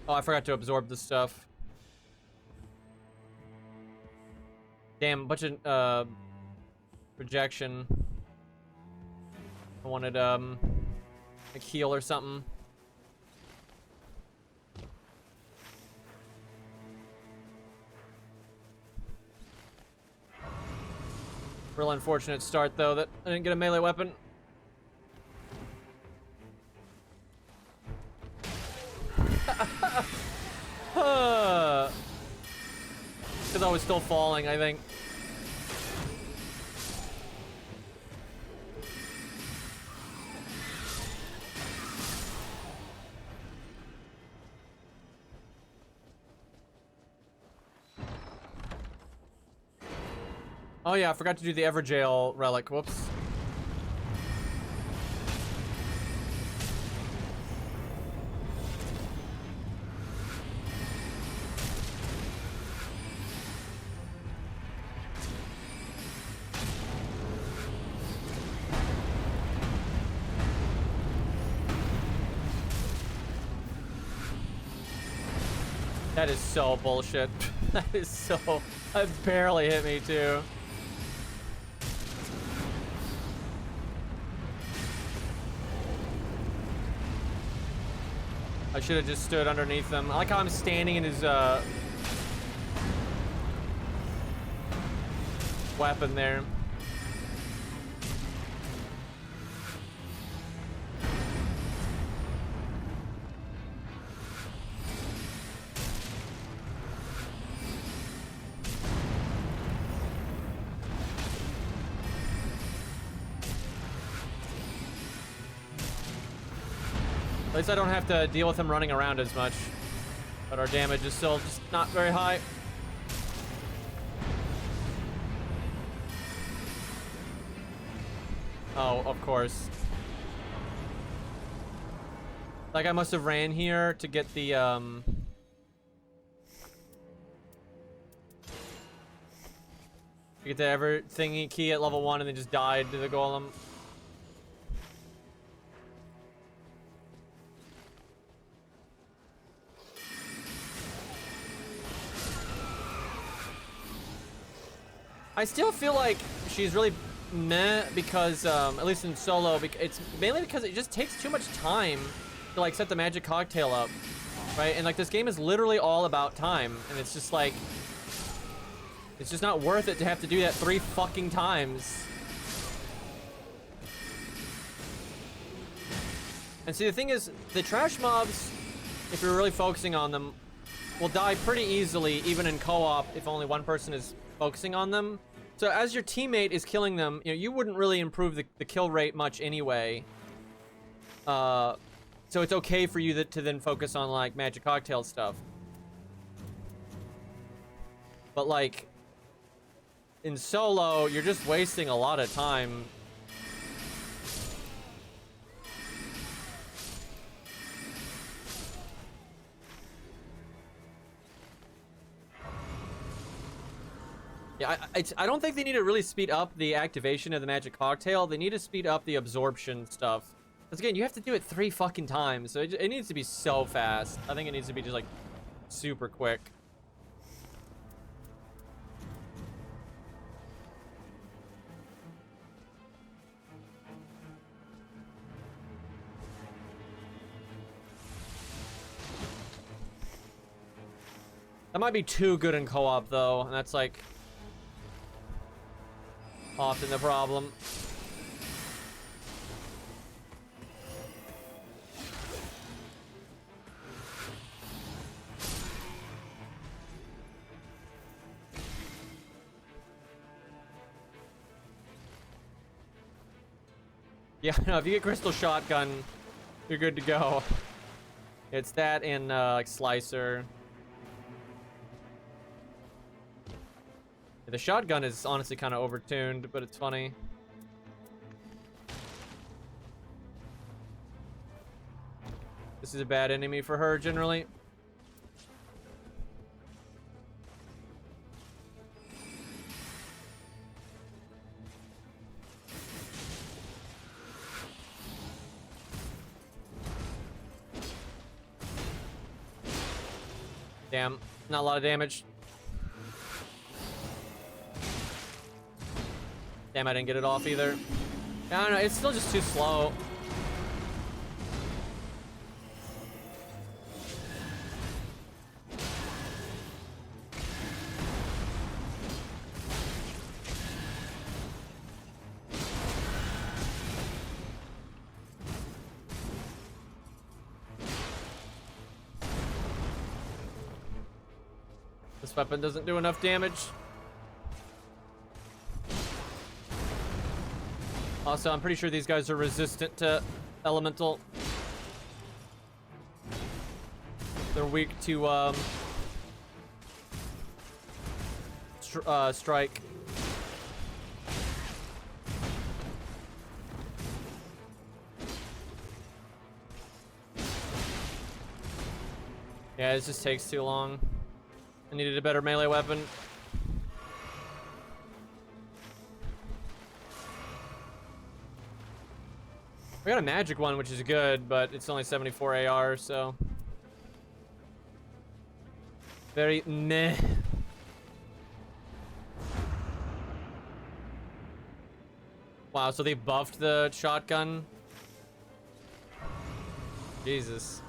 A: Oh, I forgot to absorb this stuff. Damn, bunch of rejection. I wanted a heal or something. Real unfortunate start though that I didn't get a melee weapon. Because I was still falling, I think. Oh yeah, I forgot to do the Everjail relic. Whoops. That is so bullshit. That is so... That barely hit me, too. I should have just stood underneath them. I like how I'm standing in his, weapon there. At least I don't have to deal with him running around as much. But our damage is still just not very high. Oh, of course. Like, I must have ran here to get the, to get the ever thingy key at level 1 and then just died to the golem. I still feel like she's really meh because, at least in solo, it's mainly because it just takes too much time to like set the magic cocktail up, right? And like this game is literally all about time, and it's just like, it's just not worth it to have to do that 3 fucking times. And see, the thing is, the trash mobs, if you're really focusing on them, will die pretty easily, even in co-op, if only one person is focusing on them. So as your teammate is killing them, you know, you wouldn't really improve the kill rate much anyway. So it's okay for you to then focus on like magic cocktail stuff. But like in solo, you're just wasting a lot of time. Yeah, I don't think they need to really speed up the activation of the magic cocktail. They need to speed up the absorption stuff. Because again, you have to do it 3 fucking times. So it needs to be so fast. I think it needs to be just like super quick. That might be too good in co-op though, and that's like often the problem. Yeah, no, if you get Crystal Shotgun, you're good to go. It's that and like Slicer. The shotgun is honestly kind of overtuned, but it's funny. This is a bad enemy for her, generally. Damn, not a lot of damage. Damn, I didn't get it off either. I don't know, it's still just too slow. This weapon doesn't do enough damage. Also, I'm pretty sure these guys are resistant to elemental. They're weak to strike. Yeah, it just takes too long. I needed a better melee weapon. We got a magic one, which is good, but it's only 74 AR, so very meh. Wow, so they buffed the shotgun? Jesus.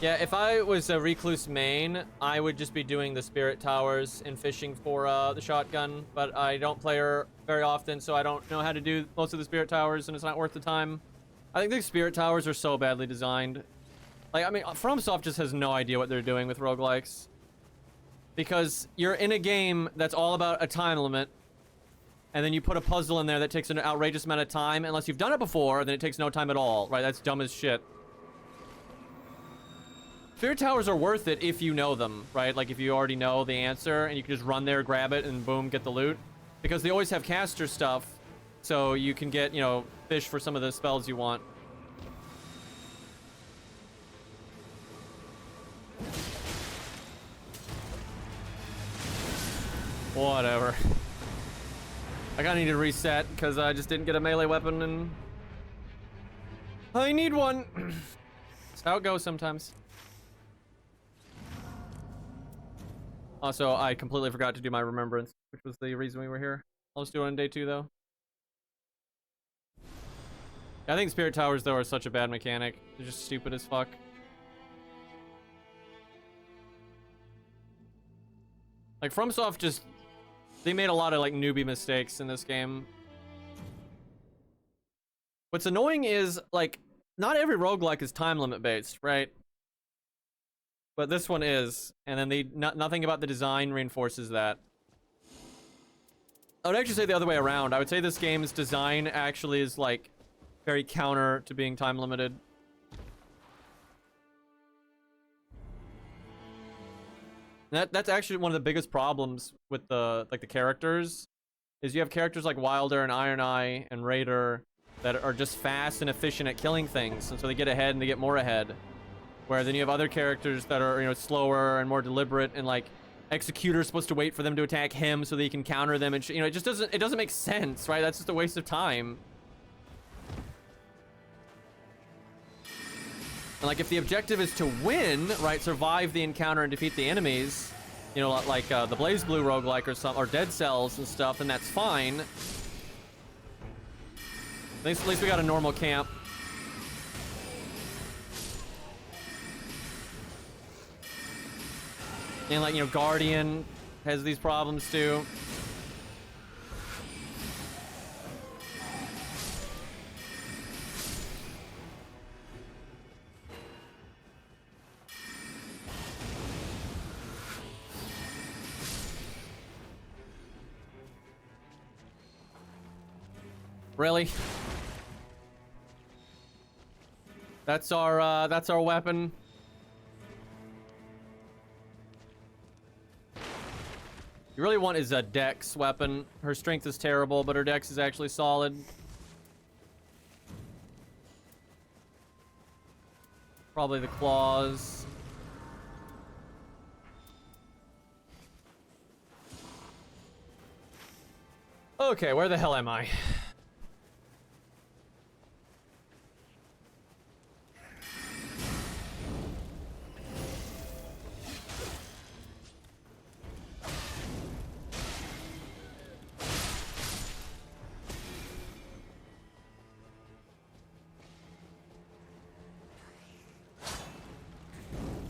A: Yeah, if I was a recluse main, I would just be doing the spirit towers and fishing for the shotgun, but I don't play her very often, so I don't know how to do most of the spirit towers, and it's not worth the time. I think the spirit towers are so badly designed. Like, I mean, FromSoft just has no idea what they're doing with roguelikes. Because you're in a game that's all about a time limit, and then you put a puzzle in there that takes an outrageous amount of time. Unless you've done it before, then it takes no time at all, right? That's dumb as shit. Spirit towers are worth it if you know them, right? Like if you already know the answer and you can just run there, grab it, and boom, get the loot. Because they always have caster stuff, so you can get, you know, fish for some of the spells you want. Whatever. I kinda need to reset because I just didn't get a melee weapon and I need one. how it goes sometimes. Also, I completely forgot to do my remembrance, which was the reason we were here. I'll just do it on day 2, though. I think Spirit Towers, though, are such a bad mechanic. They're just stupid as fuck. Like, FromSoft just... They made a lot of, like, newbie mistakes in this game. What's annoying is, like, not every roguelike is time limit based, right? But this one is, and then nothing about the design reinforces that. I would actually say the other way around. I would say this game's design actually is, like, very counter to being time limited. That's actually one of the biggest problems with the characters, is you have characters like Wilder and Iron Eye and Raider that are just fast and efficient at killing things, and so they get ahead and they get more ahead. Where then you have other characters that are, you know, slower and more deliberate, and like Executor's supposed to wait for them to attack him so that he can counter them, and you know, it doesn't make sense, right? That's just a waste of time. And like, if the objective is to win, right, survive the encounter and defeat the enemies, you know, like the Blaze Blue roguelike or Dead Cells and stuff, then that's fine. At least we got a normal camp. And like, you know, Guardian has these problems too. Really? That's our weapon. You really want is a Dex weapon. Her strength is terrible, but her Dex is actually solid. Probably the claws. Okay, where the hell am I?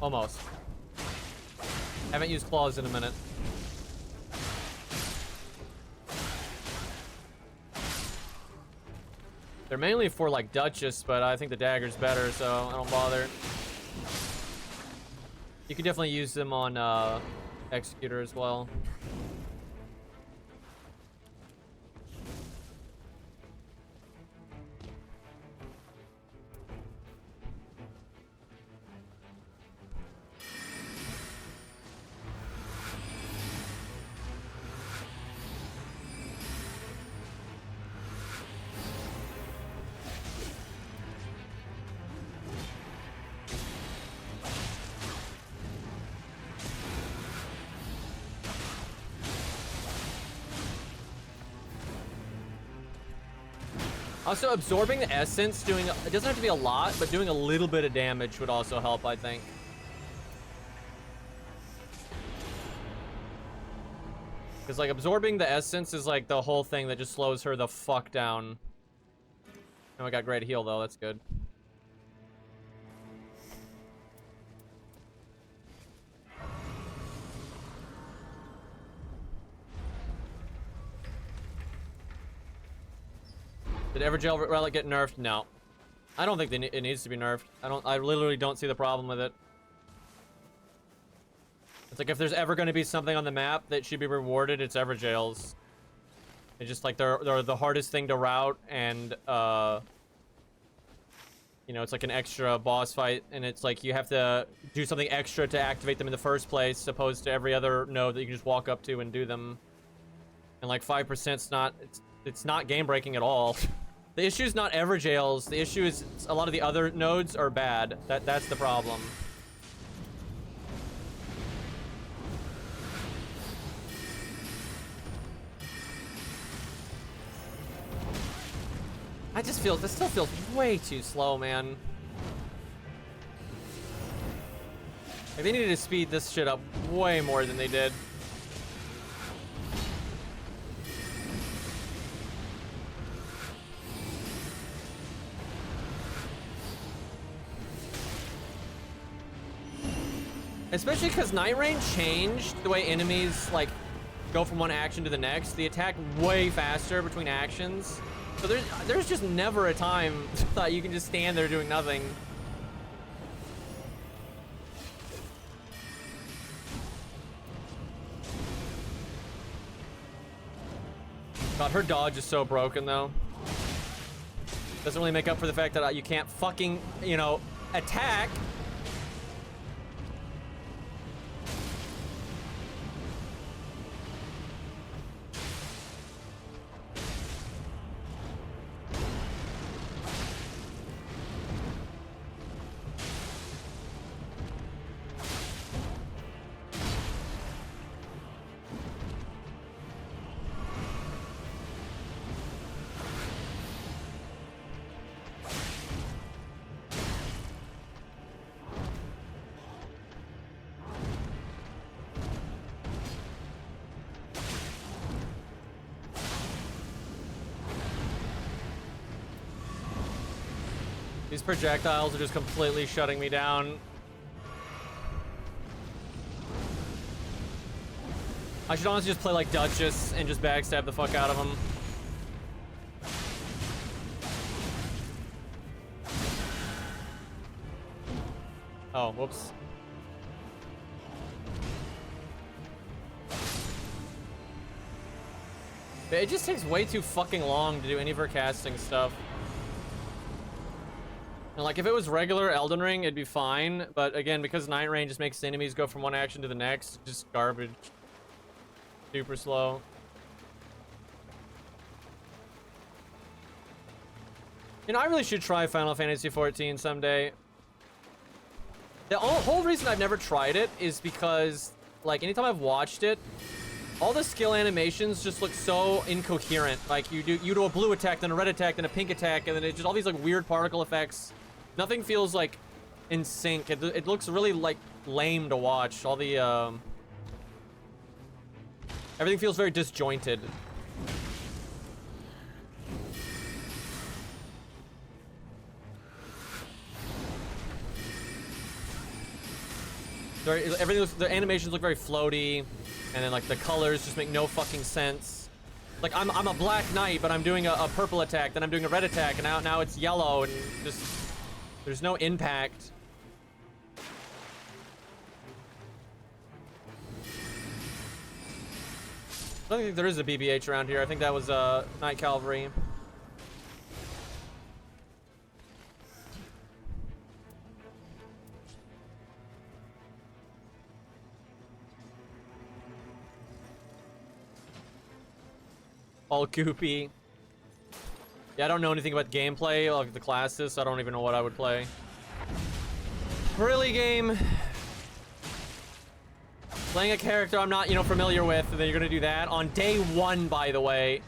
A: Almost. Haven't used claws in a minute. They're mainly for like Duchess, but I think the dagger's better, so I don't bother. You can definitely use them on Executor as well. Also, absorbing the essence, it doesn't have to be a lot, but doing a little bit of damage would also help, I think. Because, like, absorbing the essence is, like, the whole thing that just slows her the fuck down. And we got great heal, though. That's good. Did Evergel Relic get nerfed? No. I don't think it needs to be nerfed. I literally don't see the problem with it. It's like, if there's ever going to be something on the map that should be rewarded, it's Evergels. It's just like, they're the hardest thing to route, and you know, it's like an extra boss fight, and it's like you have to do something extra to activate them in the first place, opposed to every other node that you can just walk up to and do them. And like 5%'s it's not game breaking at all. The issue is not Evergels. The issue is a lot of the other nodes are bad. That's the problem. This still feels way too slow, man. Like, they needed to speed this shit up way more than they did. Especially because Night Rain changed the way enemies, like, go from one action to the next. They attack way faster between actions. So there's just never a time that you can just stand there doing nothing. God, her dodge is so broken, though. Doesn't really make up for the fact that you can't fucking, you know, attack. These projectiles are just completely shutting me down. I should honestly just play like Duchess and just backstab the fuck out of them. Oh, whoops. It just takes way too fucking long to do any of her casting stuff. And like, if it was regular Elden Ring, it'd be fine. But again, because Night Rain just makes enemies go from one action to the next, just garbage. Super slow. You know, I really should try Final Fantasy XIV someday. The whole reason I've never tried it is because, like, anytime I've watched it, all the skill animations just look so incoherent. Like, you do a blue attack, then a red attack, then a pink attack, and then it's just all these, like, weird particle effects. Nothing feels, like, in sync. It looks really, like, lame to watch. All the, everything feels very disjointed. The animations look very floaty, and then like the colors just make no fucking sense. Like I'm a black knight, but I'm doing a purple attack, then I'm doing a red attack, and now it's yellow, and just there's no impact. I don't think there is a BBH around here. I think that was Knight Cavalry. All goopy. Yeah, I don't know anything about gameplay, like the classes, so I don't even know what I would play. Really, game? Playing a character I'm not, you know, familiar with, and then you're gonna do that on day one, by the way.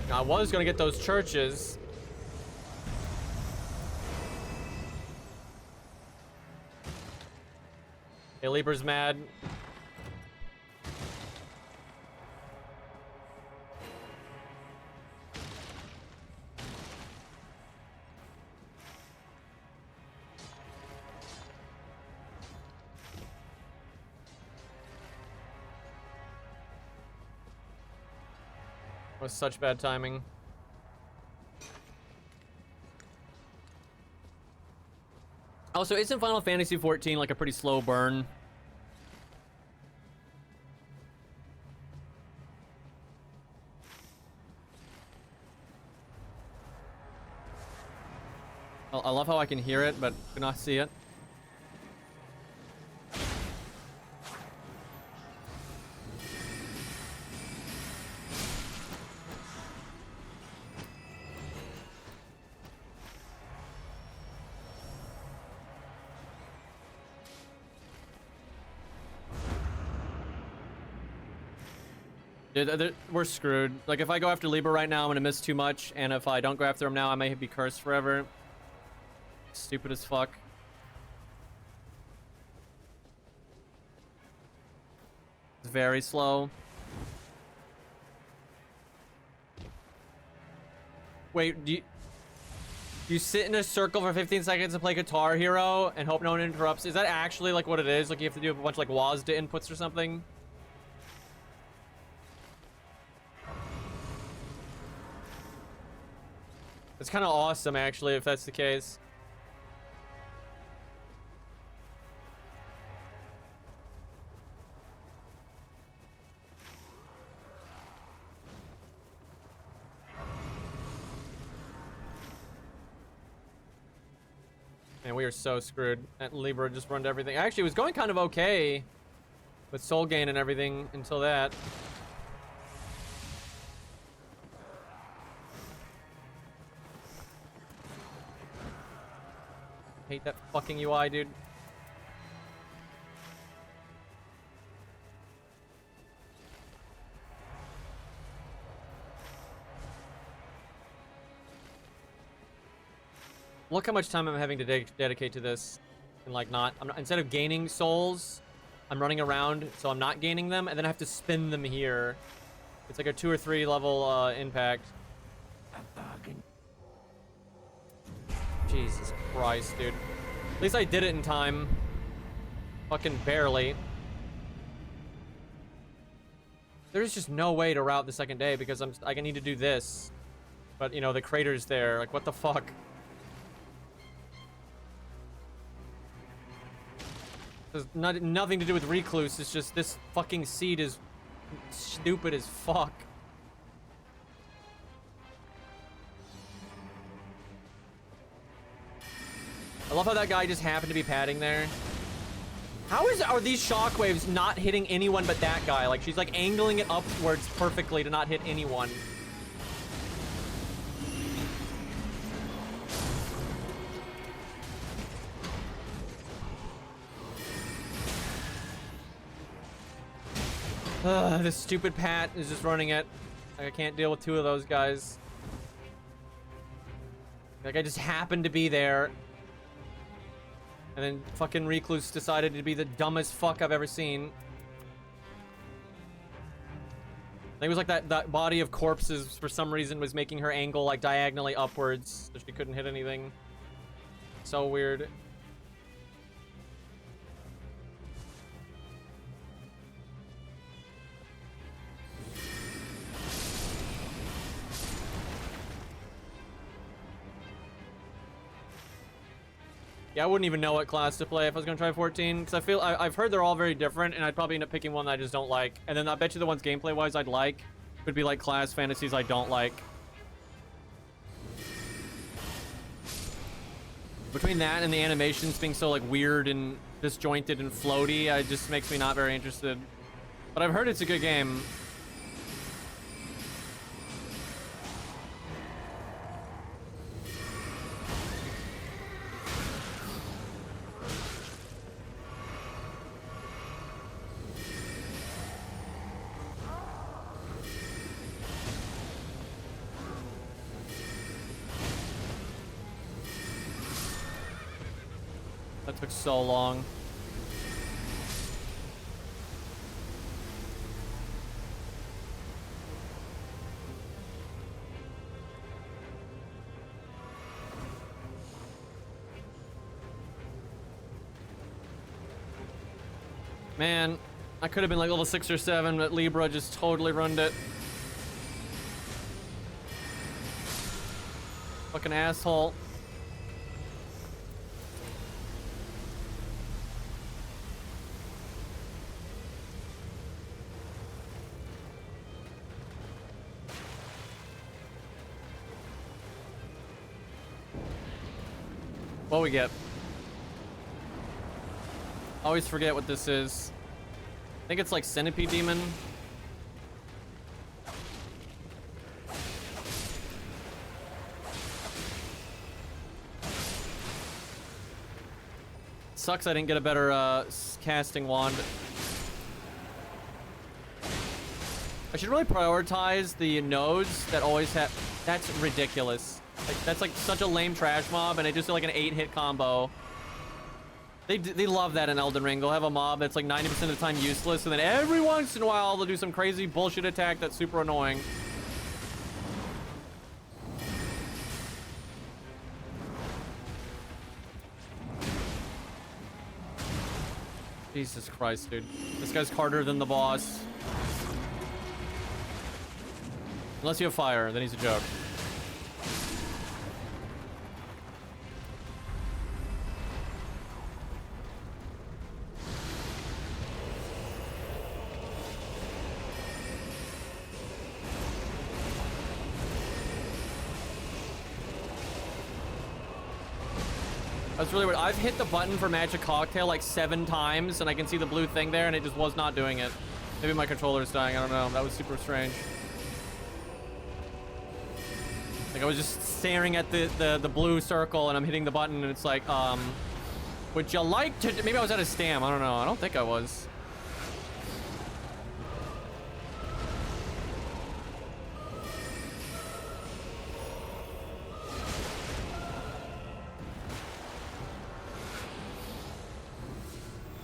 A: I was gonna get those churches. Hey, Lieber's mad. Was such bad timing. Also, isn't Final Fantasy XIV like a pretty slow burn? I love how I can hear it, but cannot see it. Dude, we're screwed. Like, if I go after Libra right now, I'm gonna miss too much, and if I don't go after him now, I may be cursed forever. Stupid as fuck. It's very slow. Wait, do you sit in a circle for 15 seconds and play Guitar Hero and hope no one interrupts? Is that actually like what it is? Like you have to do a bunch of like WASD inputs or something? It's kind of awesome, actually, if that's the case. Man, we are so screwed. That Libra just ruined everything. Actually, it was going kind of okay with soul gain and everything until that. Hate that fucking UI, dude. Look how much time I'm having to dedicate to this, and like I'm not, instead of gaining souls, I'm running around, so I'm not gaining them, and then I have to spin them here. It's like a 2 or 3 level impact. Jesus Christ, dude. At least I did it in time. Fucking barely. There's just no way to route the second day because I need to do this. But, you know, the crater's there. Like, what the fuck? There's nothing to do with Recluse. It's just this fucking seed is stupid as fuck. I love how that guy just happened to be padding there. How are these shockwaves not hitting anyone but that guy? Like, she's like angling it upwards perfectly to not hit anyone. This stupid Pat is just running it. Like, I can't deal with 2 of those guys. Like, I just happened to be there. And then fucking Recluse decided to be the dumbest fuck I've ever seen. I think it was like that body of corpses for some reason was making her angle like diagonally upwards, so she couldn't hit anything. So weird. Yeah, I wouldn't even know what class to play if I was gonna try 14, because I've heard they're all very different, and I'd probably end up picking one that I just don't like. And then I bet you the ones gameplay-wise I'd like would be like class fantasies I don't like. Between that and the animations being so like weird and disjointed and floaty, it just makes me not very interested. But I've heard it's a good game. That took so long. Man, I could have been like level 6 or 7, but Libra just totally ruined it. Fucking asshole. What we get? Always forget what this is. I think it's like Centipede Demon. Sucks I didn't get a better casting wand. I should really prioritize the nodes that always have... That's ridiculous. Like, that's like such a lame trash mob, and they just do like an 8-hit combo. They love that in Elden Ring. They'll have a mob that's like 90% of the time useless, and then every once in a while they'll do some crazy bullshit attack that's super annoying. Jesus Christ, dude. This guy's harder than the boss. Unless you have fire, then he's a joke. That's really weird. I've hit the button for Magic Cocktail like 7 times, and I can see the blue thing there, and it just was not doing it. Maybe my controller's dying. I don't know. That was super strange. Like, I was just staring at the blue circle, and I'm hitting the button, and it's like, would you like to... Maybe I was out of stam. I don't know. I don't think I was.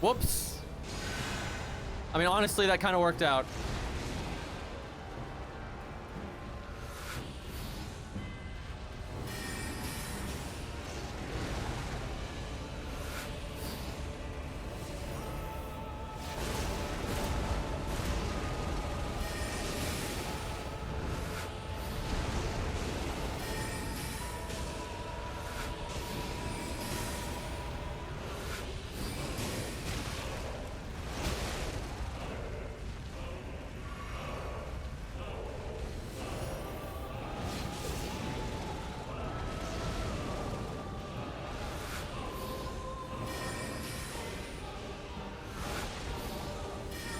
A: Whoops. I mean, honestly, that kind of worked out.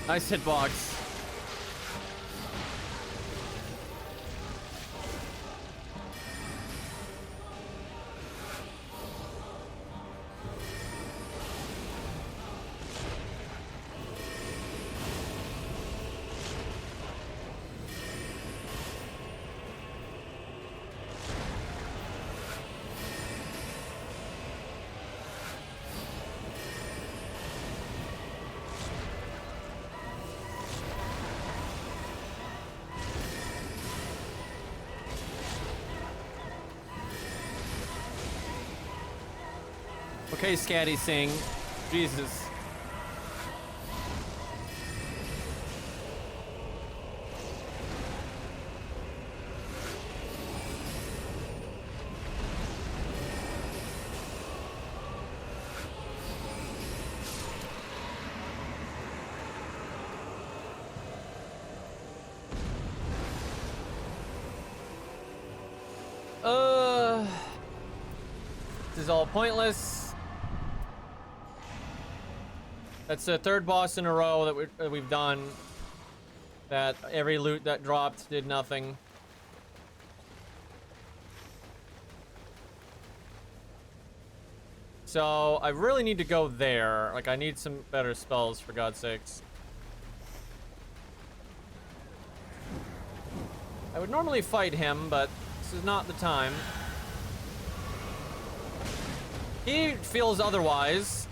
A: Nice hitbox. Okay, Scatty Sing. Jesus. This is all pointless. That's the 3rd boss in a row that we've done. That every loot that dropped did nothing. So I really need to go there. Like, I need some better spells, for God's sakes. I would normally fight him, but this is not the time. He feels otherwise.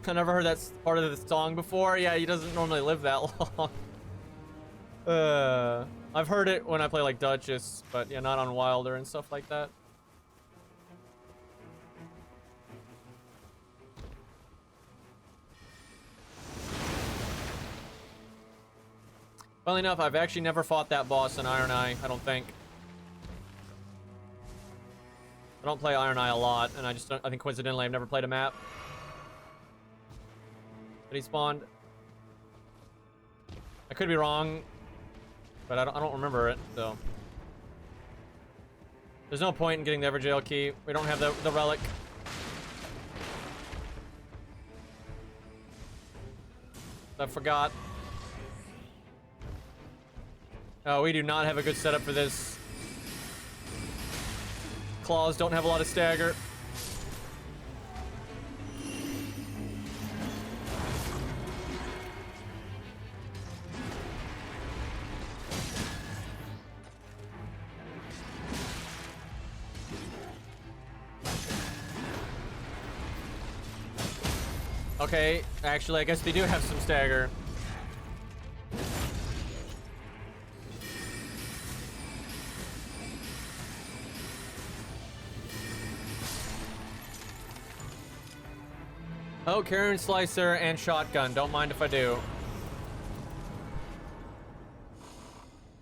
A: I never heard that part of the song before. Yeah, he doesn't normally live that long. I've heard it when I play like Duchess, but yeah, not on Wilder and stuff like that. Funnily enough, I've actually never fought that boss in Iron Eye, I don't think. I don't play Iron Eye a lot, and I think coincidentally I've never played a map that he spawned. I could be wrong, but I don't remember it, so. There's no point in getting the Everjail key. We don't have the relic. I forgot. Oh, we do not have a good setup for this. claws don't have a lot of stagger. Okay, actually, I guess they do have some stagger. Oh, Karen Slicer and Shotgun. Don't mind if I do.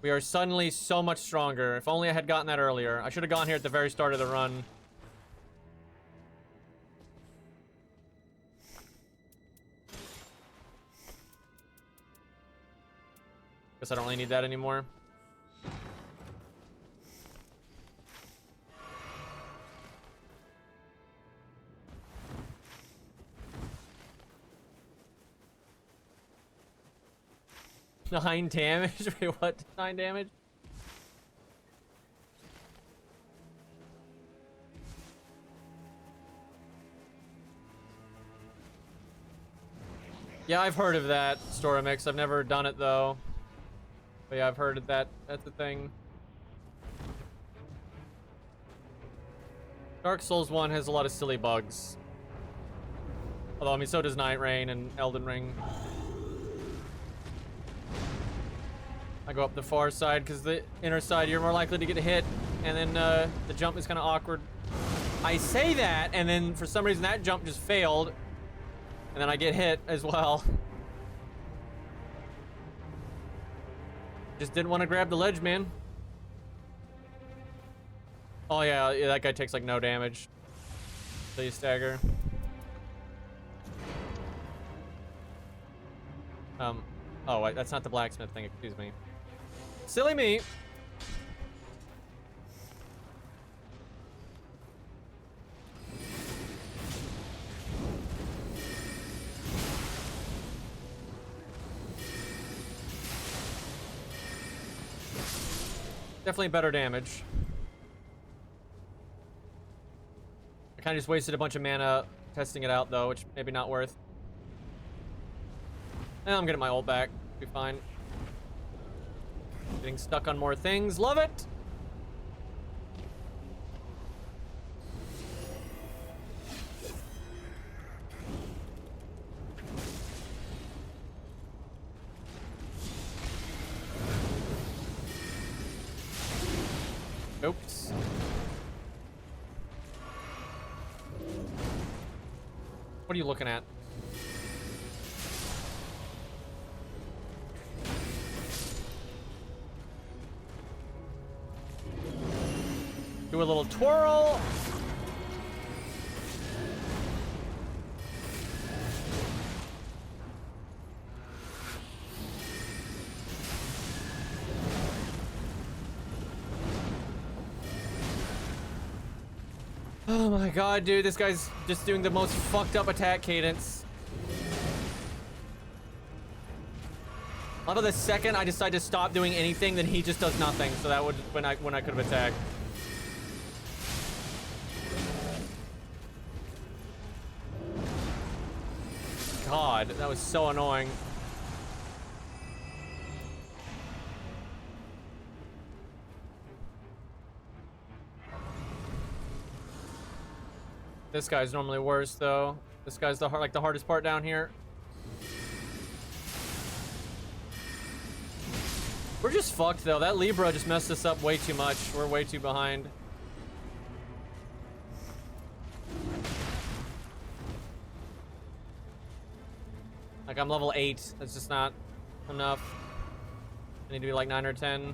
A: We are suddenly so much stronger. If only I had gotten that earlier. I should have gone here at the very start of the run. Guess I don't really need that anymore. Nine damage? Wait, what? 9 damage? Yeah, I've heard of that, Storamix. I've never done it, though. But yeah, I've heard of that. That's a thing. Dark Souls 1 has a lot of silly bugs. Although, I mean, so does Night Rain and Elden Ring. I go up the far side because the inner side you're more likely to get hit, and then the jump is kind of awkward. I say that, and then for some reason that jump just failed, and then I get hit as well. Just didn't want to grab the ledge, man. Oh yeah, that guy takes like no damage. So you stagger. Oh wait, that's not the blacksmith thing, excuse me. Silly me. Definitely better damage. I kind of just wasted a bunch of mana testing it out though, which maybe not worth. And I'm getting my ult back. Be fine. Getting stuck on more things. Love it! Oops. What are you looking at? Do a little twirl. Oh my god, dude, this guy's just doing the most fucked up attack cadence. Although the second I decide to stop doing anything, then he just does nothing. So that would when I could have attacked. God, that was so annoying. This guy's normally worse though. This guy's the hardest part down here. We're just fucked though. That Libra just messed us up way too much. We're way too behind. Like I'm level 8. That's just not enough. I need to be like 9 or 10.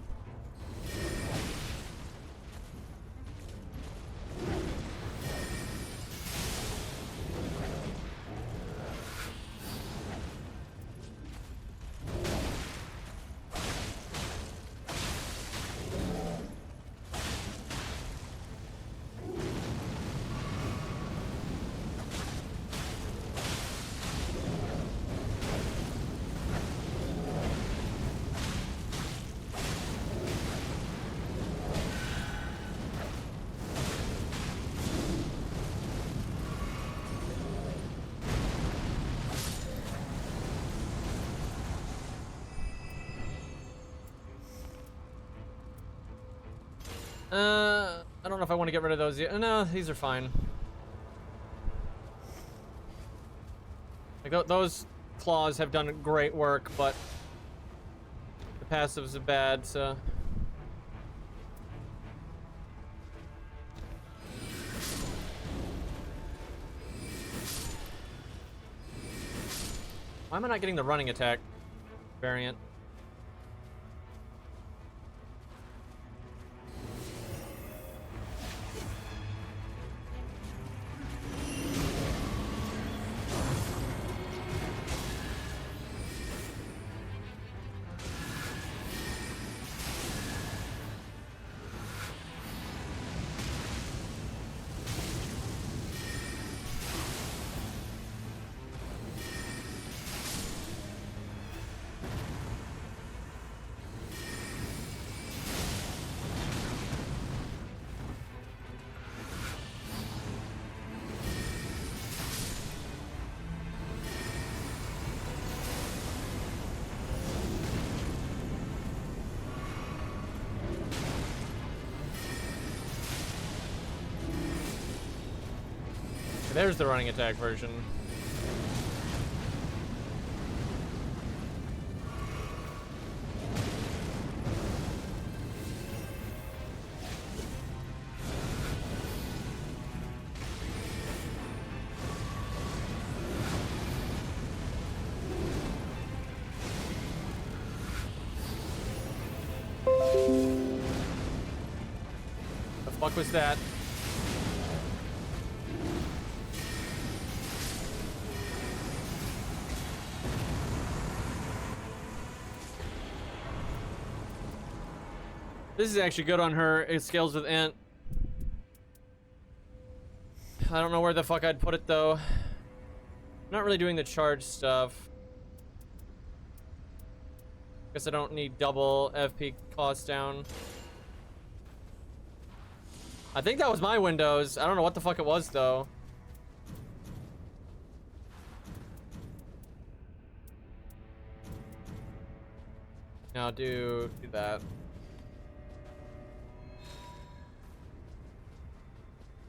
A: I don't know if I want to get rid of those yet. No, these are fine. Like, those claws have done great work, but the passives are bad, so... Why am I not getting the running attack variant? There's the running attack version. The fuck was that? This is actually good on her. It scales with Int. I don't know where the fuck I'd put it though. I'm not really doing the charge stuff. Guess I don't need double FP cost down. I think that was my Windows. I don't know what the fuck it was though. Now do that.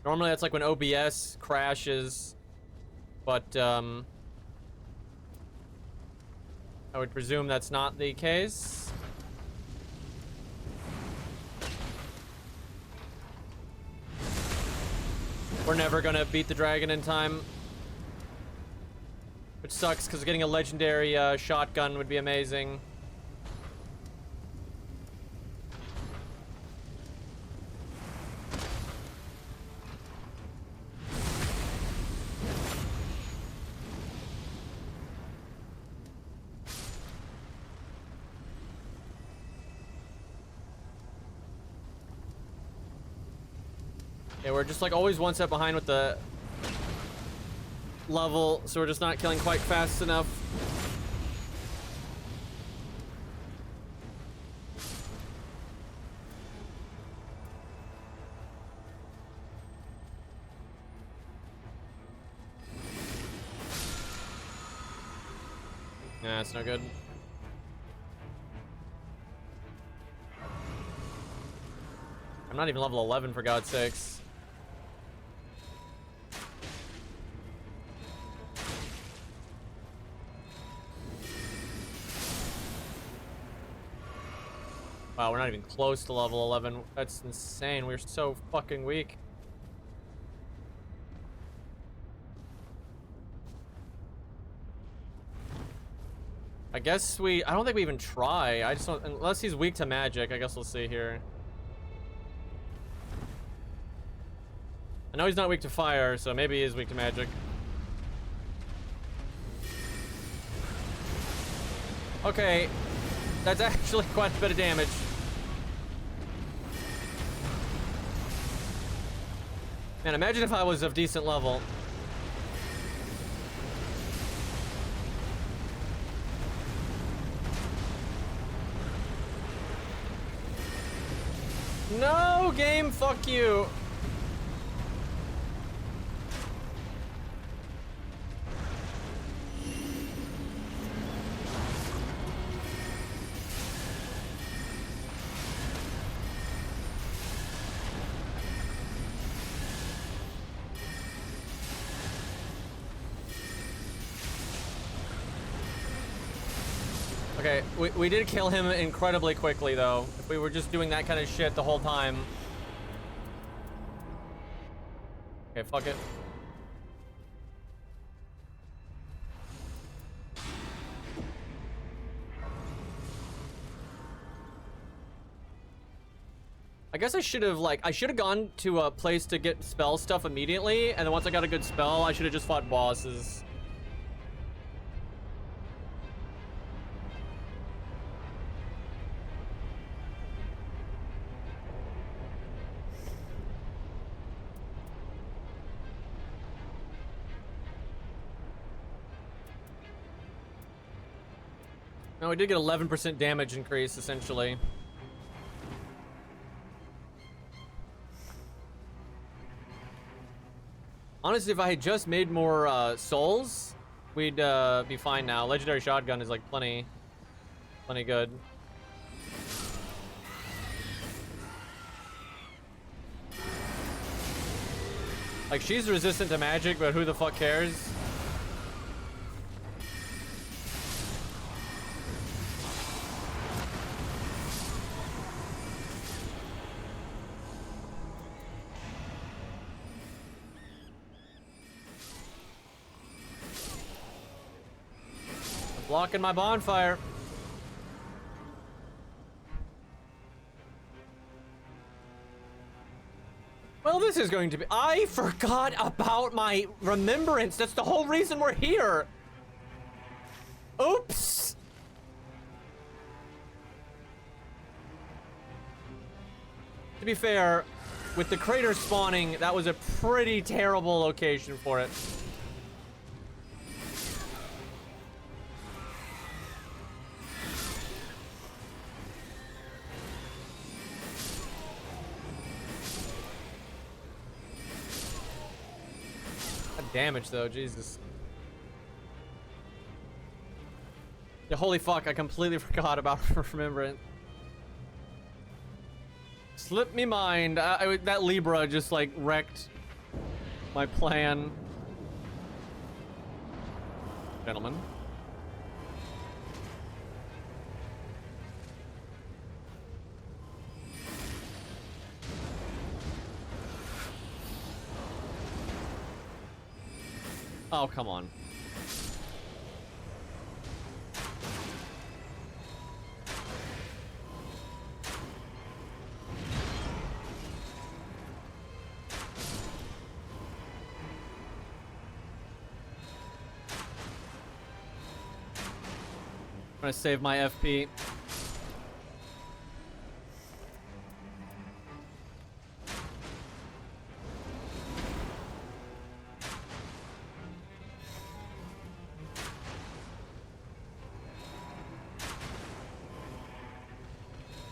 A: Normally that's like when OBS crashes, but I would presume that's not the case. We're never gonna beat the dragon in time, which sucks because getting a legendary shotgun would be amazing. Yeah, we're just like always one step behind with the level, so we're just not killing quite fast enough. Nah, it's no good. I'm not even level 11 for God's sakes. Wow, we're not even close to level 11. That's insane. We're so fucking weak. I guess I don't think we even try. I just don't, unless he's weak to magic, I guess we'll see here. I know he's not weak to fire, so maybe he is weak to magic. Okay, that's actually quite a bit of damage. Man, imagine if I was of decent level. No, game, fuck you. Okay, we did kill him incredibly quickly, though. If we were just doing that kind of shit the whole time. Okay, fuck it. I guess I should have, like, I should have gone to a place to get spell stuff immediately, and then once I got a good spell, I should have just fought bosses. No, we did get 11% damage increase, essentially. Honestly, if I had just made more souls, we'd be fine now. Legendary shotgun is like plenty good. Like, she's resistant to magic, but who the fuck cares? Blocking my bonfire. Well, this is going to be... I forgot about my remembrance. That's the whole reason we're here. Oops. To be fair, with the crater spawning, that was a pretty terrible location for it. Damage though, Jesus. Yeah, holy fuck, I completely forgot about Remembrance. Slipped me mind. That Libra just like wrecked my plan. Gentlemen. Oh, come on. I'm gonna save my FP.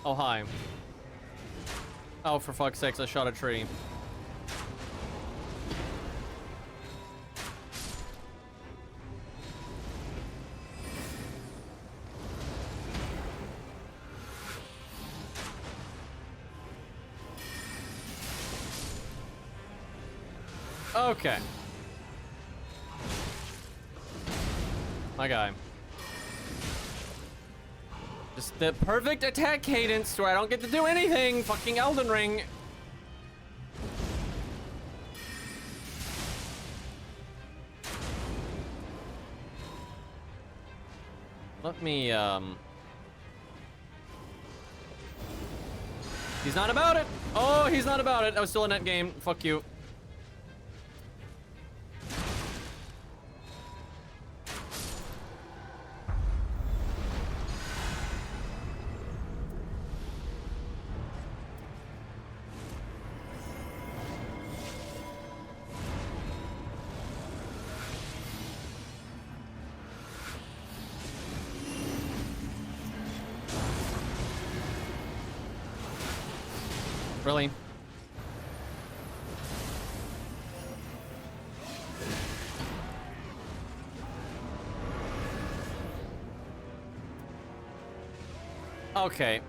A: Oh, hi. Oh, for fuck's sakes, I shot a tree. Okay. My guy. Just the perfect attack cadence where I don't get to do anything. Fucking Elden Ring. Let me, He's not about it. Oh, he's not about it. I was still in that game. Fuck you. Really? Okay.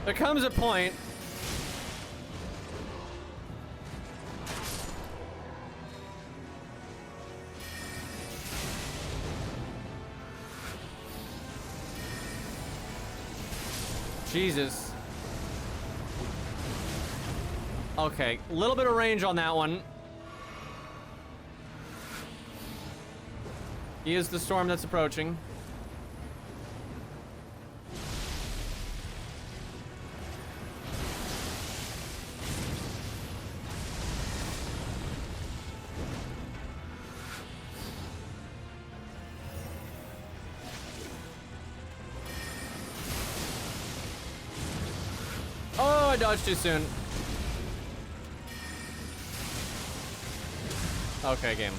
A: There comes a point Jesus. Okay, a little bit of range on that one. He is the storm that's approaching. Oh, I dodged too soon. Okay, game.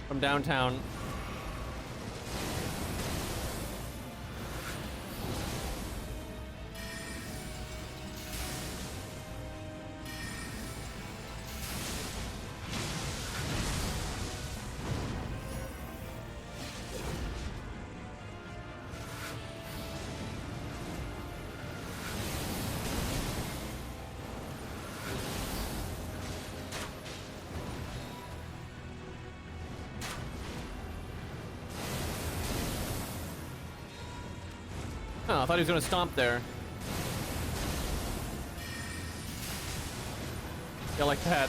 A: From downtown. Oh, I thought he was gonna stomp there. Yeah, like that.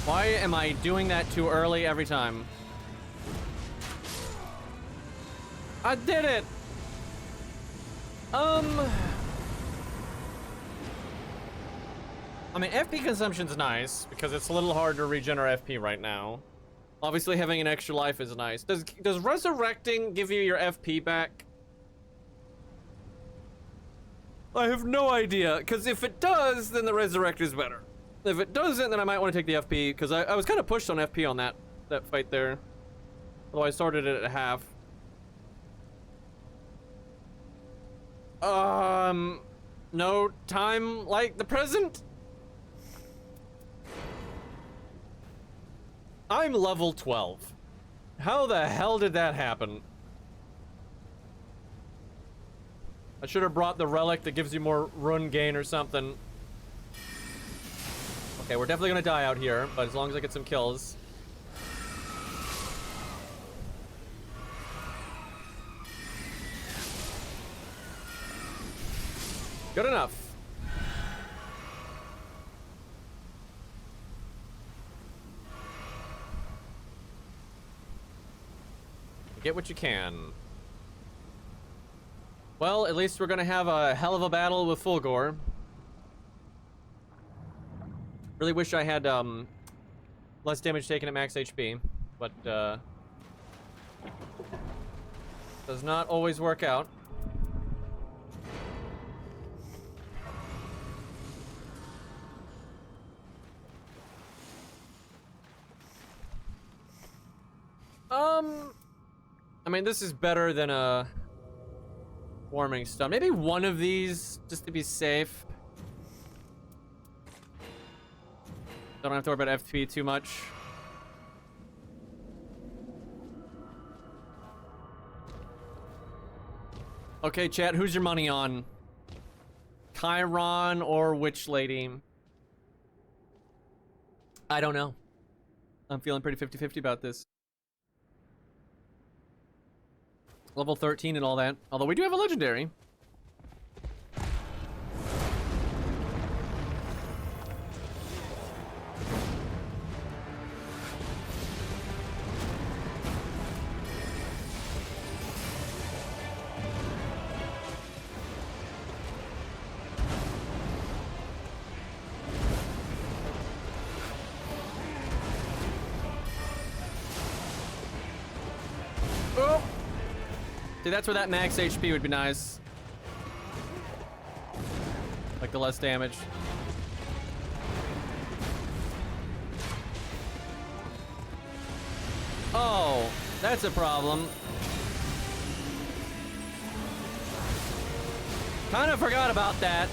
A: Why am I doing that too early every time? I did it! I mean, FP consumption's nice, because it's a little hard to regen our FP right now. Obviously, having an extra life is nice. Does resurrecting give you your FP back? I have no idea, because if it does, then the resurrect is better. If it doesn't, then I might want to take the FP, because I was kind of pushed on FP on that fight there. Although I started it at half. No time like the present? I'm level 12. How the hell did that happen? I should have brought the relic that gives you more rune gain or something. Okay, we're definitely gonna die out here, but as long as I get some kills. Good enough. Get what you can. Well, at least we're gonna have a hell of a battle with Fulgor. Really wish I had less damage taken at max HP, but does not always work out. I mean, this is better than a warming stun. Maybe one of these, just to be safe. Don't have to worry about FP too much. Okay, chat, who's your money on? Chiron or Witch Lady? I don't know. I'm feeling pretty 50-50 about this. Level 13 and all that. Although we do have a legendary. Oh! See, that's where that max HP would be nice. Like the less damage. Oh, that's a problem. Kind of forgot about that.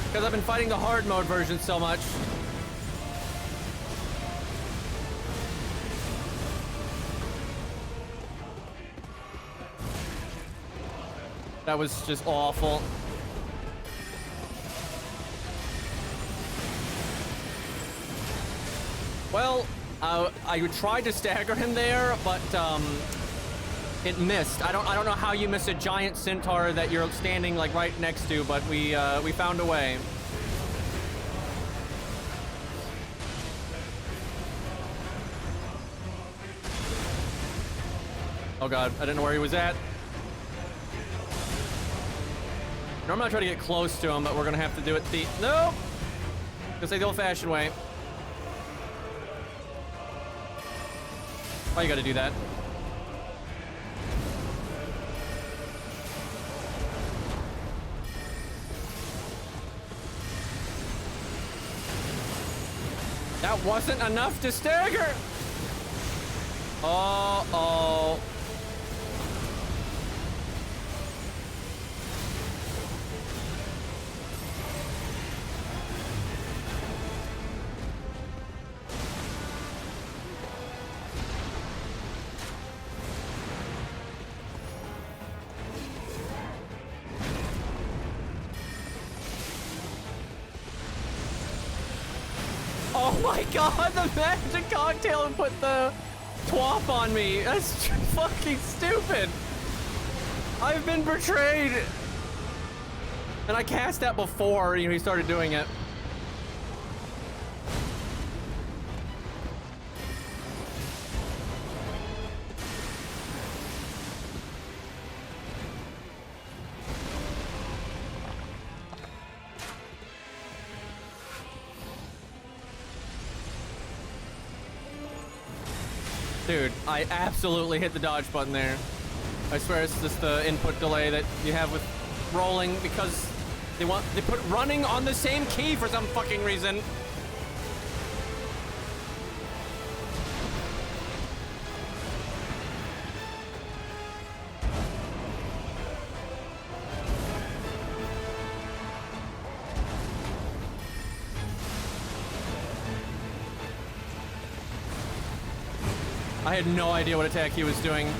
A: Because I've been fighting the hard mode version so much. That was just awful. Well, I tried to stagger him there, but It missed. I don't know how you miss a giant centaur that you're standing like right next to, but we found a way. Oh god, I didn't know where he was at. Normally I try to get close to him, but we're gonna have to do it the no. Gonna say the old-fashioned way. Why you gotta do that? That wasn't enough to stagger. Uh-oh. Oh my god, the magic cocktail and put the twop on me. That's fucking stupid. I've been betrayed. And I cast that before, he started doing it. Dude, I absolutely hit the dodge button there. I swear it's just the input delay that you have with rolling because they put running on the same key for some fucking reason. I had no idea what attack he was doing.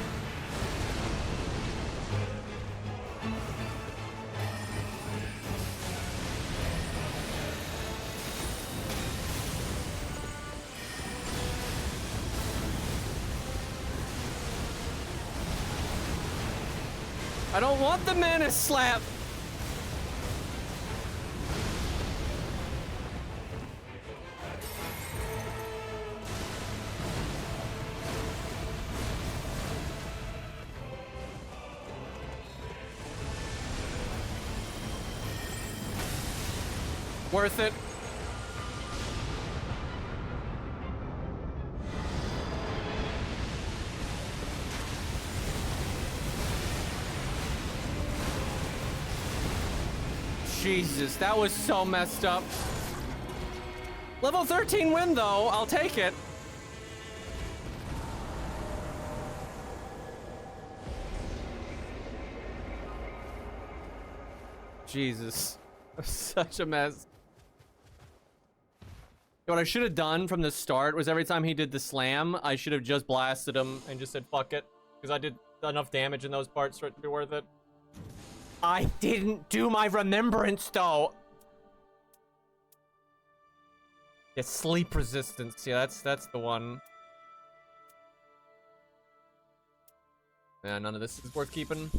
A: I don't want the mana slap. Worth it. Jesus, that was so messed up. Level 13 win though, I'll take it. Jesus, such a mess. What I should have done from the start was every time he did the slam, I should have just blasted him and just said fuck it. Because I did enough damage in those parts for it to be worth it. I didn't do my remembrance though. Yeah, sleep resistance. Yeah, that's the one. Yeah, none of this is worth keeping.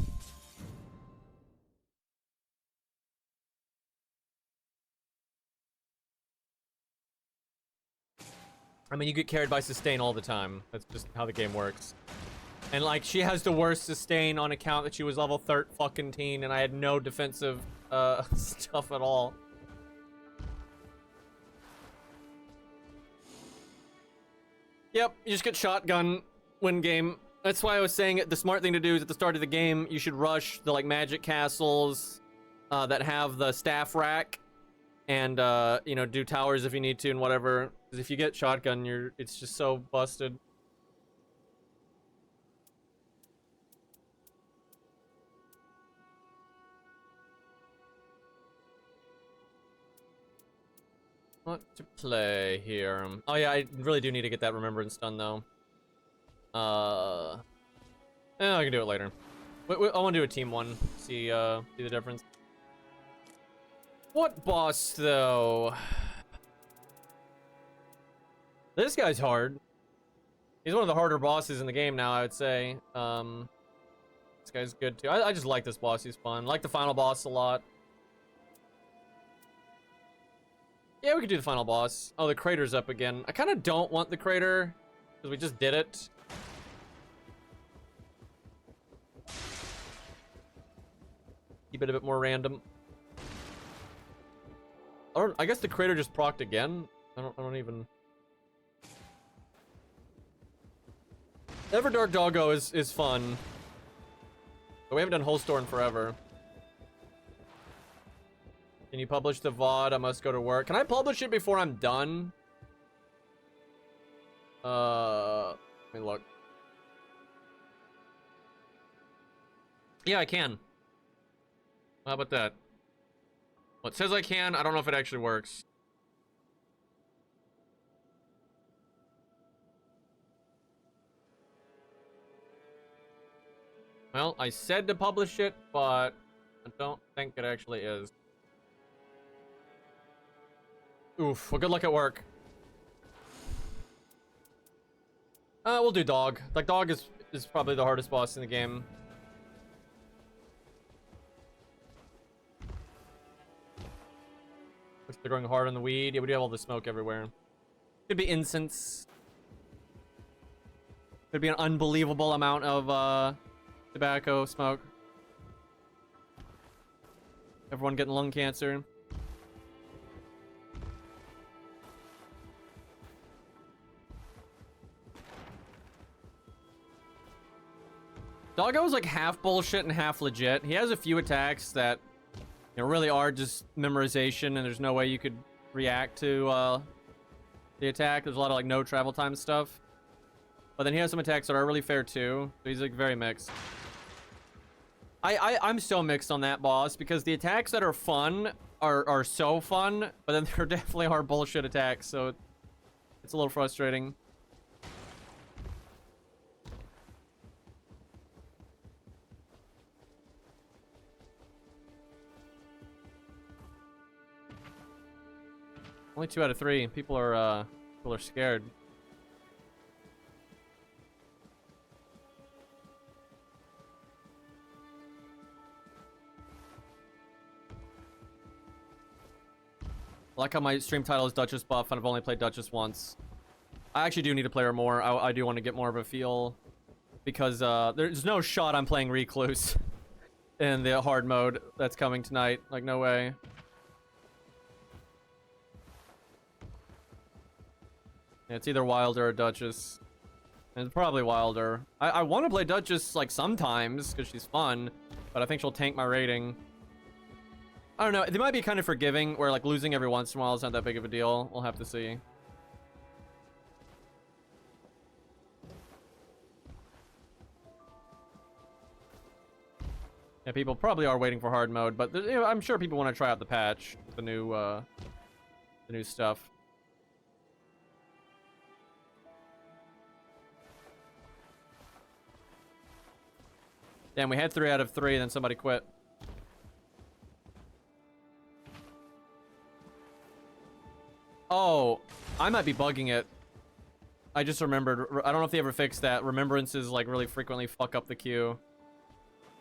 A: I mean, you get carried by sustain all the time. That's just how the game works. And like, she has the worst sustain on account that she was level 13, and I had no defensive stuff at all. Yep, you just get shotgun, win game. That's why I was saying the smart thing to do is at the start of the game, you should rush the like magic castles that have the staff rack, and you know, do towers if you need to and whatever. Because if you get shotgun, it's just so busted. What to play here? Oh yeah, I really do need to get that remembrance done though. I can do it later. I want to do a team one. See the difference. What boss though? This guy's hard. He's one of the harder bosses in the game now, I would say. This guy's good too. I just like this boss. He's fun. I like the final boss a lot. Yeah, we could do the final boss. Oh, the crater's up again. I kind of don't want the crater because we just did it. Keep it a bit more random. I guess the crater just procced again. I don't even. Everdark Doggo is fun. But we haven't done Holstor in forever. Can you publish the VOD? I must go to work. Can I publish it before I'm done? Let me look. Yeah, I can. How about that? Well, it says I can. I don't know if it actually works. Well, I said to publish it, but I don't think it actually is. Oof, well, good luck at work. We'll do dog. Like, dog is probably the hardest boss in the game. Looks like they're going hard on the weed. Yeah, we do have all the smoke everywhere. Could be incense. Could be an unbelievable amount of, tobacco smoke. Everyone getting lung cancer. Doggo is like half bullshit and half legit. He has a few attacks that, you know, really are just memorization, and there's no way you could react to the attack. There's a lot of like no travel time stuff. But then he has some attacks that are really fair too. So he's like very mixed. I'm so mixed on that boss because the attacks that are fun are so fun, but then there definitely are bullshit attacks, so it's a little frustrating. Only 2 out of 3. People are scared. I like how my stream title is Duchess Buff, and I've only played Duchess once. I actually do need to play her more. I do want to get more of a feel, because there's no shot I'm playing Recluse in the hard mode that's coming tonight. Like, no way. Yeah, it's either Wilder or Duchess. And it's probably Wilder. I want to play Duchess, like, sometimes, because she's fun, but I think she'll tank my rating. I don't know. They might be kind of forgiving, where, like, losing every once in a while is not that big of a deal. We'll have to see. Yeah, people probably are waiting for hard mode, but you know, I'm sure people want to try out the patch, the new stuff. Damn, we had 3 out of 3, then somebody quit. Oh, I might be bugging it. I just remembered. I don't know if they ever fixed that. Remembrances, like, really frequently fuck up the queue.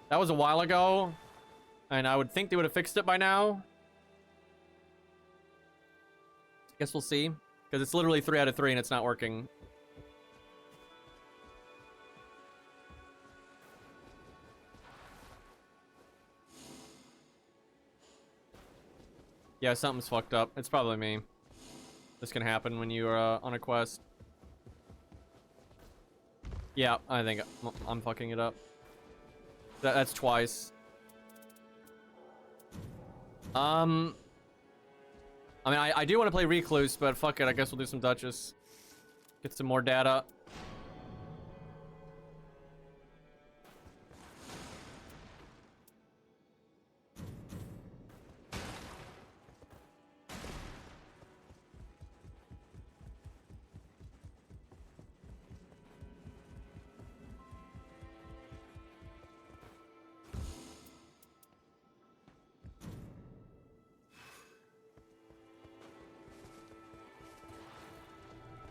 A: That was a while ago, and I would think they would have fixed it by now. Guess we'll see, because it's literally 3 out of 3 and it's not working. Yeah, something's fucked up. It's probably me. This can happen when you are on a quest. Yeah, I think I'm fucking it up. That's twice. I mean, I do want to play Recluse, but fuck it. I guess we'll do some Duchess. Get some more data.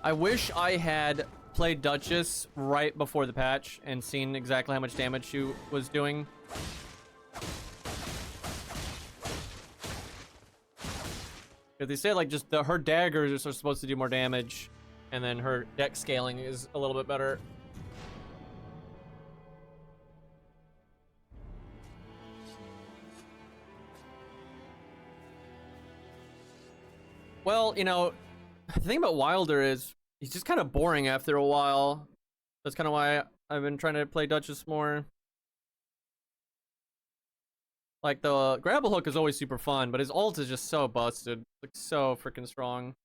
A: I wish I had played Duchess right before the patch and seen exactly how much damage she was doing. If they say like just her daggers are supposed to do more damage, and then her deck scaling is a little bit better. Well, you know, the thing about Wilder is he's just kind of boring after a while. That's kind of why I've been trying to play Duchess more. Like, the grapple hook is always super fun, but his ult is just so busted. Like, so freaking strong.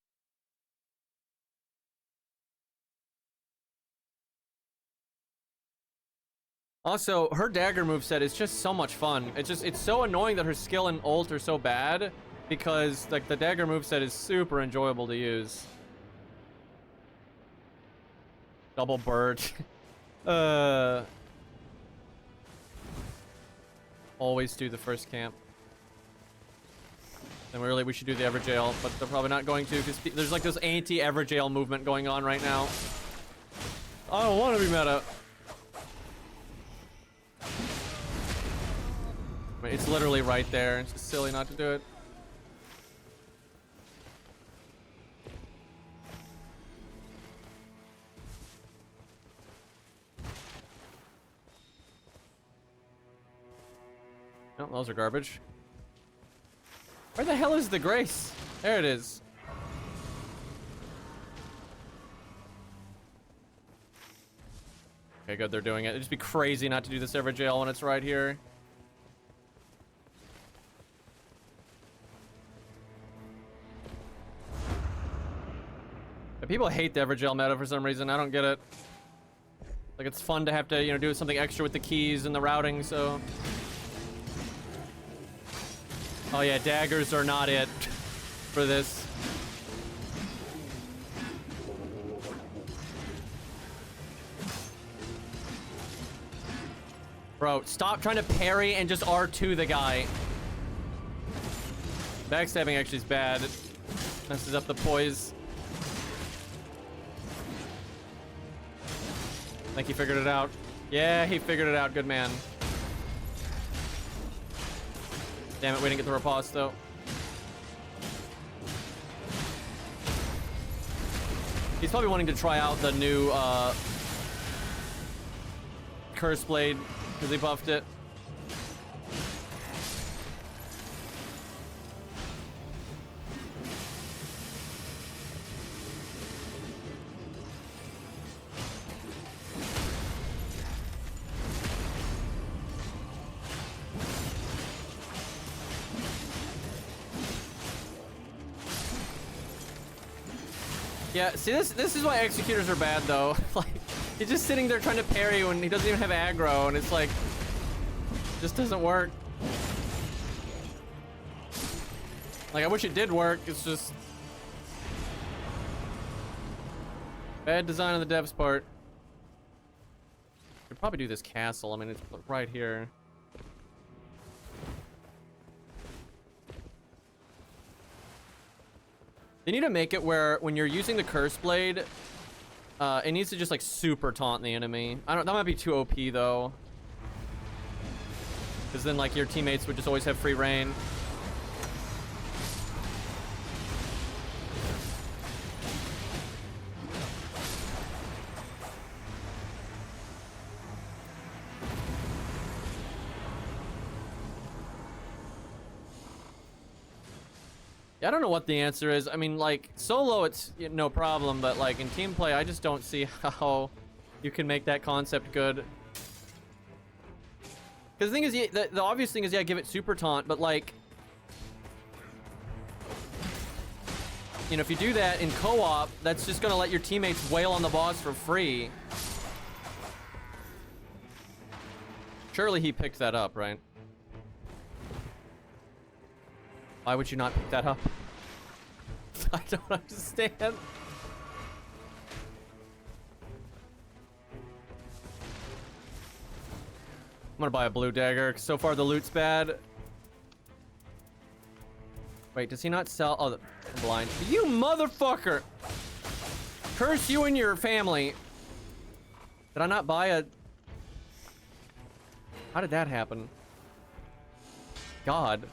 A: Also, her dagger moveset is just so much fun. It's so annoying that her skill and ult are so bad, because, like, the dagger moveset is super enjoyable to use. Double bird. Always do the first camp. And really, we should do the Everjail, but they're probably not going to, because there's like this anti-Everjail movement going on right now. I don't want to be meta. I mean, it's literally right there. It's just silly not to do it. Oh, those are garbage. Where the hell is the Grace? There it is. Okay, good, they're doing it. It'd just be crazy not to do this Everjail when it's right here. But people hate the Everjail meta for some reason. I don't get it. Like, it's fun to have to, you know, do something extra with the keys and the routing, so... Oh yeah, daggers are not it for this. Bro, stop trying to parry and just R2 the guy. Backstabbing actually is bad. It messes up the poise. I think he figured it out. Yeah, he figured it out. Good man. Damn it, we didn't get the riposte though. He's probably wanting to try out the new Curse Blade because he buffed it. Yeah, see, this is why executors are bad though. Like, he's just sitting there trying to parry when he doesn't even have aggro, and it's like, just doesn't work. Like, I wish it did work. It's just bad design on the dev's part. Could probably do this castle. I mean, it's right here. They need to make it where when you're using the Curse Blade, it needs to just like super taunt the enemy. I don't. That might be too OP though, because then like your teammates would just always have free reign. I don't know what the answer is. I mean, like, solo, it's no problem, but, like, in team play, I just don't see how you can make that concept good. Because the thing is, the obvious thing is, yeah, give it super taunt, but, like, you know, if you do that in co-op, that's just gonna let your teammates wail on the boss for free. Surely he picked that up, right? Why would you not pick that up? I don't understand. I'm gonna buy a blue dagger, 'cause so far the loot's bad. Wait, does he not sell? Oh, I'm blind. You motherfucker! Curse you and your family. Did I not buy a... How did that happen? God.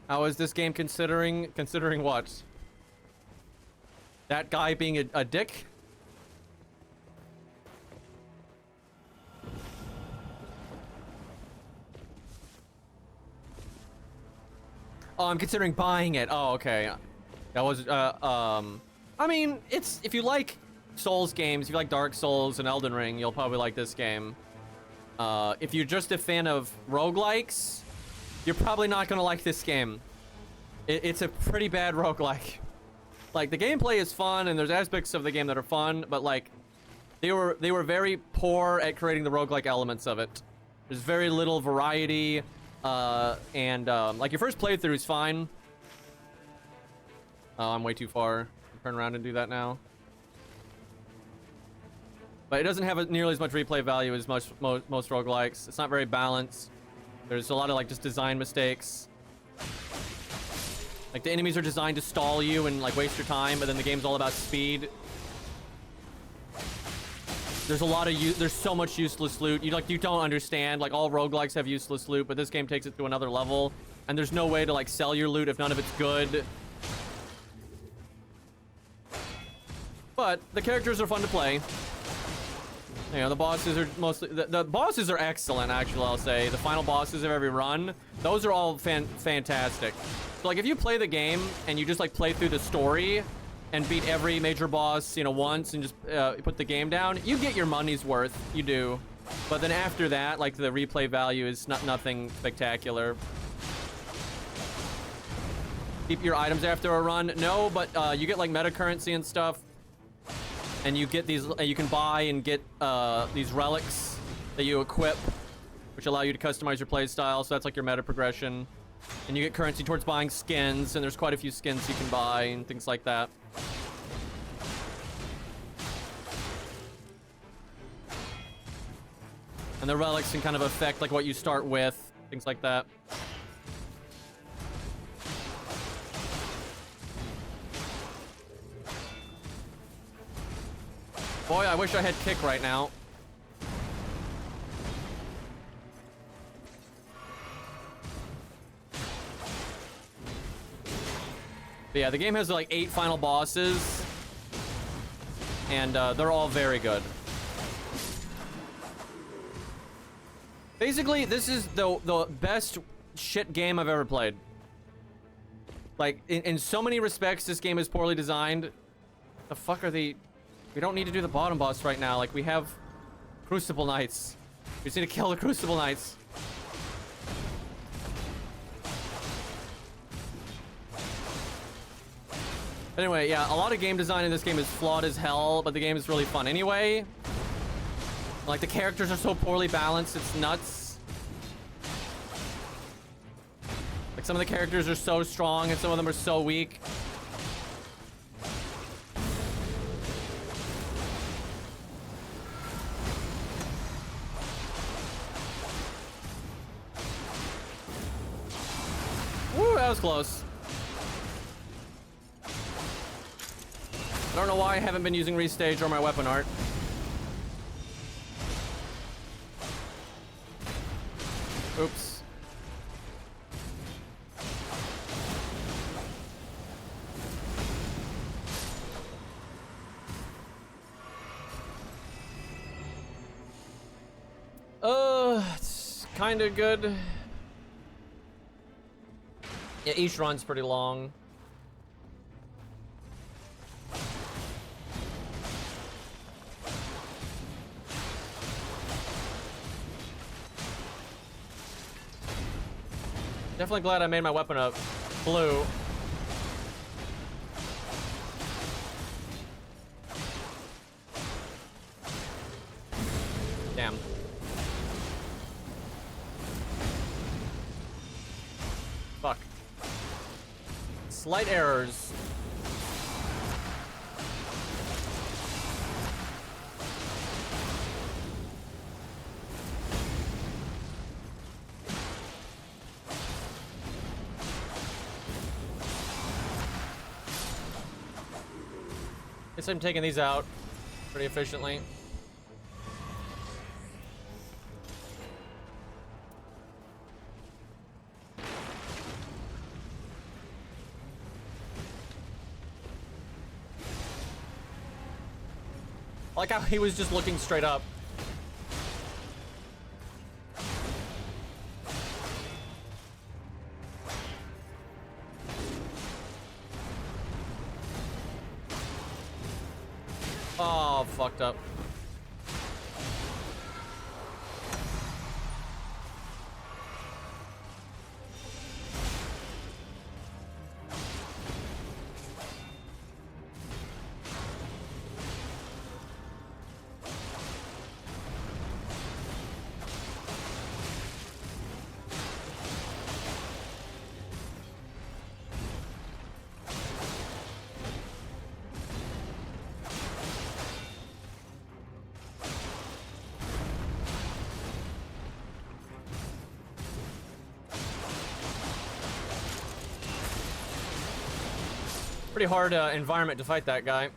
A: How is this game considering what? That guy being a dick? Oh, I'm considering buying it. Oh, okay. That was, I mean, it's, if you like Souls games, if you like Dark Souls and Elden Ring, you'll probably like this game. If you're just a fan of roguelikes, you're probably not gonna like this game. It's a pretty bad roguelike. Like, the gameplay is fun, and there's aspects of the game that are fun, but, like, they were very poor at creating the roguelike elements of it. There's very little variety, like, your first playthrough is fine. Oh, I'm way too far. Turn around and do that now. But it doesn't have nearly as much replay value as most roguelikes. It's not very balanced. There's a lot of, like, just design mistakes. Like, the enemies are designed to stall you and, like, waste your time, but then the game's all about speed. There's a lot of there's so much useless loot. You don't understand. Like, all roguelikes have useless loot, but this game takes it to another level. And there's no way to, like, sell your loot if none of it's good. But the characters are fun to play. You know, the bosses are mostly... The bosses are excellent, actually, I'll say. The final bosses of every run, those are all fantastic. So, like, if you play the game and you just, like, play through the story and beat every major boss, you know, once and just put the game down, you get your money's worth. You do. But then after that, like, the replay value is nothing spectacular. Keep your items after a run? No, but you get, like, meta currency and stuff. And you get these, you can buy and get these relics that you equip, which allow you to customize your playstyle. So that's like your meta progression. And you get currency towards buying skins, and there's quite a few skins you can buy and things like that. And the relics can kind of affect like what you start with, things like that. Boy, I wish I had kick right now. But yeah, the game has like 8 final bosses. And they're all very good. Basically, this is the best shit game I've ever played. Like, in so many respects, this game is poorly designed. The fuck are they... We don't need to do the bottom boss right now. Like, we have Crucible Knights. We just need to kill the Crucible Knights. Anyway, yeah, a lot of game design in this game is flawed as hell, but the game is really fun anyway. Like, the characters are so poorly balanced, it's nuts. Like, some of the characters are so strong and some of them are so weak. Woo, that was close. I don't know why I haven't been using restage or my weapon art. Oops. It's kind of good. Yeah, each run's pretty long. Definitely glad I made my weapon up blue. Damn. Fuck. Slight errors. Guess I'm taking these out pretty efficiently. I like how he was just looking straight up. Oh, fucked up. Pretty hard environment to fight that guy.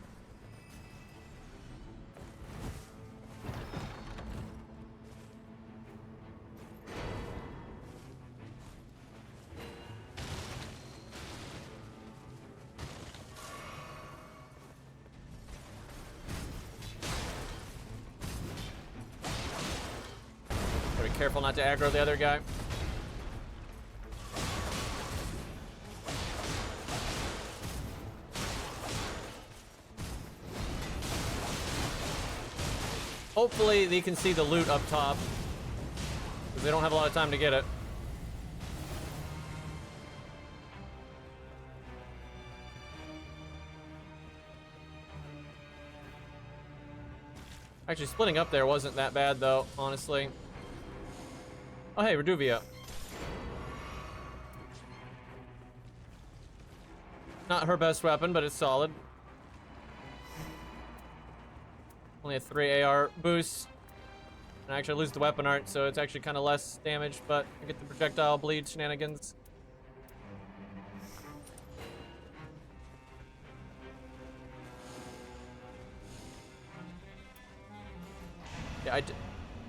A: Gotta be careful not to aggro the other guy. Hopefully they can see the loot up top, because they don't have a lot of time to get it. Actually, splitting up there wasn't that bad, though, honestly. Oh, hey, Reduvia. Not her best weapon, but it's solid. Only a 3 AR boost. And I actually lose the weapon art, so it's actually kind of less damage, but I get the projectile bleed shenanigans. Yeah, I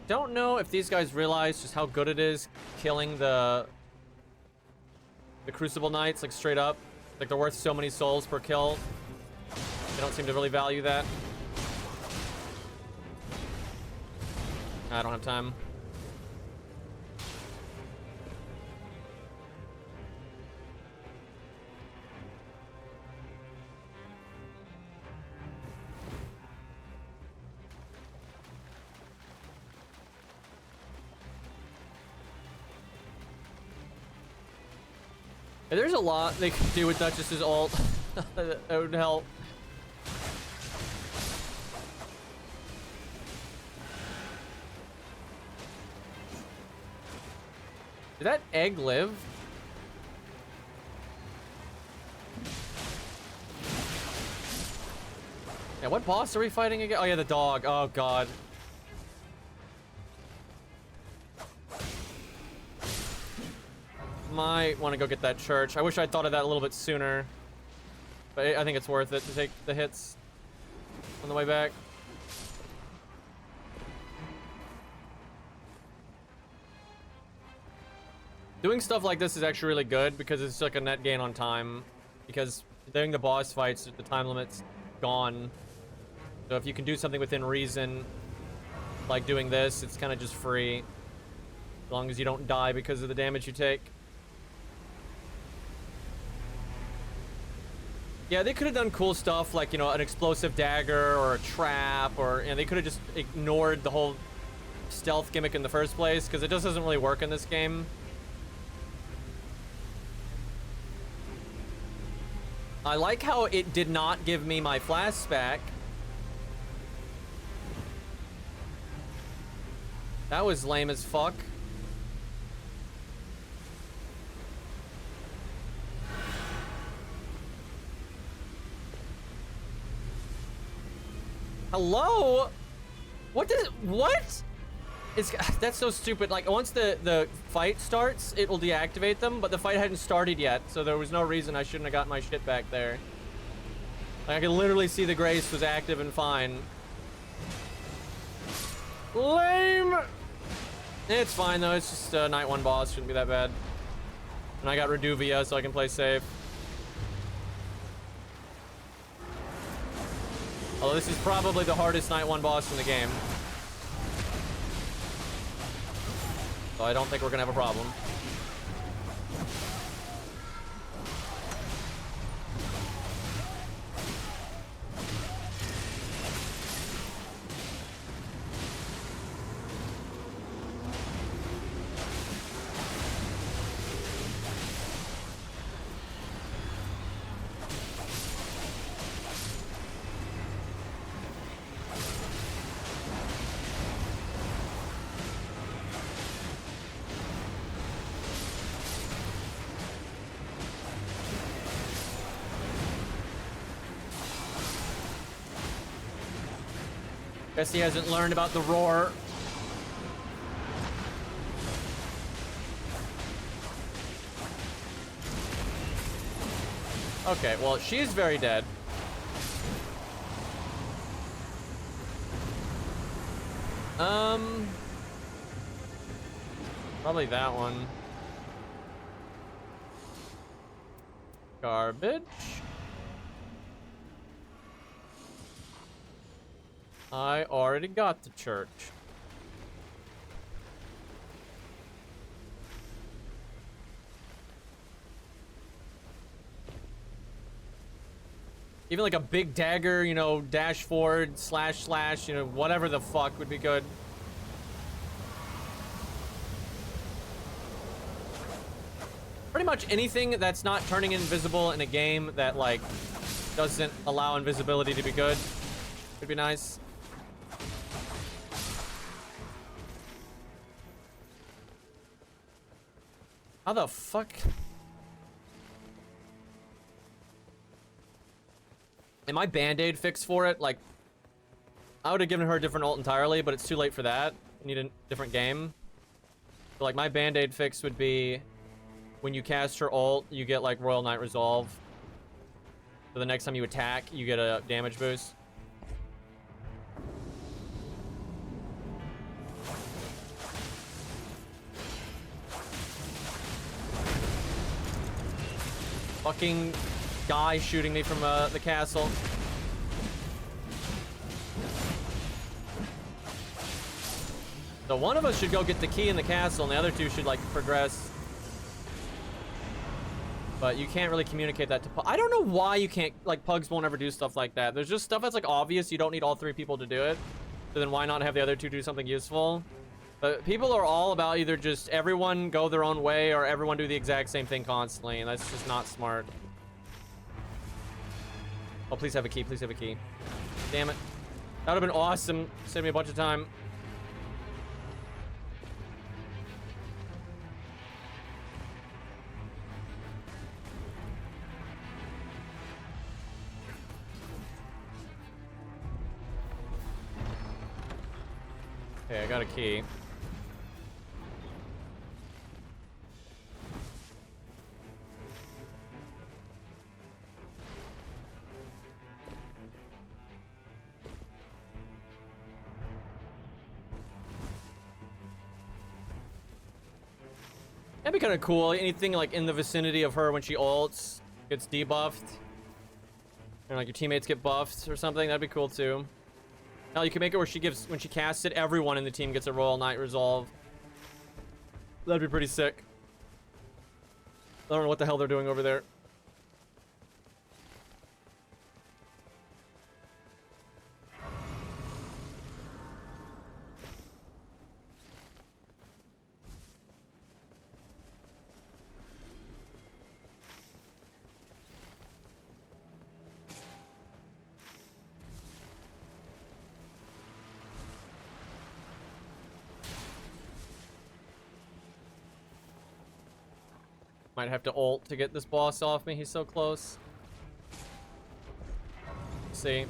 A: don't know if these guys realize just how good it is killing the Crucible Knights, like, straight up. Like, they're worth so many souls per kill. They don't seem to really value that. I don't have time. There's a lot they could do with Duchess's ult. That would help. Did that egg live? Yeah, what boss are we fighting again? Oh yeah, the dog. Oh god. Might want to go get that church. I wish I'd thought of that a little bit sooner. But I think it's worth it to take the hits on the way back. Doing stuff like this is actually really good because it's like a net gain on time. Because during the boss fights, the time limit's gone. So if you can do something within reason, like doing this, it's kind of just free. As long as you don't die because of the damage you take. Yeah, they could have done cool stuff like, you know, an explosive dagger or a trap, or, you know, they could have just ignored the whole stealth gimmick in the first place, because it just doesn't really work in this game. I like how it did not give me my flask back. That was lame as fuck. Hello? What? That's so stupid. Like, once the fight starts, it will deactivate them, but the fight hadn't started yet, so there was no reason I shouldn't have got my shit back there. Like, I can literally see the Grace was active and fine. Lame! It's fine though, it's just a night 1 boss, shouldn't be that bad. And I got Reduvia, so I can play safe. Although this is probably the hardest night 1 boss in the game. So I don't think we're gonna have a problem. Guess he hasn't learned about the roar. Okay, well, she's very dead. Probably that one. Garbage. I already got the church. Even like a big dagger, you know, dash forward, slash, you know, whatever the fuck would be good. Pretty much anything that's not turning invisible in a game that, like, doesn't allow invisibility to be good would be nice. How the fuck? Am I Band-Aid fixed for it? Like, I would have given her a different ult entirely, but it's too late for that. I need a different game. So, like, my Band-Aid fix would be when you cast her ult, you get, like, Royal Knight Resolve. So the next time you attack, you get a damage boost. Fucking guy shooting me from the castle. So one of us should go get the key in the castle, and the other two should, like, progress. But you can't really communicate that to Pug. I don't know why you can't, like, Pugs won't ever do stuff like that. There's just stuff that's, like, obvious. You don't need all 3 people to do it. So then why not have the other 2 do something useful? But people are all about either just everyone go their own way or everyone do the exact same thing constantly, and that's just not smart. Oh, please have a key. Please have a key. Damn it. That would have been awesome. Saved me a bunch of time. Okay, I got a key. That'd be kind of cool. Anything like in the vicinity of her when she ults gets debuffed. And like your teammates get buffed or something. That'd be cool too. Hell, you can make it where she gives, when she casts it, everyone in the team gets a Royal Knight Resolve. That'd be pretty sick. I don't know what the hell they're doing over there. Might have to ult to get this boss off me. He's so close. Let's see.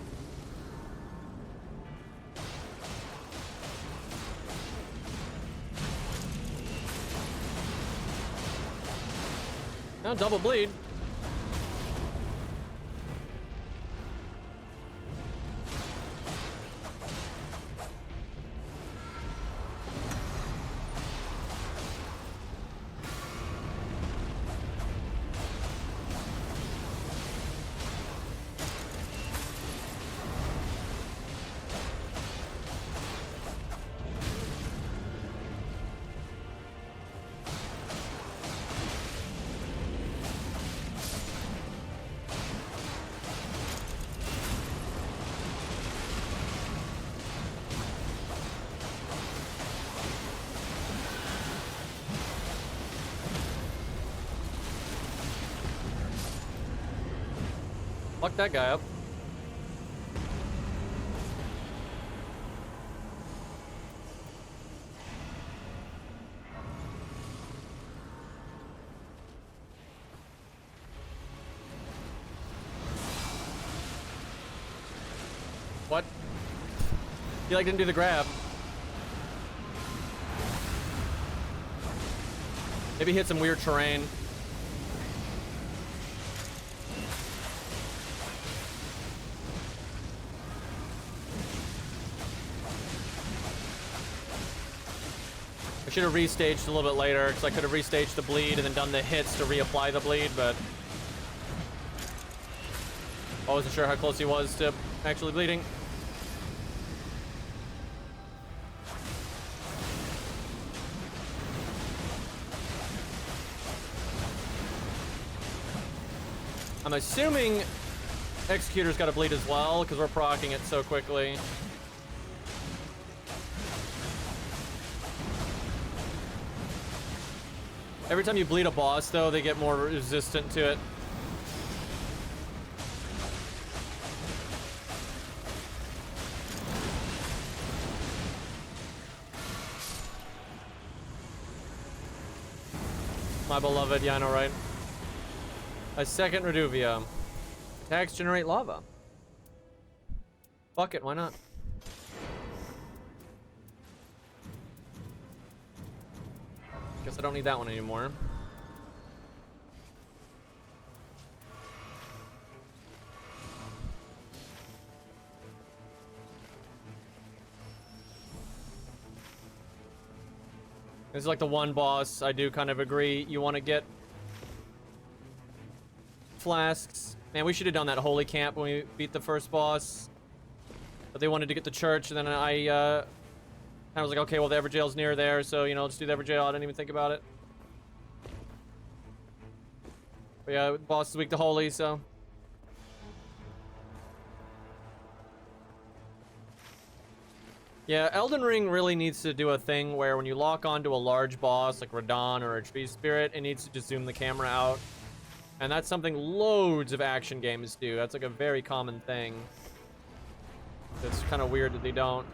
A: Now double bleed. Fuck that guy up. What? He like didn't do the grab. Maybe hit some weird terrain. I should have restaged a little bit later, because I could have restaged the bleed and then done the hits to reapply the bleed, but I wasn't sure how close he was to actually bleeding. I'm assuming Executor's got to bleed as well, because we're proccing it so quickly. Every time you bleed a boss, though, they get more resistant to it. My beloved, yeah, I know, right? A second Reduvia. Attacks generate lava. Fuck it, why not? Guess I don't need that one anymore. This is like the one boss I do kind of agree you want to get flasks. Man, we should have done that holy camp when we beat the first boss. But they wanted to get the church, and then I was like, okay, well, the Everjail's near there, so, you know, let's do the Everjail. I didn't even think about it. But yeah, boss is weak to holy, so. Yeah, Elden Ring really needs to do a thing where when you lock onto a large boss, like Radon or a Tree Spirit, it needs to just zoom the camera out. And that's something loads of action games do. That's like a very common thing. It's kind of weird that they don't.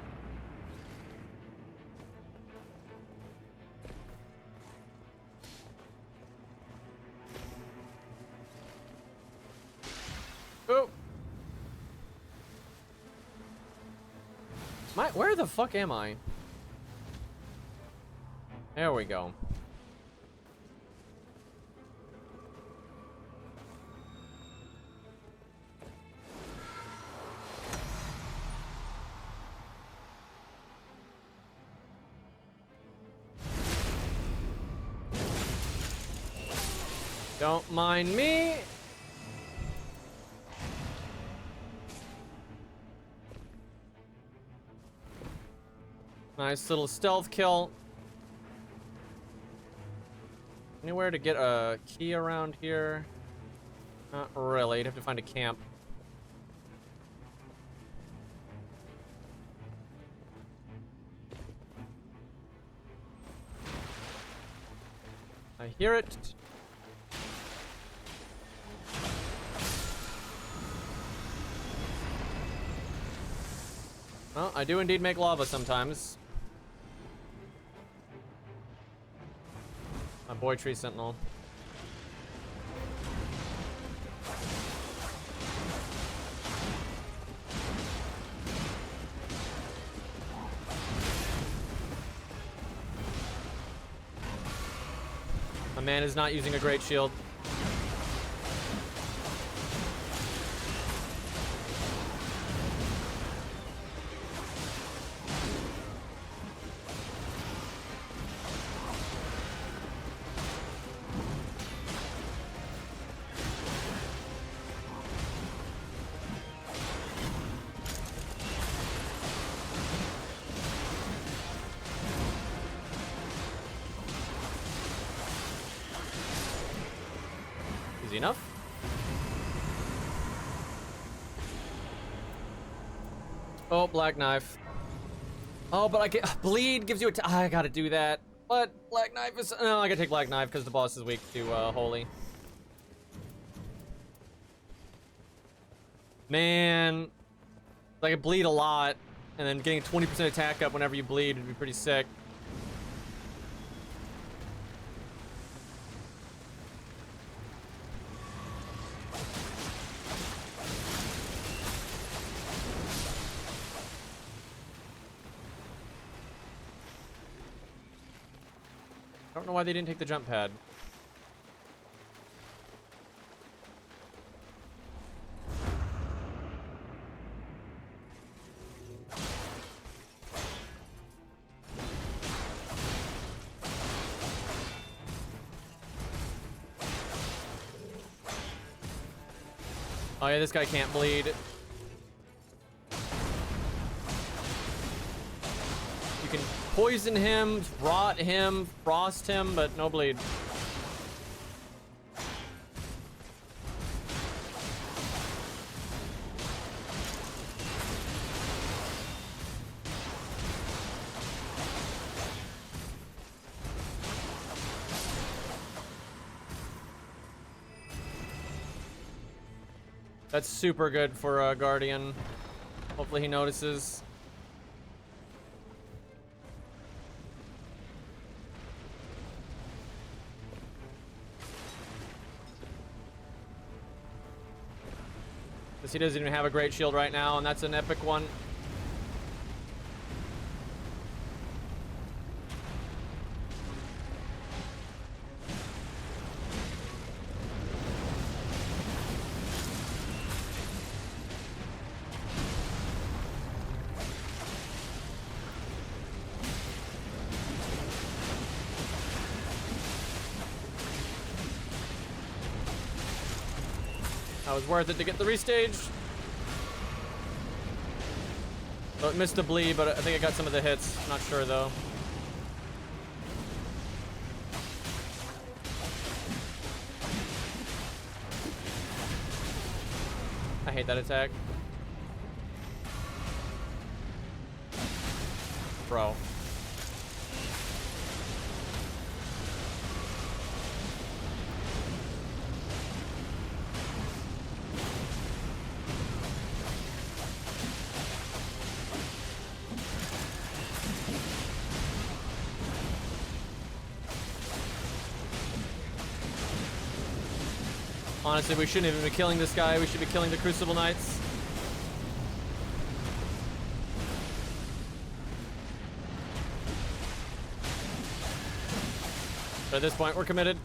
A: Oh. Where the fuck am I? There we go. Don't mind me. Nice little stealth kill. Anywhere to get a key around here? Not really. You'd have to find a camp. I hear it. Well, I do indeed make lava sometimes. My boy Tree Sentinel. My man is not using a great shield. Easy enough. Oh, black knife. Oh, but I get bleed gives you a I gotta do that. But black knife is no, I gotta take black knife because the boss is weak to holy. Man, like I bleed a lot, and then getting 20% attack up whenever you bleed would be pretty sick. I don't know why they didn't take the jump pad. Oh yeah, this guy can't bleed. You can poison him, rot him, frost him, but no bleed. That's super good for Guardian. Hopefully he notices. Because he doesn't even have a great shield right now, and that's an epic one. That was worth it to get the restage. So it missed the bleed, but I think I got some of the hits. Not sure though. I hate that attack. Bro. Honestly, we shouldn't even be killing this guy. We should be killing the Crucible Knights. But at this point, we're committed.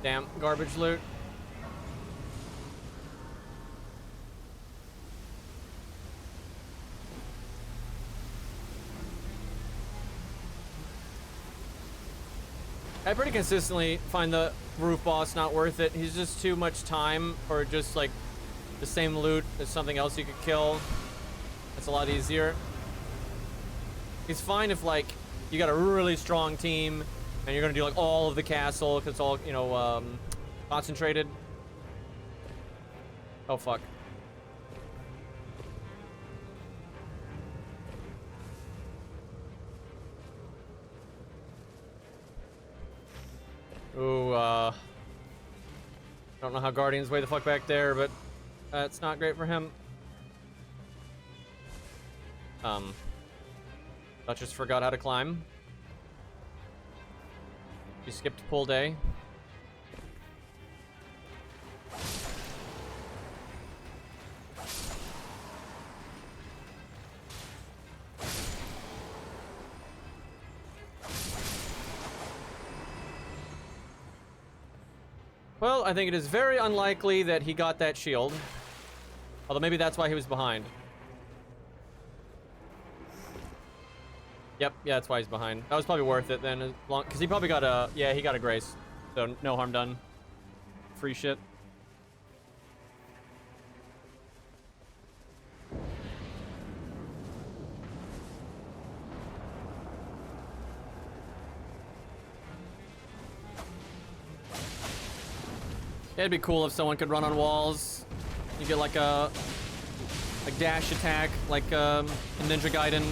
A: Damn, garbage loot. I pretty consistently find the roof boss not worth it. He's just too much time for just like the same loot as something else you could kill. It's a lot easier. He's fine if like you got a really strong team and you're gonna do like all of the castle because it's all, you know, concentrated. Oh fuck. Ooh, don't know how Guardian's way the fuck back there, but that's not great for him. Duchess forgot how to climb. She skipped pull day. Well, I think it is very unlikely that he got that shield. Although maybe that's why he was behind. Yep, yeah, that's why he's behind. That was probably worth it then, as long because he probably got a, yeah, he got a grace, so no harm done. Free shit. It'd be cool if someone could run on walls. You get like a dash attack, like in Ninja Gaiden.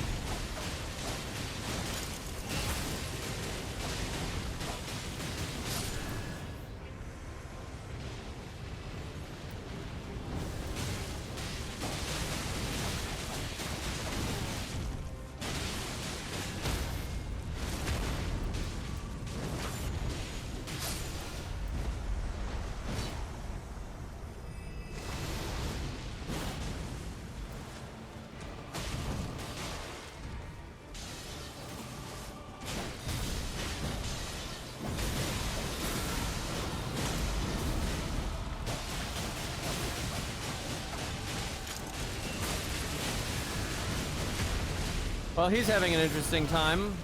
A: Well, he's having an interesting time.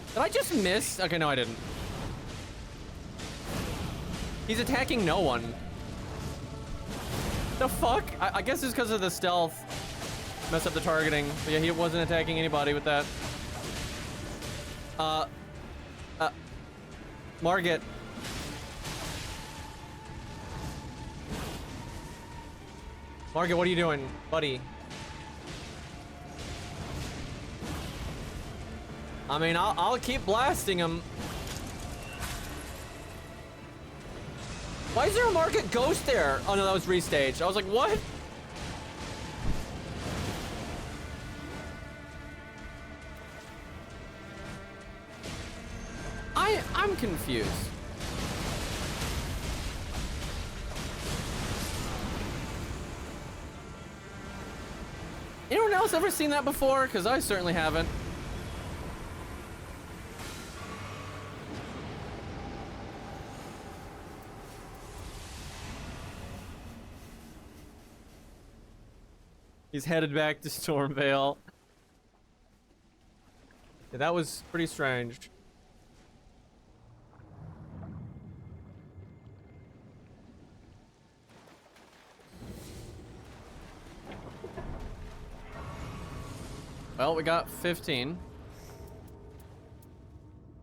A: Did I just miss? Okay, no, I didn't. He's attacking no one. The fuck? I guess it's because of the stealth. Mess up the targeting. But yeah, he wasn't attacking anybody with that. Margit. Margit, what are you doing, buddy? I mean, I'll keep blasting him. Why is there a Margit ghost there? Oh no, that was restaged. I was like, what? I'm confused. Anyone else ever seen that before? Because I certainly haven't. He's headed back to Stormvale. Yeah, that was pretty strange. Well, we got 15.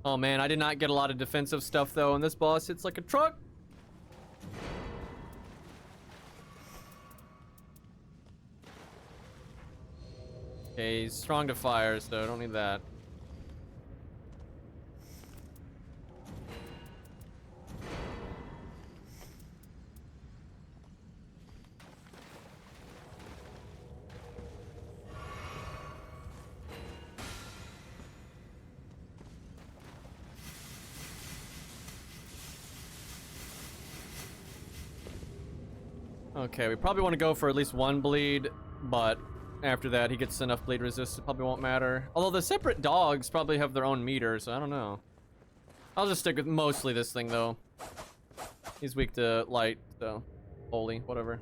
A: Oh man, I did not get a lot of defensive stuff though, and this boss hits like a truck. Okay, he's strong to fire, so I don't need that. Okay, we probably want to go for at least one bleed, but after that, he gets enough bleed resist, it probably won't matter. Although the separate dogs probably have their own meter, so I don't know. I'll just stick with mostly this thing, though. He's weak to light, so holy, whatever.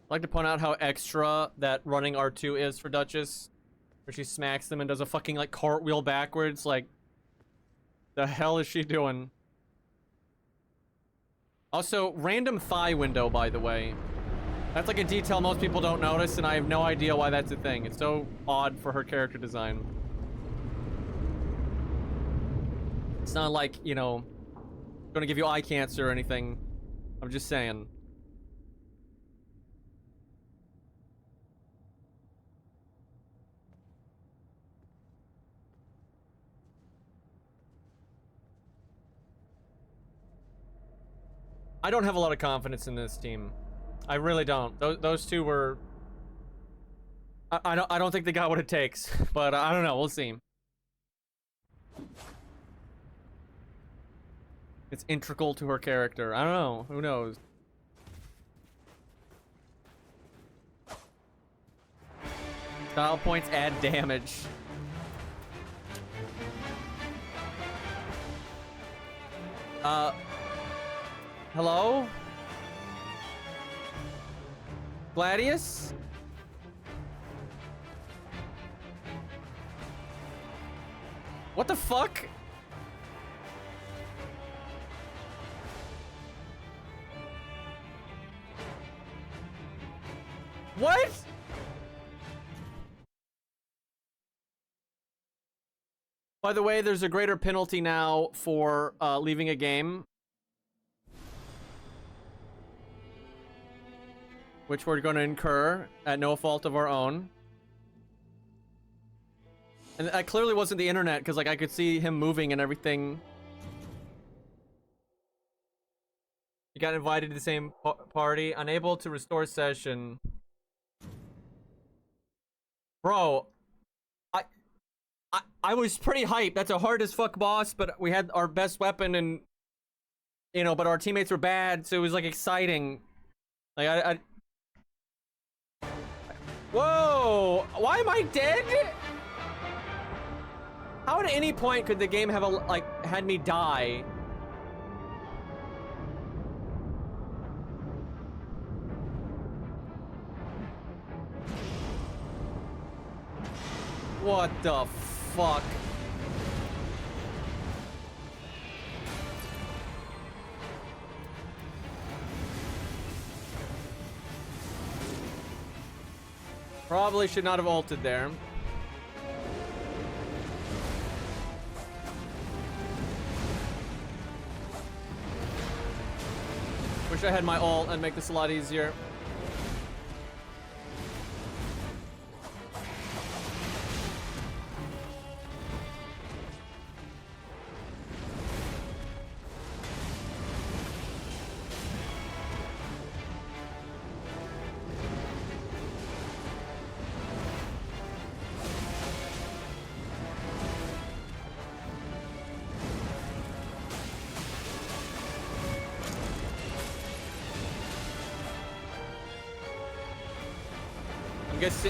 A: I'd like to point out how extra that running R2 is for Duchess, where she smacks them and does a fucking like cartwheel backwards. Like, the hell is she doing? Also, random thigh window, by the way. That's like a detail most people don't notice, and I have no idea why that's a thing. It's so odd for her character design. It's not like, you know, gonna give you eye cancer or anything. I'm just saying. I don't have a lot of confidence in this team. I really don't. Those two were... I don't think they got what it takes, but I don't know. We'll see. It's integral to her character. I don't know. Who knows? Style points add damage. Hello? Gladius? What the fuck? What? By the way, there's a greater penalty now for leaving a game, which we're going to incur at no fault of our own. And that clearly wasn't the internet, because like I could see him moving and everything. You got invited to the same party, unable to restore session. Bro, I was pretty hyped. That's a hard as fuck boss, but we had our best weapon and, you know, but our teammates were bad, so it was like exciting. Like whoa! Why am I dead? How at any point could the game have had me die? What the fuck? Probably should not have ulted there. Wish I had my ult and make this a lot easier.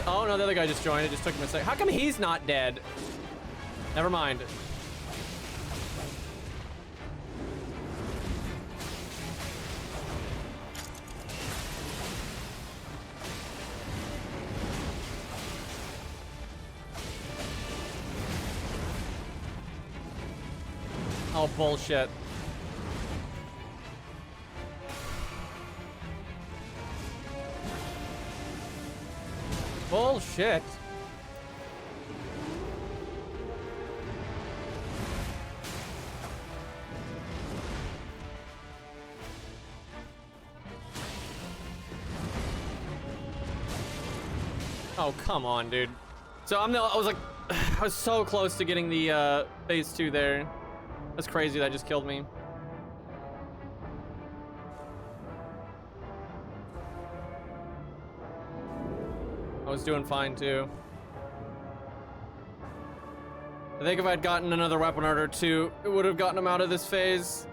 A: Oh no, the other guy just joined. It just took him a second. How come he's not dead? Never mind. Oh, bullshit. Bullshit. Oh, come on, dude. So I was like, I was so close to getting the phase 2 there. That's crazy, that just killed me. I was doing fine too. I think if I'd gotten another weapon art or two, it would have gotten him out of this phase.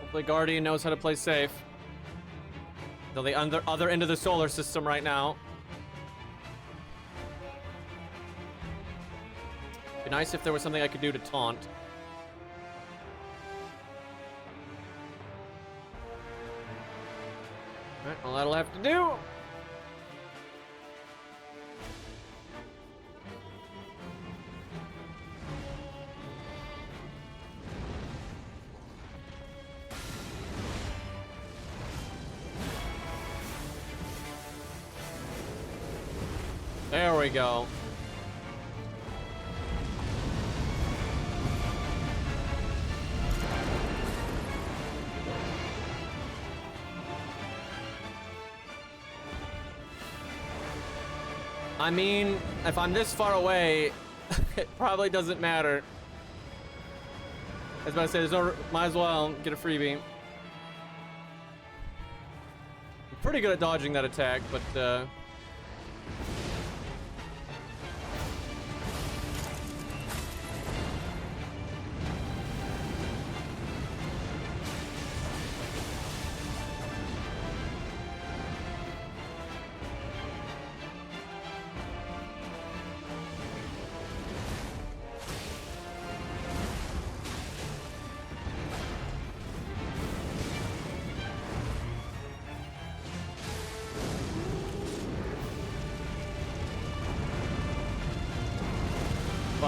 A: Hopefully Guardian knows how to play safe. They're the other end of the solar system right now. Be nice if there was something I could do to taunt. Alright, well that'll have to do. There we go. I mean, if I'm this far away, it probably doesn't matter. I was about to say, there's no, might as well get a freebie. I'm pretty good at dodging that attack, but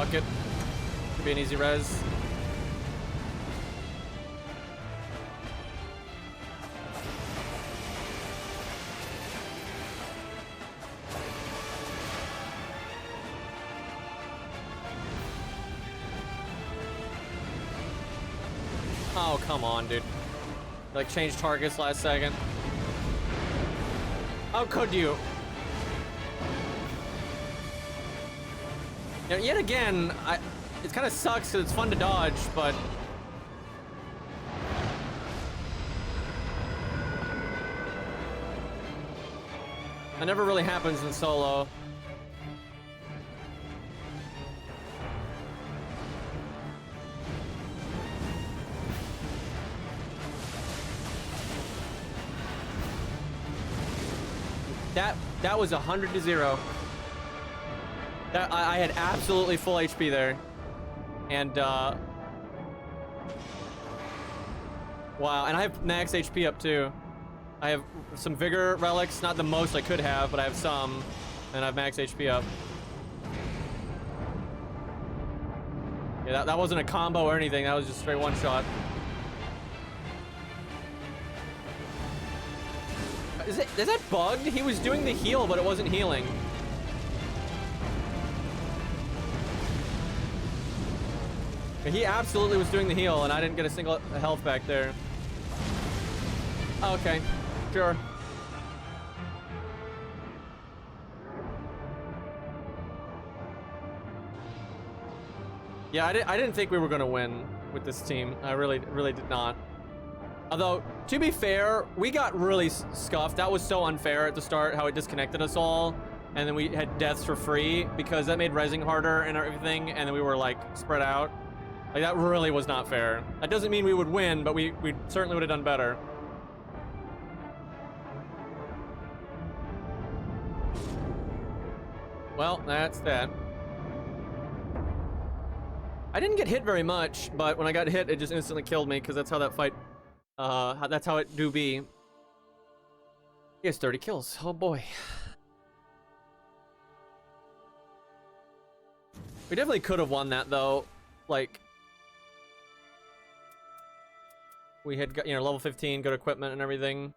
A: Fuck it. Could be an easy res. Oh, come on, dude. Like, change targets last second. How could you? You know, yet again, it kind of sucks because it's fun to dodge, but... That never really happens in solo. That was 100 to 0. That I had absolutely full HP there, and wow, and I have max HP up too. I have some vigor relics, not the most I could have, but I have some, and I have max HP up. Yeah, that wasn't a combo or anything. That was just straight one shot. Is that bugged? He was doing the heal, but it wasn't healing. He absolutely was doing the heal, and I didn't get a single health back there. Okay, sure. Yeah, I didn't think we were gonna win with this team. I really did not. Although, to be fair, we got really scuffed. That was so unfair at the start, how it disconnected us all. And then we had deaths for free, because that made resing harder and everything, and then we were, like, spread out. Like, that really was not fair. That doesn't mean we would win, but we certainly would have done better. Well, that's that. I didn't get hit very much, but when I got hit, it just instantly killed me, because that's how that fight... that's how it do be. He has 30 kills. Oh boy. We definitely could have won that though. Like, we had got, you know, level 15, good equipment and everything.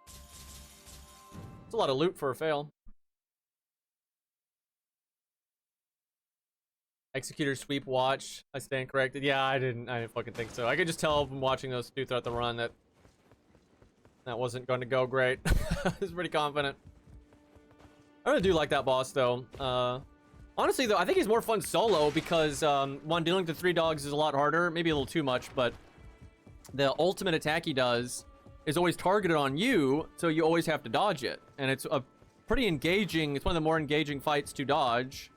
A: It's a lot of loot for a fail. Executor sweep watch. I stand corrected. Yeah, I didn't fucking think so. I could just tell from watching those two throughout the run that wasn't going to go great. I was pretty confident. I really do like that boss though. Honestly though, I think he's more fun solo because one, dealing with the 3 dogs is a lot harder, maybe a little too much, but the ultimate attack he does is always targeted on you, so you always have to dodge it. And it's a pretty engaging, it's one of the more engaging fights to dodge.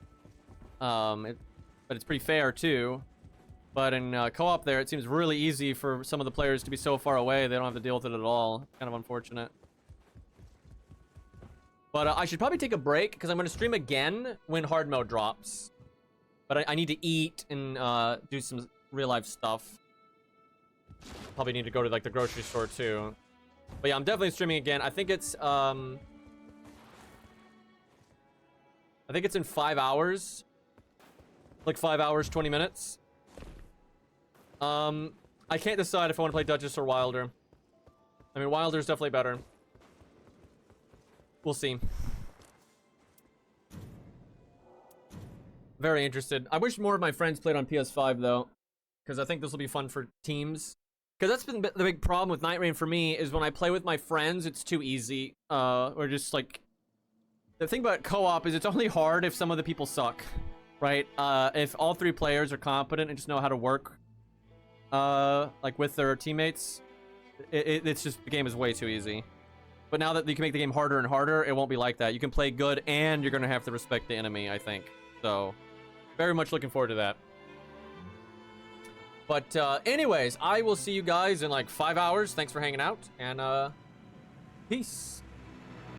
A: But it's pretty fair too. But in co-op there, it seems really easy for some of the players to be so far away, they don't have to deal with it at all. Kind of unfortunate. But I should probably take a break, because I'm going to stream again when hard mode drops. But I need to eat and do some real-life stuff. Probably need to go to, like, the grocery store, too. But yeah, I'm definitely streaming again. I think it's in 5 hours. Like 5 hours, 20 minutes. I can't decide if I want to play Duchess or Wilder. I mean, Wilder's definitely better. We'll see. Very interested. I wish more of my friends played on PS5 though, because I think this will be fun for teams. Because that's been the big problem with Night Rain for me, is when I play with my friends, it's too easy. Or just like... The thing about co-op is it's only hard if some of the people suck. Right? If all 3 players are competent and just know how to work, like with their teammates, it's just, the game is way too easy. But now that you can make the game harder and harder, it won't be like that. You can play good and you're gonna have to respect the enemy, I think. So, very much looking forward to that. But anyways, I will see you guys in like 5 hours. Thanks for hanging out, and peace.